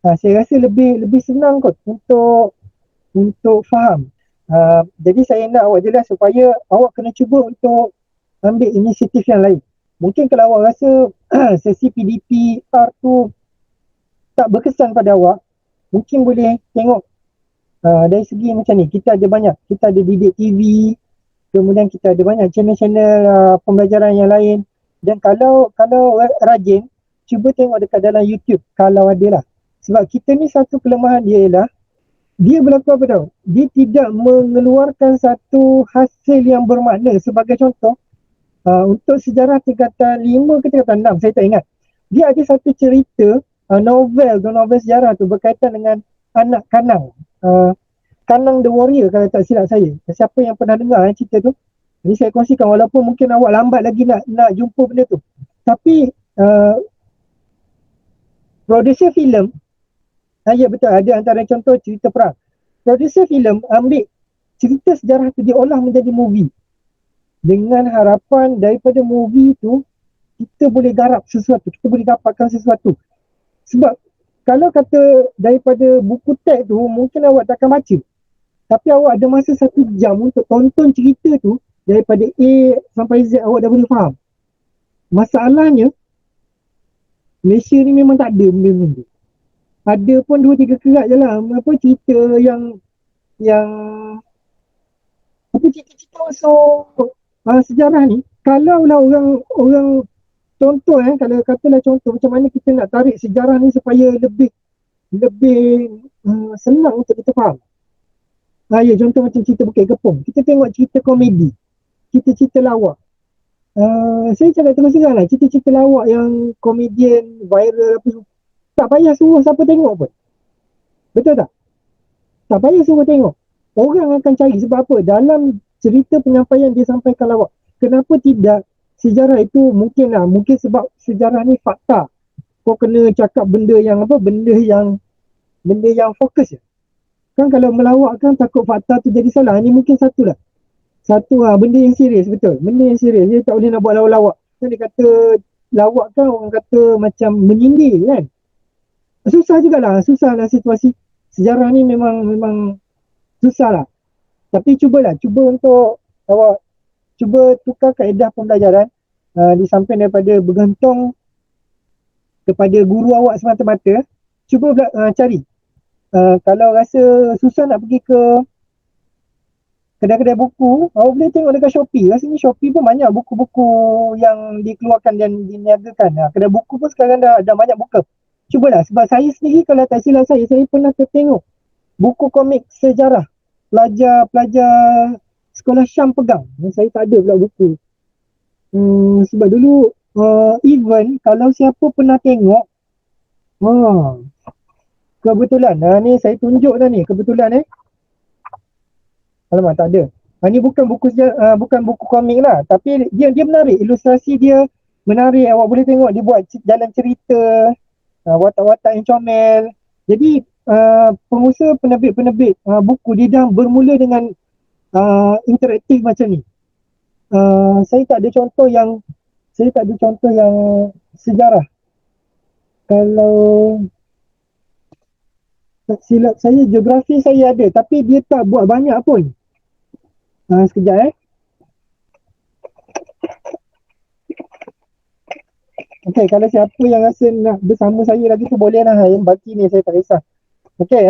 S3: Saya rasa lebih senang kot untuk faham. Jadi saya nak awak jelas supaya awak kena cuba untuk ambil inisiatif yang lain. Mungkin kalau awak rasa sesi PDPR tu tak berkesan pada awak, mungkin boleh tengok dari segi macam ni. Kita ada banyak, kita ada Didik TV, kemudian kita ada banyak channel-channel pembelajaran yang lain. Dan kalau rajin, cuba tengok dekat dalam YouTube kalau ada lah. Sebab kita ni satu kelemahan dia ialah dia berlaku apa tau? Dia tidak mengeluarkan satu hasil yang bermakna. Sebagai contoh, untuk sejarah tingkatan 5 ke tingkatan 6, saya tak ingat. Dia ada satu cerita, novel sejarah tu berkaitan dengan anak Kanang. Kanang the Warrior kalau tak silap saya. Siapa yang pernah dengar cerita tu? Jadi saya kongsikan walaupun mungkin awak lambat lagi nak jumpa benda tu. Tapi producer filem, ya betul, ada antara contoh cerita perang. Producer filem ambil cerita sejarah tu, dia olah menjadi movie. Dengan harapan daripada movie tu, kita boleh garap sesuatu, kita boleh dapatkan sesuatu. Sebab kalau kata daripada buku teks tu, mungkin awak takkan baca. Tapi awak ada masa 1 jam untuk tonton cerita tu, daripada A sampai Z awak dah boleh faham. Masalahnya, Malaysia ni memang tak ada benda-benda tu. Ada pun 2-3 kerat je lah. Cerita yang cerita-cerita sejarah ni. Kalau lah orang contoh kalau katalah contoh macam mana kita nak tarik sejarah ni supaya lebih senang untuk kita faham. Contoh macam cerita Bukit Kepong. Kita tengok cerita komedi, cerita-cerita lawak. Saya cakap terus terang lah, cerita-cerita lawak yang komedian viral apa semua, tak payah suruh siapa tengok pun. Betul tak? Tak payah suruh tengok. Orang akan cari. Sebab apa? Dalam cerita penyampaian dia sampaikan lawak. Kenapa tidak sejarah itu mungkin sebab sejarah ni fakta. kau kena cakap benda yang fokus je. Kan kalau melawak kan takut fakta tu jadi salah. Ni mungkin satu lah. Benda yang serius, betul. Benda yang serius. Dia tak boleh nak buat lawak-lawak. Kan dia kata lawak kan orang kata macam menyindir kan. Susah lah situasi. Sejarah ni memang susah lah. Tapi cuba untuk awak cuba tukar kaedah pembelajaran di samping daripada bergantung kepada guru awak semata-mata. Cuba cari. Kalau rasa susah nak pergi ke kedai-kedai buku, awak boleh tengok dekat Shopee. Rasanya Shopee pun banyak buku-buku yang dikeluarkan dan diniagakan. Kedai buku pun sekarang dah banyak buka. Cubalah, sebab saya sendiri kalau tak silap saya pernah tertengok buku komik sejarah pelajar sekolah Syam pegang. Saya tak ada pula buku. Sebab dulu even kalau siapa pernah tengok, kebetulan ni saya tunjuk dah ni, kebetulan alamak tak ada. Ni bukan buku komik lah, tapi dia menarik, ilustrasi dia menarik. Awak boleh tengok dia buat jalan cerita, watak-watak yang comel. Jadi pengusaha penerbit buku dia dah bermula dengan interaktif macam ni. Saya tak ada contoh yang sejarah. Kalau tak silap saya, geografi saya ada, tapi dia tak buat banyak pun. Sekejap Okey, kalau siapa yang rasa nak bersama saya lagi tu boleh lah. Yang baki ni saya tak kisah. Okey,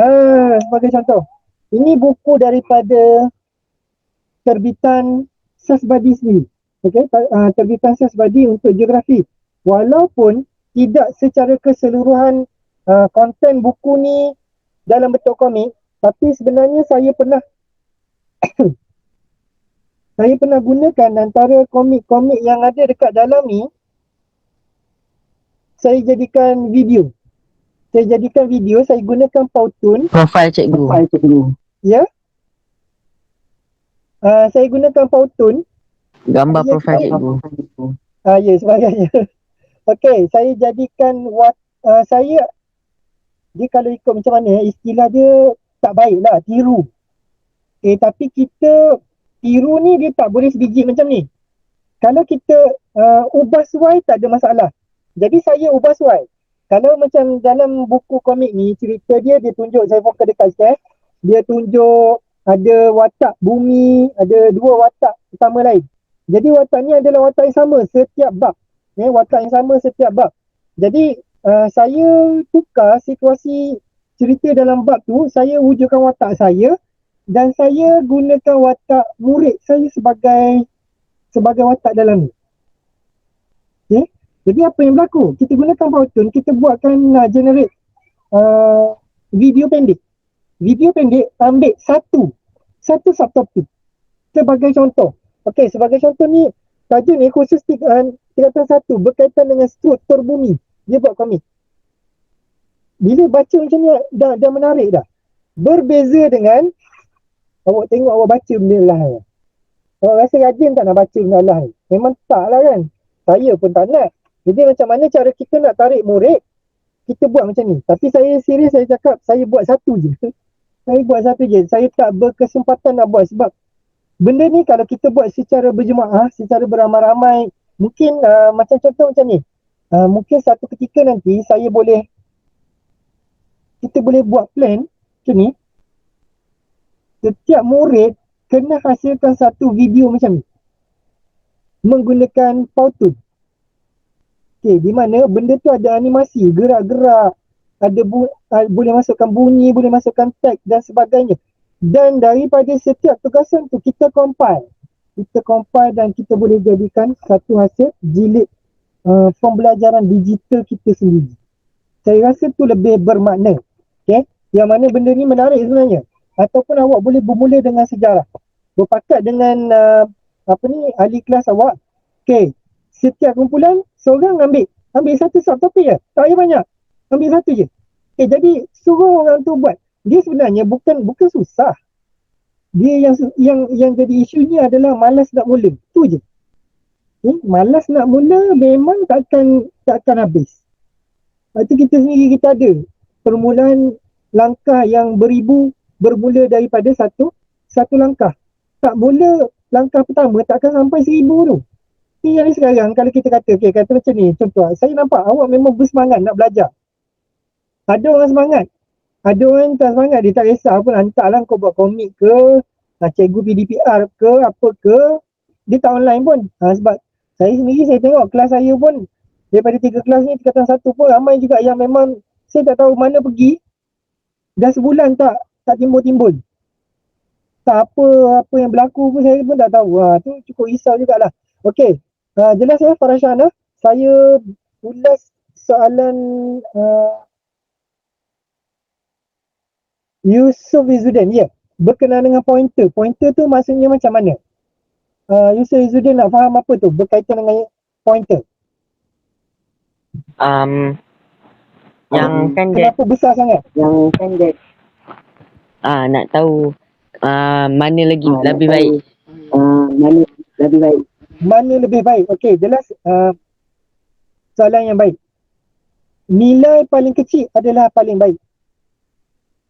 S3: sebagai contoh. Ini buku daripada terbitan Sasbadi sendiri. Okey, terbitan Sasbadi untuk geografi. Walaupun tidak secara keseluruhan konten buku ni dalam bentuk komik, tapi sebenarnya saya pernah gunakan antara komik-komik yang ada dekat dalam ni. Saya jadikan video. Saya gunakan Powtoon.
S2: Profil cikgu.
S3: Ya. Saya gunakan Powtoon.
S2: Gambar profil cikgu.
S3: Ya, sebagainya. Okey, saya jadikan dia kalau ikut macam mana, istilah dia tak baik lah, tiru. Tapi kita tiru ni dia tak boleh sebiji macam ni. Kalau kita ubah suai tak ada masalah. Jadi saya ubah suai. Kalau macam dalam buku komik ni, cerita dia tunjuk, saya fokus dekat sikit. Dia tunjuk ada watak bumi, ada dua watak utama lain. Jadi watak ni adalah watak yang sama setiap bab. Watak yang sama setiap bab. Jadi saya tukar situasi cerita dalam bab tu, saya wujudkan watak saya dan saya gunakan watak murid saya sebagai watak dalam ni. Okay? Jadi apa yang berlaku? Kita gunakan Powtoon, kita buatkan generate video pendek. Video pendek ambil satu subtopik. Sebagai contoh. Okey, sebagai contoh ni, tajuk ni khusus 3.1 berkaitan dengan struktur bumi. Dia buat komik. Bila baca macam ni dah menarik dah. Berbeza dengan awak tengok awak baca benda lah. Awak rasa rajin tak nak baca benda lah? Memang tak lah kan. Saya pun tak nak. Jadi macam mana cara kita nak tarik murid, kita buat macam ni. Tapi saya serius, saya cakap saya buat satu je. Saya tak berkesempatan nak buat sebab benda ni kalau kita buat secara berjemaah, secara beramai-ramai, mungkin macam contoh macam ni. Mungkin satu ketika nanti kita boleh buat plan macam ni. Setiap murid kena hasilkan satu video macam ni menggunakan Powtoon. Okay, di mana benda tu ada animasi, gerak-gerak, ada boleh masukkan bunyi, boleh masukkan tag dan sebagainya. Dan daripada setiap tugasan tu kita compile dan kita boleh jadikan satu hasil jilid pembelajaran digital kita sendiri. Saya rasa tu lebih bermakna. Okay? Yang mana benda ni menarik sebenarnya. Ataupun awak boleh bermula dengan sejarah. Berpakat dengan ahli kelas awak. Okay. Setiap kumpulan, seorang ambil satu subtopik je. Tak payah banyak. Ambil satu je. Okay, jadi suruh orang tu buat. Dia sebenarnya bukan susah. Dia yang jadi isunya adalah malas nak mula. Tu je. Malas nak mula memang takkan habis. Lepas tu kita sendiri kita ada permulaan langkah yang beribu bermula daripada satu langkah. Tak mula langkah pertama takkan sampai 1000 tu. Ni yang ni sekarang kalau kita kata, okay, kata macam ni, contoh, saya nampak awak memang bersemangat nak belajar. Ada orang semangat. Ada orang tak semangat, dia tak kisah pun, hantarlah kau buat komik ke, cikgu PDPR ke, apa ke, dia tak online pun. Sebab saya sendiri, saya tengok kelas saya pun, daripada 3 kelas ni, tingkatan 1 pun, ramai juga yang memang, saya tak tahu mana pergi, dah sebulan tak timbul-timbul. Tak apa yang berlaku pun saya pun tak tahu. Tu cukup risau jugalah. Okey, jelas ya Farashana, saya ulas soalan Yusuf Izzuddin. Ya, berkenaan dengan pointer. Pointer tu maksudnya macam mana? Yusuf Izzuddin nak faham apa tu berkaitan dengan pointer?
S2: Yang pendek.
S3: Kenapa besar sangat?
S2: Yang pendek. Nak tahu mana lagi lebih baik. Mana lebih baik.
S3: Mana lebih baik? Okey, jelas soalan yang baik. Nilai paling kecil adalah paling baik.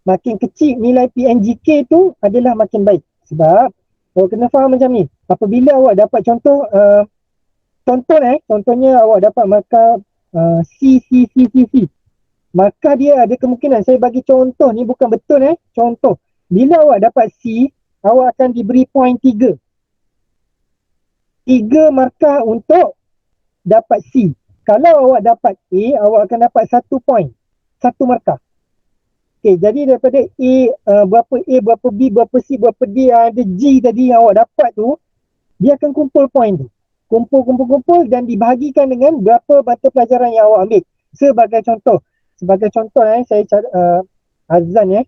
S3: Makin kecil nilai PNGK tu adalah makin baik. Sebab awak kena faham macam ni. Apabila awak dapat contohnya awak dapat markah C. Maka dia ada kemungkinan, saya bagi contoh ni bukan betul contoh. Bila awak dapat C, awak akan diberi poin 3. 3 markah untuk dapat C. Kalau awak dapat A, awak akan dapat 1 poin. 1 markah. Okay, jadi daripada berapa A, berapa B, berapa C, berapa D, ada G tadi yang awak dapat tu, dia akan kumpul poin tu. Kumpul dan dibahagikan dengan berapa mata pelajaran yang awak ambil. Sebagai contoh, saya Azan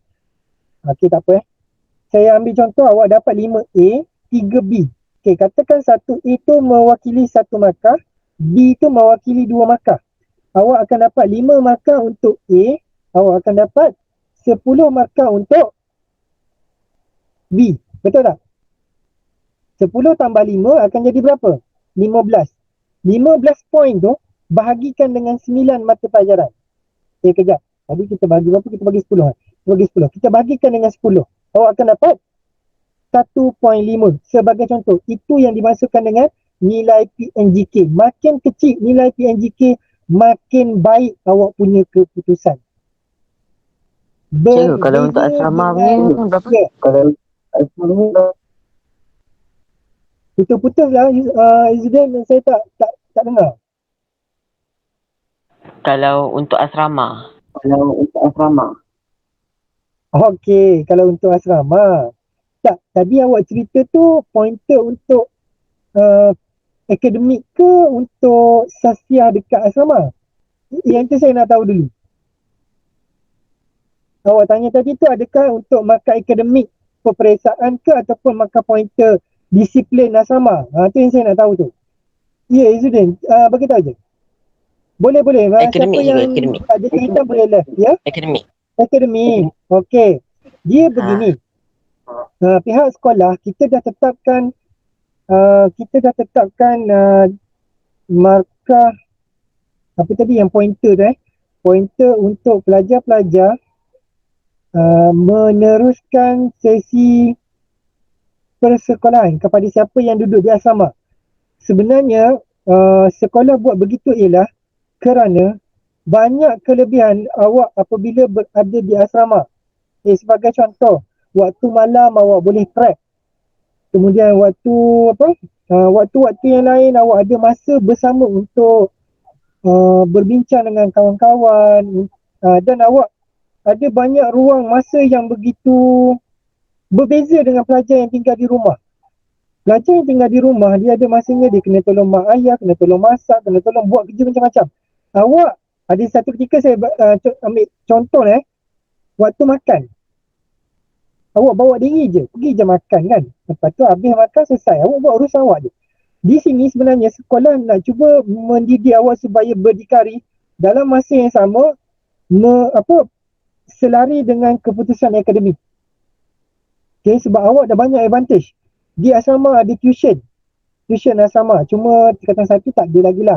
S3: okey, tak apa saya ambil contoh, awak dapat 5A, 3B. Okey, katakan 1A tu mewakili 1 markah, B tu mewakili 2 markah. Awak akan dapat 5 markah untuk A, awak akan dapat 10 markah untuk B. Betul tak? 10 tambah 5 akan jadi berapa? 15. 15 poin tu bahagikan dengan 9 mata pelajaran. Kejap. Tadi kita bagi berapa? Kita bagi 10. Kita bagikan dengan 10. Awak akan dapat 1.5 sebagai contoh. Itu yang dimasukkan dengan nilai PNGK. Makin kecil nilai PNGK, makin baik awak punya keputusan.
S2: Kalau untuk asrama ni berapa? Kalau asrama
S3: putus lah Izzuddin, saya tak dengar.
S2: Kalau untuk asrama.
S3: Okey, kalau untuk asrama. Tak, tadi awak cerita tu pointer untuk akademik ke untuk sasiah dekat asrama? Yang tu saya nak tahu dulu. Awak tanya tadi tu adakah untuk markah akademik peperiksaan ke ataupun markah pointer disiplin asrama? Tu yang saya nak tahu tu. Ya, Izzuddin, bagi tahu je. Boleh.
S2: Akademik
S3: Siapa yang
S2: akademik.
S3: ada cerita boleh lah. Ya? Akademik. Okey. Dia begini. Pihak sekolah kita dah tetapkan markah apa tadi yang pointer tu pointer untuk pelajar-pelajar meneruskan sesi persekolahan kepada siapa yang duduk di asrama. Sebenarnya sekolah buat begitu ialah kerana banyak kelebihan awak apabila berada di asrama. Sebagai contoh, waktu malam awak boleh prep. Kemudian waktu-waktu yang lain awak ada masa bersama untuk berbincang dengan kawan-kawan dan awak ada banyak ruang masa yang begitu berbeza dengan pelajar yang tinggal di rumah. Pelajar yang tinggal di rumah, dia ada masanya dia kena tolong mak ayah, kena tolong masak, kena tolong buat kerja macam-macam. Awak, ada satu ketika saya ambil contoh waktu makan. Awak bawa diri je, pergi je makan kan. Lepas tu habis makan selesai, awak buat urusan awak je. Di sini sebenarnya sekolah nak cuba mendidik awak supaya berdikari dalam masa yang sama selari dengan keputusan akademik. Okay, sebab awak dah banyak advantage. Di asrama ada tuition asrama, cuma tingkatan 1 tak ada lagi lah.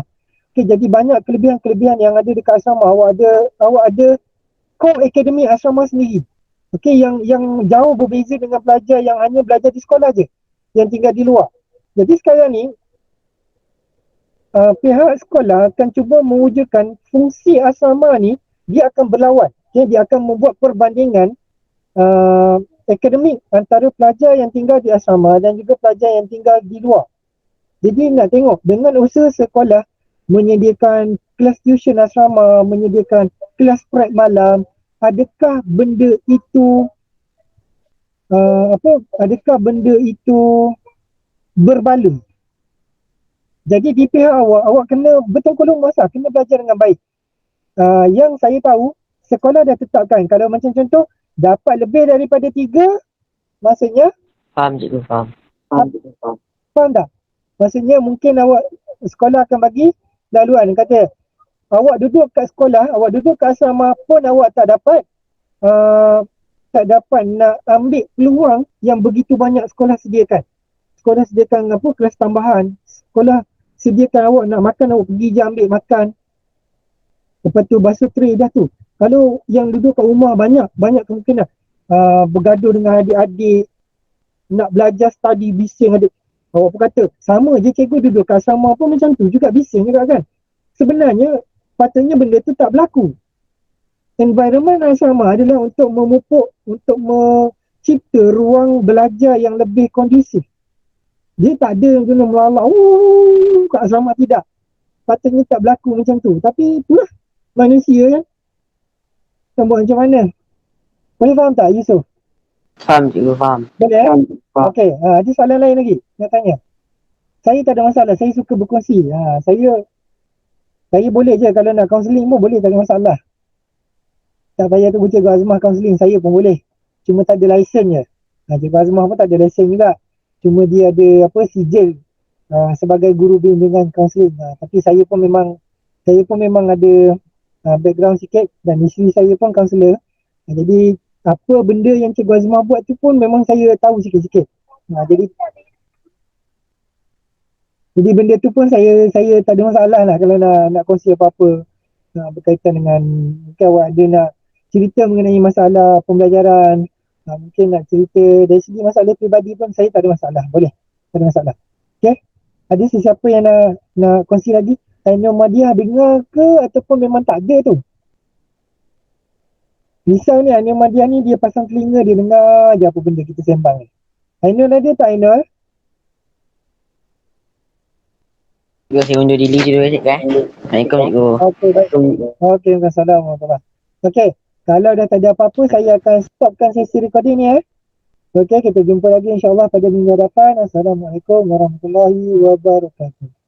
S3: Okay, jadi banyak kelebihan-kelebihan yang ada dekat asrama. Awak ada core akademik asrama sendiri. Okay, yang jauh berbeza dengan pelajar yang hanya belajar di sekolah je, yang tinggal di luar. Jadi sekarang ni pihak sekolah akan cuba mewujudkan fungsi asrama ni, dia akan berlawan. Okay, dia akan membuat perbandingan akademik antara pelajar yang tinggal di asrama dan juga pelajar yang tinggal di luar. Jadi nak tengok dengan usaha sekolah menyediakan kelas tuition asrama, menyediakan kelas prep malam, adakah benda itu berbaloi? Jadi di pihak awak kena betul kolong masa, kena belajar dengan baik. Yang saya tahu, sekolah dah tetapkan kalau macam contoh dapat lebih daripada 3, maksudnya
S2: Faham cikgu, faham.
S3: faham tak? Maksudnya mungkin sekolah akan bagi laluan, kata awak duduk kat sekolah, awak duduk kat asrama pun awak tak dapat nak ambil peluang yang begitu banyak sekolah sediakan. Sekolah sediakan kelas tambahan, sekolah sediakan awak nak makan, awak pergi je ambil makan. Lepas tu basuh tray dah tu. Kalau yang duduk kat rumah banyak kemungkinan bergaduh dengan adik-adik, nak belajar study, bising adik. Awak pun kata, sama je cikgu duduk kat asrama pun macam tu juga, bising juga kan. Sebenarnya patutnya benda tu tak berlaku. Environment asrama adalah untuk memupuk, untuk mencipta ruang belajar yang lebih kondusif. Dia tak ada yang kena melalak kat asrama, tidak. Patutnya tak berlaku macam tu. Tapi itulah manusia kan. Kita buat macam mana? Boleh faham tak Yusof?
S2: Faham cikgu, faham.
S3: Boleh Okey, ada soalan lain lagi nak tanya? Saya tak ada masalah, saya suka berkongsi. Saya boleh je kalau nak kaunseling pun boleh, tak ada masalah. Tak payah tu Cikgu Azmah kaunseling, saya pun boleh. Cuma tak ada lesen je. Cikgu Azmah pun tak ada lesen juga. Cuma dia ada sijil sebagai guru bimbingan kaunseling. Tapi saya pun memang ada background sikit dan isteri saya pun kaunselor. Jadi apa benda yang Cikgu Azmah buat tu pun memang saya tahu sikit-sikit. Jadi benda tu pun saya tak ada masalah lah kalau nak kongsi apa-apa berkaitan dengan, mungkin awak ada nak cerita mengenai masalah pembelajaran, mungkin nak cerita dari segi masalah peribadi pun saya tak ada masalah, boleh, tak ada masalah. Okay, ada sesiapa yang nak kongsi lagi? Ainul Madiah dengar ke ataupun memang tak ada tu? Misal ni Ainul Madiah ni dia pasang telinga, dia dengar je apa benda kita sembang ni. Ainul ada tak Ainul?
S2: Cikgu, saya undur diri dulu cikgu. Assalamualaikum cikgu.
S3: Okey, baik. Okey, Assalamualaikum. Okey, kalau dah tak ada apa-apa, saya akan stopkan sesi recording ni Okey, kita jumpa lagi insyaAllah pada minggu hadapan. Assalamualaikum warahmatullahi wabarakatuh.